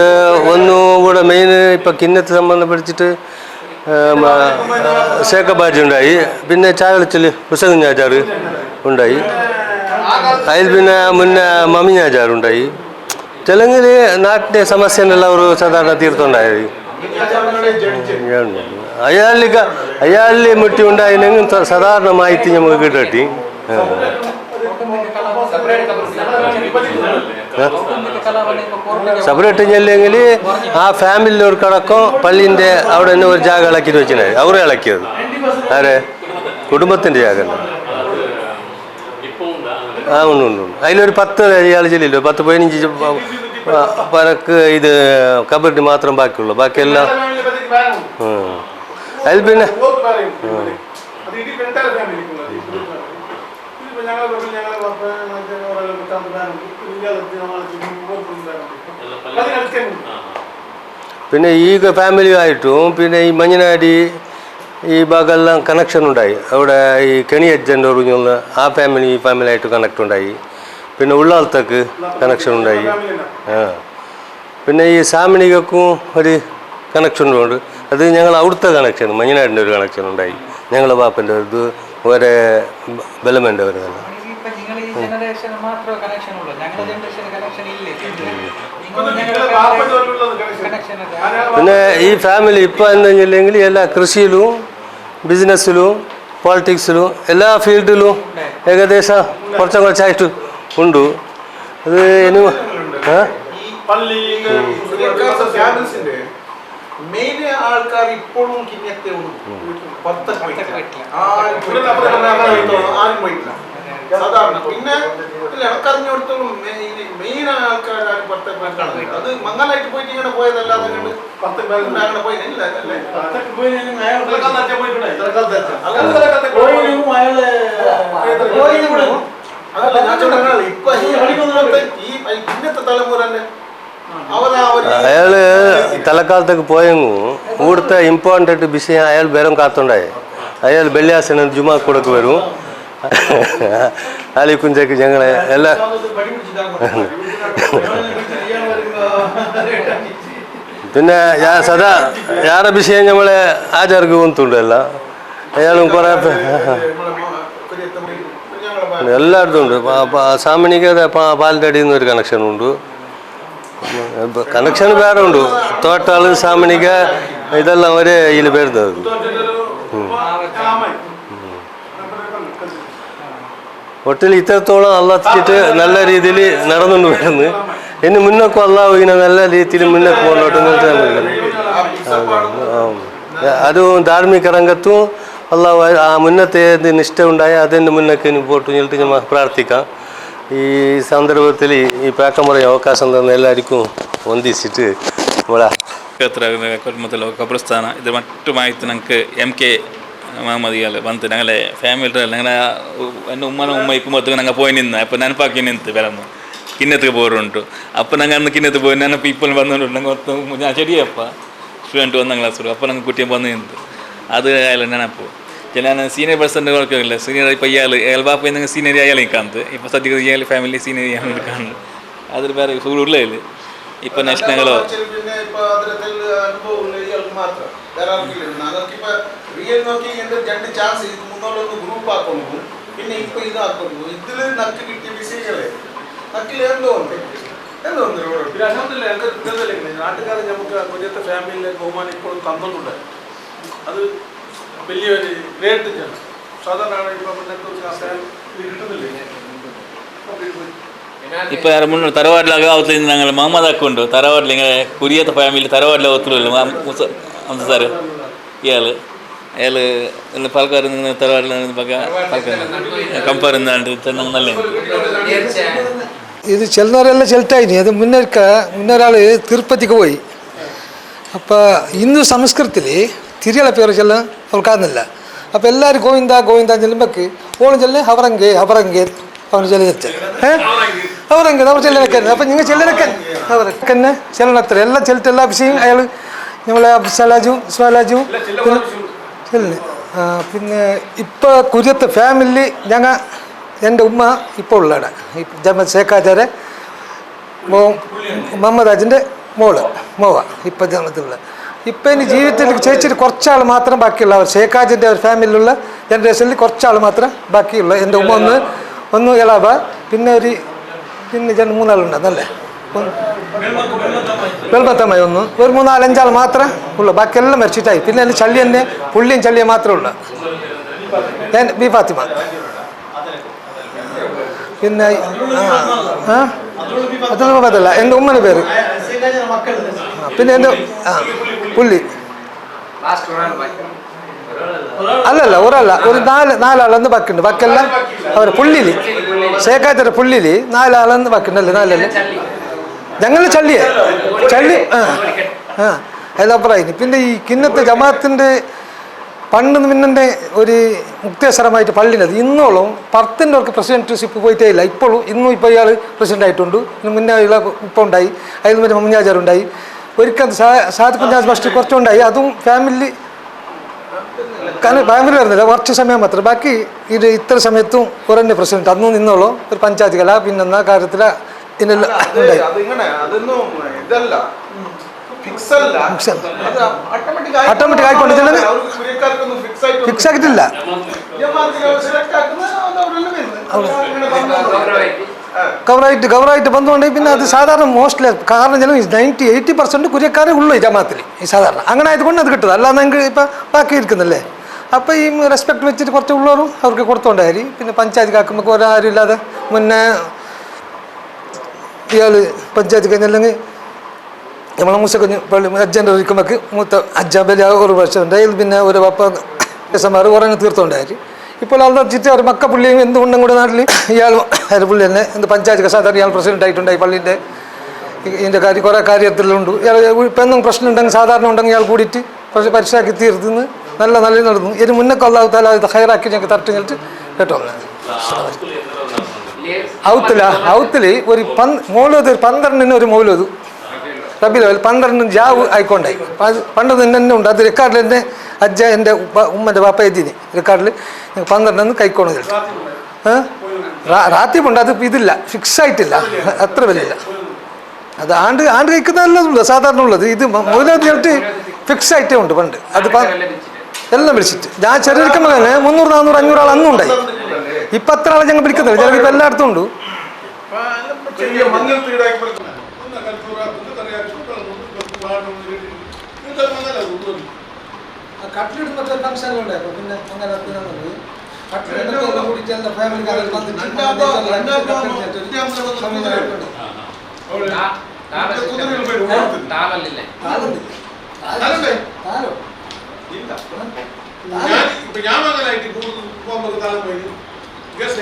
ഒന്നും കൂടെ മെയിൻ ഇപ്പം കിന്നത്തെ സംബന്ധപ്പെടുത്തിട്ട് ശേഖബാജി ഉണ്ടായി. പിന്നെ ചായളിച്ചൽ ഹുസൈൻചാറ് ഉണ്ടായി. അതിൽ പിന്നെ മുന്നേ മമിഞ്ഞാചാറുണ്ടായി. തെലുങ്കിൽ നാട്ടിലെ സമസ്യനെല്ലാം ഒരു സാധാരണ തീർത്തുണ്ടായി. അയാളിൽ മുട്ടി ഉണ്ടായില്ലെങ്കിൽ സാധാരണ മാഹിതി നമുക്ക് കിട്ടി. സെപ്പറേറ്റ് ചെല്ലെങ്കിൽ ആ ഫാമിലിയോർക്കടക്കം പള്ളീൻ്റെ അവിടെ തന്നെ ഒരു ജാഗ ഇളക്കിയിട്ട് വെച്ചിട്ടുണ്ടായി. അവരെ ഇളക്കിയത് ആരെ കുടുംബത്തിൻ്റെ ജാഗ ആ ഉണ്ട്. അതിലൊരു 10 ഇയാൾ ചെല്ലില്ലോ, 10-15 പരക്ക് ഇത് കബറിന് മാത്രം ബാക്കിയുള്ളൂ. ബാക്കിയെല്ലാം അതിൽ പിന്നെ പിന്നെ ഈ ഫാമിലിയുമായിട്ടും പിന്നെ ഈ മഞ്ഞനാടി ഈ ഭാഗമെല്ലാം കണക്ഷൻ ഉണ്ടായി. അവിടെ ഈ കെണി അജ്ജൻ്റെ പറഞ്ഞുള്ള ആ ഫാമിലിയായിട്ട് കണക്ട് ഉണ്ടായി. പിന്നെ ഉള്ളാളത്തേക്ക് കണക്ഷൻ ഉണ്ടായി. പിന്നെ ഈ സാമിനികൾക്കും ഒരു കണക്ഷൻ ഉണ്ട്. അത് ഞങ്ങൾ അവിടുത്തെ കണക്ഷൻ മഞ്ഞനാടിൻ്റെ ഒരു കണക്ഷൻ ഉണ്ടായി. ഞങ്ങളെ ബാപ്പൻ്റെ ഇത് ഒരേ ബലമൻ്റെ വരുന്നല്ല. പിന്നെ ഈ ഫാമിലി ഇപ്പം എന്തെങ്കിലും എല്ലാ കൃഷിയിലും ബിസിനസ്സിലും പോളിറ്റിക്സിലും എല്ലാ ഫീൽഡിലും ഏകദേശം കുറച്ചായിട്ട് ഉണ്ട്. അത് ഇനി മെയിൻ ആൾക്കാർ ഇപ്പോഴും കിഞ്ഞത്തെ ആരും പോയിട്ടില്ല സാധാരണ. പിന്നെ ഇടക്കറിഞ്ഞോടത്തോളം മെയിൻ ആൾക്കാർ അത് മംഗലായിട്ട് പോയിട്ട് ഇങ്ങനെ പോയതല്ലാതെ അങ്ങനെ പോയില്ല. ഇപ്പൊ ഈ പിന്നത്തെ തലമുറ തന്നെ അയാള് തലക്കാലത്തേക്ക് പോയെങ്കിൽ ഇവിടുത്തെ ഇമ്പോർട്ടൻ്റ് വിഷയം അയാൾ വേറെ കാത്തുണ്ടായി. അയാൾ വെള്ളിയാസന ജുമാ കൂടക്ക് വരും. അലി കുഞ്ചക്ക് ഞങ്ങളെ എല്ലാ പിന്നെ സദാ യാറെ വിഷയം നമ്മളെ ആചാർക്ക് കൊണ്ടുണ്ടല്ല. അയാളും കുറേ എല്ലായിടത്തും ഉണ്ട്. സാമണികത പാലിൻ്റെ അടിയിൽ നിന്നൊരു കണക്ഷനുണ്ട്. കണക്ഷൻ വേറെ ഉണ്ട്. തോട്ടാള് സാമണിക ഇതെല്ലാം ഒരേ ഇതിൽ വരുന്നത്. ഒട്ടിൽ ഇത്രത്തോളം അള്ളത്തിട്ട് നല്ല രീതിയിൽ നടന്നുകൊണ്ട് വരുന്നത്. ഇനി മുന്നോട്ട് അള്ളാഹു ഇങ്ങനെ നല്ല രീതിയിൽ മുന്നോട്ട് മുന്നോട്ട് അതും ധാർമ്മിക രംഗത്തും അള്ളാഹു ആ മുന്നത്തെ നിഷ്ഠ ഉണ്ടായ അതിൻ്റെ മുന്നൊക്കെ ഇനി പോട്ട് ഞെളിട്ട് ഞാൻ പ്രാർത്ഥിക്കാം. ഈ സന്ദർഭത്തിൽ ഈ പേക്കമുറ അവകാശം തന്ന എല്ലാവർക്കും ഒന്നിച്ചിട്ട് നമ്മളെ കുടുംബത്തിലോ ഖബർസ്ഥാന ഇത് മറ്റുമായിട്ട് ഞങ്ങൾക്ക് MK മുഹമ്മദികൾ വന്നിട്ട് ഞങ്ങളെ ഫാമിലി ഞങ്ങളെ എൻ്റെ ഉമ്മയ്ക്കുമ്പോഴത്തേക്ക് ഞങ്ങൾ പോയി നിന്ന് അപ്പോൾ ನೆನಪಾಕಿ ನಿಂತು ಬೆಳಮ್ಮ ಕಿನ್ನತ್ತಿಗೆ ಬೋರುಂಟು ಅಪ್ಪ ನಂಗೆ ಅನ್ನ ಕಿನ್ನತ್ತು പോയി ನೆನಪು ഇപ്പോൾ വന്നുകൊണ്ട് ഞങ്ങൾ ഞാൻ ശരിയപ്പ സ്റ്റുഡൻറ്റ് 1ാം ക്ലാസ്സിലും അപ്പോൾ ഞങ്ങൾ കുട്ടിയെ വന്ന് നിന്നു അത് ആയാലും ನೆನಪು ഞാൻ സീനിയർ പേഴ്സൻ്റെ കുഴപ്പമില്ല സീനിയർ ഇപ്പോൾ അയാൾ ബാപ്പ നിങ്ങൾ സീനിയർ അയാൾ കാന്ത് ഇപ്പോൾ സദ്യ ഇയാൾ ഫാമിലി സീനിയർ അയാൾ കാണുന്നു അതൊരു വേറെ സുഖമില്ല ഇപ്പോൾ നെക്സ്റ്റ് ഞങ്ങളോ നാട്ടുകാരെ നമുക്ക് കൊല്ലത്തെ ഫാമിലിയിലെ ബഹുമാനം ഇപ്പോഴും തന്നിട്ടുണ്ട്. അത് വലിയൊരു ഗ്രേറ്റ് ജനം. സാധാരണ കിട്ടുന്നില്ലേ? ഇപ്പോൾ മുന്നേ തറവാട്ടിലൊക്കെ അവത്തിൽ ഞങ്ങൾ മുഹമ്മദാക്കുണ്ട് തറവാട്ടിൽ ഇങ്ങനെ കുരിയത്തെ ഫാമിലി തറവാട്ടിലെ ഒത്തില്ല സാർ അയാൾ പാൽക്കാർ തറവാട്ടിൽ കമ്പയർ നല്ല ഇത് ചെല്ലുന്നവരെല്ലാം ചെലുത്തായിനി അത് മുന്നൊരാൾ തിരുപ്പതിക്ക് പോയി. അപ്പോൾ ഹിന്ദു സംസ്കൃതത്തിൽ തിരിയള പേര് ചെല്ലാൻ അവൾക്കാകുന്നില്ല. അപ്പോൾ എല്ലാവരും ഗോവിന്ദ ഗോവിന്ദ ചെല്ലുമ്പോൾക്ക് ഓളും ചെല്ലെ അവറങ്കേ അവറങ്കേ അവന് ചെല്ലുന്ന അവറങ്കേ അവർ ചെല്ലനക്കൻ. അപ്പം നിങ്ങൾ ചെല്ലനക്കൻ അവരക്കന്നെ ചെല്ലണത്ര എല്ലാം ചെല്ലിട്ട് എല്ലാ വിഷയം അയാൾ നമ്മളെ സലാജും സ്വലാജും ചെല്ലുന്നു. പിന്നെ ഇപ്പോൾ കുര്യത്ത് ഫാമിലി ഞങ്ങൾ എൻ്റെ ഉമ്മ ഇപ്പോൾ ഉള്ളതാണ് ജമ ശേഖാചാര്യ മുഹമ്മദാജിൻ്റെ മോവ ഇപ്പോൾ ജനത്തിലുള്ള. ഇപ്പം ഇനി ജീവിതത്തിൽ ചേച്ചിട്ട് കുറച്ചാൾ മാത്രം ബാക്കിയുള്ളവർ ഷേഖാജിൻ്റെ ഒരു ഫാമിലിയിലുള്ള ജനറേഷനിൽ കുറച്ചാൾ മാത്രം ബാക്കിയുള്ള. എൻ്റെ ഉമ്മ ഒന്ന് ഇളാബ പിന്നെ പിന്നെ 3 വെൽമത്തമ്മ ഒരു 3-4-5 ആൾ മാത്രം ഉള്ളു. ബാക്കിയെല്ലാം മരിച്ചിട്ടായി. പിന്നെ എൻ്റെ ചള്ളി തന്നെ പുള്ളിയും ചള്ളിയും മാത്രമേ ഉള്ളൂ. ഞാൻ ബി ഫാത്തിമ. പിന്നെ അതല്ല എൻ്റെ ഉമ്മൻ്റെ പേര്. പിന്നെ എൻ്റെ പുള്ളി അല്ലല്ല ഒരല്ല ഒരു 4 ബാക്കിയുണ്ട്. ബാക്കിയെല്ലാം അവർ പുള്ളിയിൽ ശേഖാചാര്യ പുള്ളിയിൽ 4 ബാക്കിയുണ്ടല്ലേ 4 ഞങ്ങൾ ചള്ളി അതിലപ്പുറമായി. പിന്നെ ഈ കിന്നത്തെ ജമാഅത്തിൻ്റെ പണ്ട് പിന്നെ ഒരു മുക്തേശ്വരമായിട്ട് പള്ളിനത് ഇന്നോളം 10 പ്രസിഡൻറ്റ്ഷിപ്പ് പോയിട്ടേ ഇല്ല. ഇപ്പോഴും ഇപ്പോൾ ഇയാൾ പ്രസിഡൻ്റ് ആയിട്ടുണ്ട്. മുന്നേ ഇപ്പോൾ ഉണ്ടായി. അതിൽ പിന്നെ മുഞ്ഞാചാർ ഉണ്ടായി. ഒരിക്കൽ സാദ് കുഞ്ഞാസ് മാസ്റ്റർ കുറച്ചുണ്ടായി. അതും ഫാമിലി ഫാമിലി വരുന്നില്ല കുറച്ച് സമയം മാത്രം. ബാക്കി ഇത് ഇത്ര സമയത്തും കുറഞ്ഞ പ്രസിഡന്റ് അന്നും നിന്നോളൂ. ഒരു പഞ്ചായത്ത് കല പിന്നെ കാര്യത്തിൽ ഇതിനെല്ലാം ഉണ്ടായി. ഓട്ടോമാറ്റിക് ആയിക്കൊണ്ട് ഫിക്സ് ആക്കിയിട്ടില്ല. ഗൗറായിട്ട് ബന്ധമുണ്ടെങ്കിൽ പിന്നെ അത് സാധാരണ മോസ്റ്റ്ലി കാരണം ചില 90-80% കുര്യക്കാരെ ഉള്ളൂ ഈ ജമാഅത്തിൽ ഈ സാധാരണ. അങ്ങനെ ആയതുകൊണ്ട് അത് കിട്ടുന്നത്. അല്ലാതെ നിങ്ങൾക്ക് ഇപ്പം ബാക്കി ഇരിക്കുന്നില്ലേ. അപ്പോൾ ഈ റെസ്പെക്ട് വെച്ചിട്ട് കുറച്ച് ഉള്ളവരും അവർക്ക് കൊടുത്തോണ്ടായി. പിന്നെ പഞ്ചായത്ത് കാക്കുമ്പോൾ ഒരാരും ഇല്ലാതെ മുന്നേ ഇയാൾ പഞ്ചായത്ത് കഴിഞ്ഞല്ലെങ്കിൽ നമ്മളെ മുസക്കുഞ്ഞ് പള്ളി അജ്ജൻ്റെ ഒരിക്കുമ്പോൾ മൂത്ത അജ്ജ വലിയ ഒരു വർഷം ഉണ്ടായി. പിന്നെ ഒരു പപ്പ ദിവസന്മാർ കുറേ തീർത്തോണ്ടായി. ഇപ്പോൾ ആൾ വെച്ചിട്ട് അവർ മക്ക പുള്ളിയും എന്തുകൊണ്ടും കൂടെ നാട്ടിൽ ഇയാൾ പുള്ളി തന്നെ എന്ത് പഞ്ചായത്ത് സാധാരണ ഇയാൾ പ്രസിഡൻ്റ് ആയിട്ടുണ്ടായി. പള്ളീൻ്റെ ഇതിൻ്റെ കുറേ കാര്യത്തിലുണ്ട്. ഇയാൾ ഇപ്പം എന്തെങ്കിലും പ്രശ്നം ഉണ്ടെങ്കിൽ സാധാരണ ഉണ്ടെങ്കിൽ ഇയാൾ കൂടിയിട്ട് പരിശാക്കി തീർത്തുനിന്ന് നല്ല നടന്നു. ഇതിന് മുന്നേ അള്ളാഹു താല ഹൈറാക്കി ഞങ്ങൾക്ക് തട്ടി ഞെളിട്ട് കേട്ടോ. ഔത്തിൽ ഒരു മൗലൂദ് 12 ഒരു മൗലൂദ് റബി ലെവൽ 12 ജാവ് ആയിക്കൊണ്ടായി. പണ്ട് തന്നെ ഉണ്ട്. അത് റെക്കാർഡിൽ തന്നെ അജ്ജ എൻ്റെ ഉമ്മൻ്റെ പാപ്പ എത്തിനി റെക്കാർഡിൽ 12 കൈക്കോണം റാത്തിപ്പുണ്ട്. അത് ഇതില്ല ഫിക്സ് ആയിട്ടില്ല അത്ര വലിയ. അത് ആണ്ട് കഴിക്കുന്ന നല്ലതുണ്ട് സാധാരണ ഉള്ളത്. ഇത് മൗലൂദ് ഫിക്സ് ആയിട്ടേ ഉണ്ട് പണ്ട്. അത് എല്ലാം വിളിച്ചിട്ട് ഞാൻ ചെറിയിരിക്കുമ്പോൾ തന്നെ 300, 400, 500 ആൾ അന്നും ഉണ്ടായി. ഇപ്പം അത്ര ആളെ ഞങ്ങൾ വിളിക്കുന്നില്ല. ചിലപ്പോൾ ഇപ്പം എല്ലായിടത്തും ഉണ്ട്. താളല്ലേ ഞാൻ മകനായിട്ട് പോകുമ്പോൾ താളം പോയി ഗസ്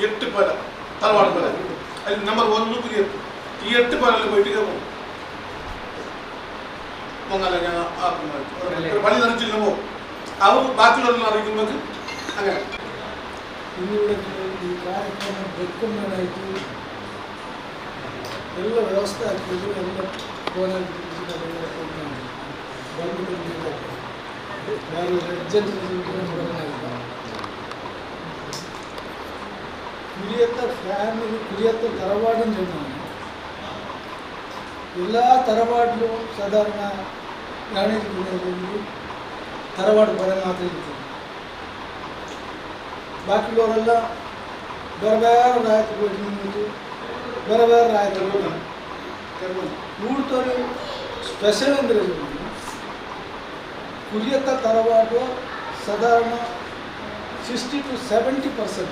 എട്ട് പല തറവാട് പല അതിൽ നമ്പർ 1 കുരിയത്ത് ഈ 8 പലയിൽ പോയിട്ട് പൊങ്ങല ഞാൻ പള്ളി നിറച്ചില്ലമോ അവർ ബാക്കിയുള്ളവരെല്ലാം അറിയിക്കുമ്പോൾ അങ്ങനെ ഇന്നിവിടെ ഈ ಕಾರ್ಯಕ್ರಮ ಬೆಕ್ಕಮ್ಮನಾಯಿತು ಎಲ್ಲ ವ್ಯವಸ್ಥೆ ಆಗ್ತಿದ್ದು ಎಲ್ಲ ಫೋನಲ್ಲಿ ಬಂದು ಯಾರು ಅರ್ಜೆಂಟ್ ಬರೋದಿಲ್ಲ ಕುರಿಯತ್ತ ಫ್ಯಾಮಿಲಿ ಕುರಿಯತ್ತ ತರವಾಡಿನ ಜನ ಎಲ್ಲ ತರವಾಡ್ಲು ಸಾಧಾರಣ ಗಾಣಿಗೆ ತರವಾಡು ಬರ ಮಾತ್ರ ಇರ್ತದೆ ബാക്കിയുള്ളവരെല്ലാം വേറെ വേറെ രാജ്യത്ത് പോയിട്ട് നിന്നിട്ട് വേറെ വേറെ രാജ്യത്ത് പോകണം ഇവിടുത്തെ ഒരു സ്പെഷ്യൽ എന്തെങ്കിലും കുരിയത്തെ തറവാട് സാധാരണ 60 to 70%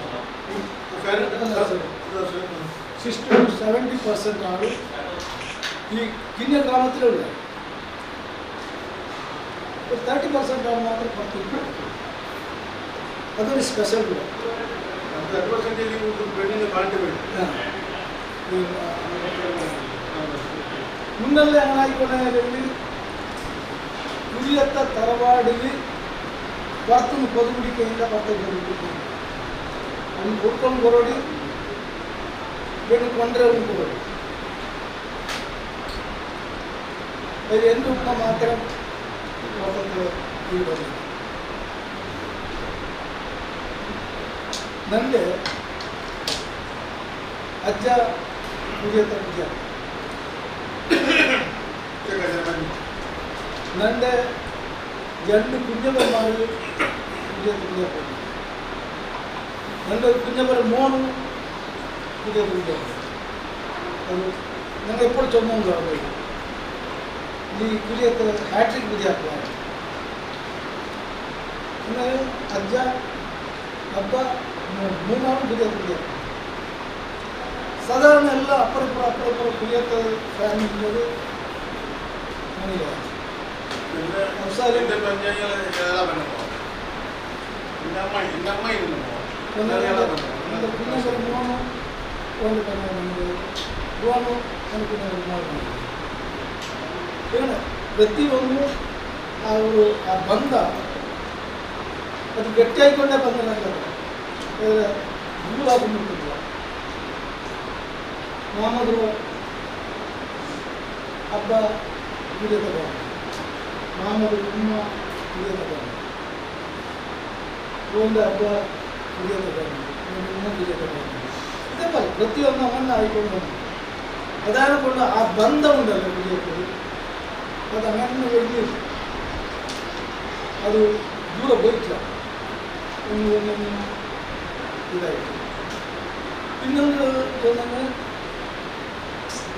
60 to 70% ആണ് ഈ കിഞ്ഞ ഗ്രാമത്തിലുള്ള ഒരു 30% ആണ് മാത്രം പുറത്ത് അതൊരു സ്പെഷ്യൽ മുന്നല്ല ആയിക്കൊണ്ടെങ്കിൽ കുരിയത്ത തറവാടിൽ പുറത്തുനിന്ന് പൊതുപിടിക്കില്ല പുറത്തേക്ക് ഉൾക്കൊണ്ട് കൊറോടി കൊണ്ടുവരും കൊറോടി എൻ്റെ ഉമ്മ മാത്രം പുറത്തേക്ക് ഈ പറഞ്ഞു ನಂದೆ ಅಜ್ಜ ಕುರಿಯತ್ತ ಪೂಜೆ ನಂದೆ ಎರಡು ಕುಂಜಬರು ಕುರಿಯತ್ತ ಪೂಜೆ ನಂದು ಕುಂಜಬರ ಮೋನು ಪೂಜೆ ಪೂಜೆ ಅದು ನಂಗೆ ಎಪ್ಪಡು ಚೊಮ್ಮಂದು ಆಗಬೇಕು ಈ ಕುರಿಯತ್ತ ಹ್ಯಾಟ್ರಿಕ್ ಪೂಜೆ ಹಾಕುವ ಅಜ್ಜ ಹಬ್ಬ ಮೂನಾರು ಕುರಿಯತ್ತ ಸಾಧಾರಣ ಎಲ್ಲ ಅಪ್ಪರಪ್ಪರ ಕುರಿಯತ್ತ ಫ್ಯಾಮಿಲಿ ನನಗೆ ಮೂನು ಒಂದು ಮೂನು ಏನು ಪ್ರತಿಯೊಂದು ಅವರು ಆ ಬಂಧ ಅದು ಗಟ್ಟಿಯಾಗಿಕೊಂಡೇ ಬಂದ ದೂರಾಗಿಲ್ಲ ಮಾಮದ್ರು ಹಬ್ಬ ಪೂಜೆ ತಗೊಂಡು ಮಾಮದ್ರು ಉಮ್ಮ ಪೂಜೆ ತಗೊಂಡು ಒಂದು ಹಬ್ಬ ಪೂಜೆ ತಗೊಂಡು ಉಮ್ಮ ಪೂಜೆ ತಗೊಂಡು ಇದೇ ಬಲ್ಲ ಪ್ರತಿಯೊಂದು ಅಮ್ಮನ್ನ ಆಯ್ಕೊಂಡು ಅದಾಕೊಂಡು ಆ ಬಂಧ ಉಂಟಲ್ಲ ಪೂಜೆ ಅದು ಅಮ್ಮನ వెళ్ళి ಅದು ದೂರ ಹೋಯ್ತಿಲ್ಲ ಒಂದೊಂದು ಇದಾಯಿತು ಇನ್ನೊಂದು ಏನಂದರೆ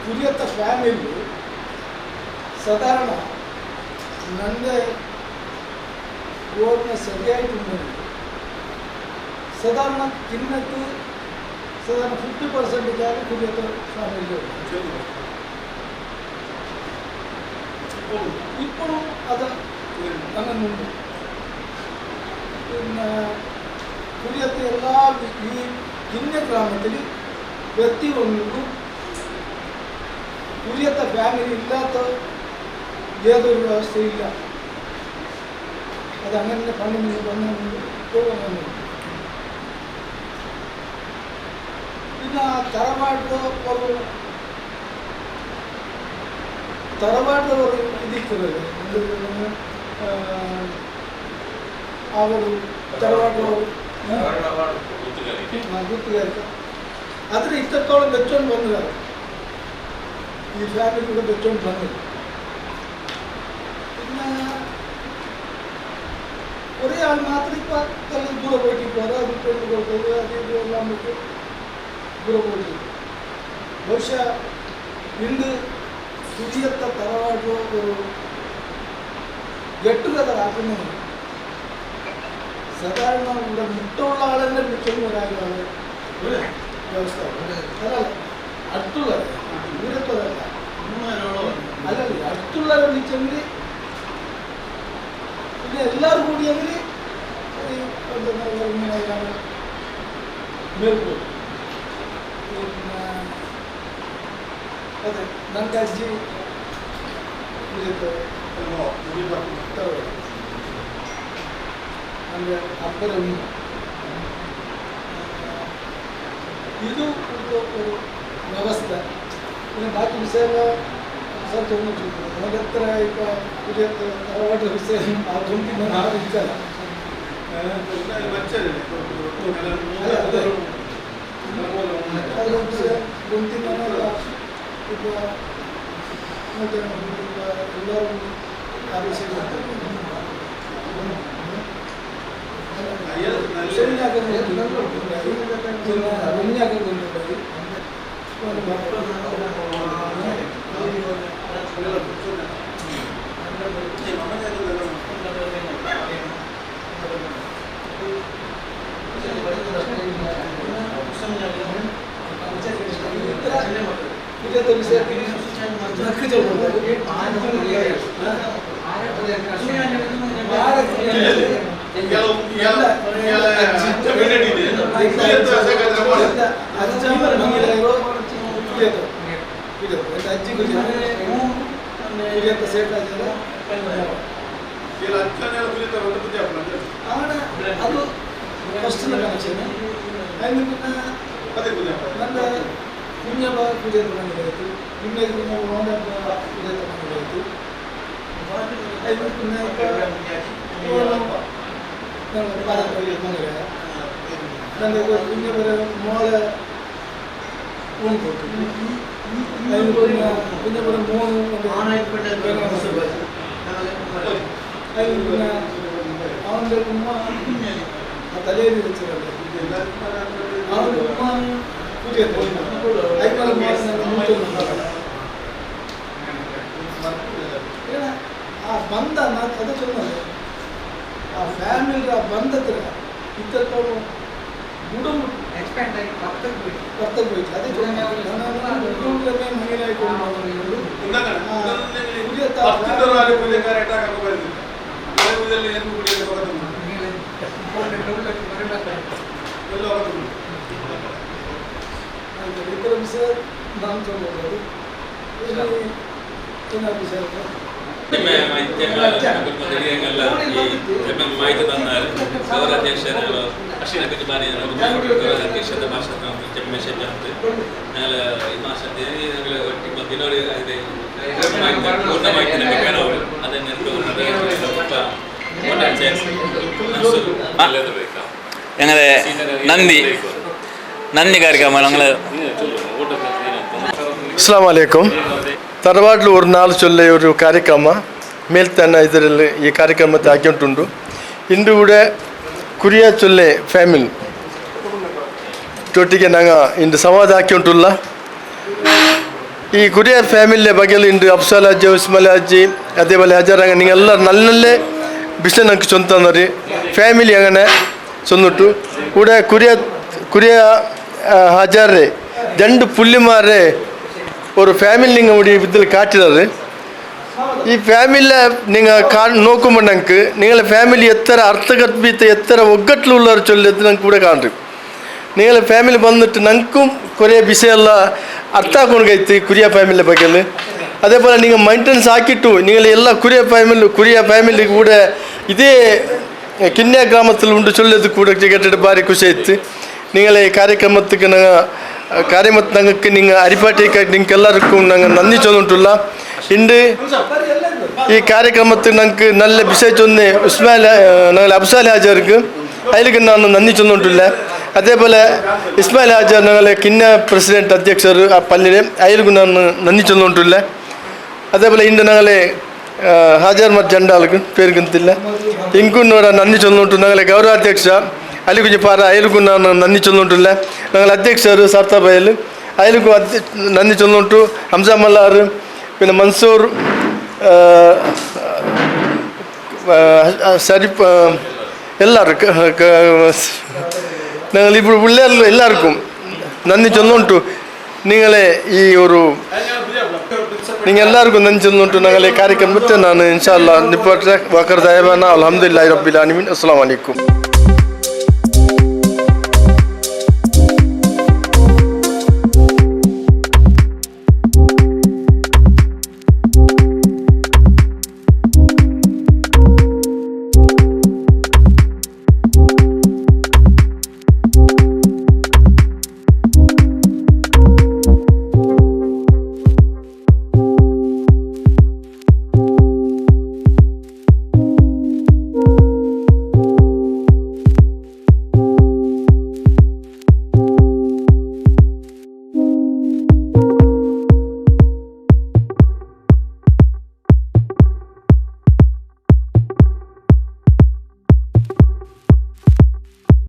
ಕುರಿಯತ್ತ ಫ್ಯಾಮಿಲಿ ಸಾಧಾರಣ ನನ್ನದೇ ಓರ್ನ ಸರಿಯಾಯಿತು ಸಾಧಾರಣ ತಿನ್ನಕ್ಕೆ ಸಾಧಾರಣ 50% ಆಗಿ ಕುರಿಯತ್ತ ಫ್ಯಾಮಿಲಿ ఇప్పుడు ಅದು ನನ್ನನ್ನು പിന്നെ കുരിയത്തെ എല്ലാ ഈ ഇന്ന ഗ്രാമത്തിൽ വ്യക്തിയൊന്നും കുരിയത്തെ ഫാമിലി ഇല്ലാത്ത ഏതൊരു വ്യവസ്ഥയില്ല അതങ്ങനെ പണിമുണ്ട് പോകുന്നുണ്ട് പിന്നെ തറവാട് ഒരു ഇതിക്കുന്നത് ಅವರು ತರವಾಡು ಗುರ್ತಿಗಾರಿಕೆ ಆದರೆ ಇಷ್ಟത്തോളം വെച്ചോണ്ട് ಬಂದಿದ್ದಾರೆ ಈ ಫ್ಯಾಮಿಲಿ ಕೂಡ വെച്ചോണ്ട് ಬಂದಿದೆ പിന്നെ ഒരേ ആൾ മാത്രം ഇപ്പം ദൂരെ പോയിട്ട് ഇപ്പോൾ അത് പെണ്ണ് കൊടുത്തത് അത് ഇതെല്ലാം നമുക്ക് ദൂരെ പോയിട്ട് ബഹുശാ ഇന്ന് പുതിയത്തെ തറവാട് ഒരു ഗെട്ടുകഥറാക്കുന്നത് സാധാരണ ഇവിടെ മുട്ടുള്ള ആളെന്നെ വിളിക്കുന്ന ഒരാളാണ് വ്യവസ്ഥ അതല്ല അടുത്തുള്ളത് ദൂരത്തതല്ല അല്ലല്ല അടുത്തുള്ളവരെ വിളിച്ചെങ്കിൽ പിന്നെ എല്ലാവരും കൂടിയെങ്കിൽ മേൽപോയി പിന്നെ അതെ ನನ್ನ ಅಜ್ಜಿ ಅಂದರೆ ಅಪ್ಪರ ಇದು ಒಂದು ವ್ಯವಸ್ಥೆ പിന്നെ ബാക്കി വിഷയങ്ങൾ സാർ തോന്നിട്ടുണ്ട് നമുക്ക് എത്ര ഇപ്പം പുതിയ തറവാട്ട് വിഷയം അതുകൊണ്ടിന്ന് ആലോചിച്ചാൽ അതുകൊണ്ട് ഇപ്പോൾ എല്ലാവരും ആവശ്യമുണ്ട് ಅದು ಫಸ್ಟ್ ಕನೆಕ್ಷನ್ അതിന് പിന്നെ നല്ല കുഞ്ഞപ്പ പൂജ തുടങ്ങിയത് പിന്നെ ഓണപ്പ പൂജ തുടങ്ങിയത് അതിന് പിന്നെ ನನಗೆ ಕುഞ്ഞപ്പര മോളെ ഊണ് കൊടുത്തു അതിന് കുഞ്ഞപ്പര മോന് അതിന് പിന്നെ അവൻ്റെ ഉമ്മ ആ തലയിൽ വെച്ചതല്ലേ അവൻ്റെ ഉമ്മ പൂജ അതിനുള്ള ಆ ಬಂಧ ಅದು ಚೊನ್ನದು ಆ ಫ್ಯಾಮಿಲಿ ಆ ಬಂಧತ್ರ ಇದ್ದಕ್ಕೂ ಗುಡುಂಬು ಎಕ್ಸ್ಪ್ಯಾಂಡ್ ಆಗಿ ಬರ್ತಕ್ಕೆ ಹೋಯ್ತು ಅದೇ ಗುಡುಂಬೇ ಮಹಿಳೆಯಾಗಿಕೊಂಡು ಇತರ ವಿಷಯ ನಾನು ತಗೊಳ್ಳೋದು ಏನಾದ್ರು ವಿಷಯ ಮಾಹಿತಿ ತಂದಾರೆ ಗೌರವಾಧ್ಯಕ್ಷರು ಅಶ್ವಿನ ಕುಮಾರಿ ಅಧ್ಯಕ್ಷದ ಭಾಷಣ ಮೆಸೇಜ್ ಅಂತ ഞങ്ങൾ ഈ മാസത്തെ ദിനോട് പൂർണ്ണ മാഹിതി ലഭിക്കാനോ അതന്നെ ഞങ്ങളെ നന്ദി ಕಾರ್ಯಕ್ರಮ ഞങ്ങൾ ಅಸ್ಸಲಾಮು ಅಲೈಕುಂ. ತರವಾಡ್ಲು ഒരു നാൾ ചൊല്ലിയ ഒരു ಕಾರ್ಯಕ್ರಮ ಮೇಲ್ತನ್ನ ಇದರಲ್ಲಿ ಈ ಕಾರ್ಯಕ್ರಮத்தை ಹಾಕಿಂಟುಂಡು. ಇಂದು ಕೂಡ ಕುರಿಯ ಚೊಲ್ಲೆ ಫ್ಯಾಮಿಲಿ ಒಟ್ಟಿಗೆ ನಂಗೆ ಇಂದು ಸಂವಾದ ಹಾಕಿಂಟುಲ್ಲ. ಈ ಕುರಿಯ ಫ್ಯಾಮಿಲಿಯ ಬಗ್ಗೆ ಇಂದು ಅಫ್ಸಾಲ್ ಅಜ್ಜಿ ಉಸ್ಮಾಲ್ ಅಜ್ಜಿ അതേപോലെ ഹജാറങ്ങ നിങ്ങളെല്ലാം നല്ലേ ബിസിനസ് നമുക്ക് ചൊന്തന്നറി ಫ್ಯಾಮಿಲಿ അങ്ങനെ ചൊന്നിട്ടു കൂടെ കുരിയ ഹജാറെ രണ്ട് പുള്ളിമാരെ ഒരു ഫാമിലി നിങ്ങൾ ഇവിടെ ഇതിൽ കാട്ടിയത് ഈ ഫാമിലിയെ നിങ്ങൾ നോക്കുമ്പോൾ ഞങ്ങൾക്ക് നിങ്ങളുടെ ഫാമിലി എത്ര അർത്ഥഗർഭിත എത്ര ഒగ్గട്ടിലുള്ളവർ ചൊല്ലിയത് ഞങ്ങൾക്ക് ഇവിടെ കാണും. നിങ്ങളുടെ ഫാമിലി വന്നിട്ട് ഞങ്ങൾക്കും കുറേ വിഷയമുള്ള ಅರ್ಥಾಕೊಂಡು ಗೈತಿ ಕುರಿಯ ಫ್ಯಾಮಿಲಿ ಬಗ್ಗೆ അതേപോലെ നിങ്ങൾ മെയിൻ്റനൻസ് ആക്കിയിട്ടു നിങ്ങൾ എല്ലാ കുരിയ ഫാമിലി കൂടെ ഇതേ കിന്യ ഗ്രാമത്തിൽ ഉണ്ട് ചൊല്ലത് കൂടെ കേട്ടിട്ട് ഭാരി ಖುಷಿ ಆಯ್ತು. നിങ്ങളെ ಕಾರ್ಯಕ್ರಮಕ್ಕೆ ഞങ്ങൾക്ക് നിങ്ങൾ അരിപ്പാട്ടിക്ക് നിങ്ങൾക്ക് എല്ലാവർക്കും ഞങ്ങൾ നന്ദി ചൊന്നിട്ടുള്ള ഉണ്ട്. ഈ ಕಾರ್ಯಕ್ರಮത്തിൽ ഞങ്ങൾക്ക് നല്ല വിഷയം ചൊന്ന് ഞങ്ങൾ അഫ്സാൽ ഹാജർക്ക് അതിലേക്ക് ನಾನು നന്ദി ചൊന്നിട്ടില്ല. അതേപോലെ ഇസ്മായിൽ ഹാജർ ഞങ്ങളെ കിന്ന പ്രസിഡന്റ് അധ്യക്ഷർ ആ പള്ളിയിൽ അതിലേക്ക് ನಾನು നന്ദി ചൊന്നിട്ടില്ല. അതേപോലെ ഇന്ന് ഞങ്ങളെ ഹാജർ മറ്റ് രണ്ടാൾക്കും പേര് കിട്ടില്ല ഇൻകുന്നോട് നന്ദി ചൊല്ലുന്നുണ്ട് ഞങ്ങളെ ഗൗരവാധ്യക്ഷ അലി കുഞ്ഞിപ്പാറ അയൽക്കും ನಾನು നന്ദി ചൊല്ലുന്നുണ്ടില്ല ഞങ്ങൾ അധ്യക്ഷರು സാർത്താബയൽ അയൽക്കും നന്ദി ചൊല്ലുന്നുണ്ട് ഹംസ മല്ലാർ പിന്നെ മൻസൂർ ഷരീഫ് എല്ലാവരും ഞങ്ങൾ ഇപ്പോൾ പിള്ളേരിലും എല്ലാവർക്കും നന്ദി ചൊല്ലുന്നുണ്ട് നിങ്ങളെ ഈ ഒരു നിങ്ങൾ എല്ലാവർക്കും നന്ദി ചൊല്ലുന്നുണ്ട് ഞങ്ങളെ ಕಾರ್ಯಕ್ರಮ ಬಿಟ್ಟು ನಾನು ಇನ್ಶಾ ಅಲ್ಲಾ ನಿಪ್ಪಟ್ರೆ ವಕರ್ ದಯಮಾನ ಅಲ್ಹಮ್ದುಲಿಲ್ಲಾಹಿ ರಬ್ಬಿಲ್ ಆಲಮೀನ್ ಅಸ್ಸಲಾಮು ಅಲೈಕುಂ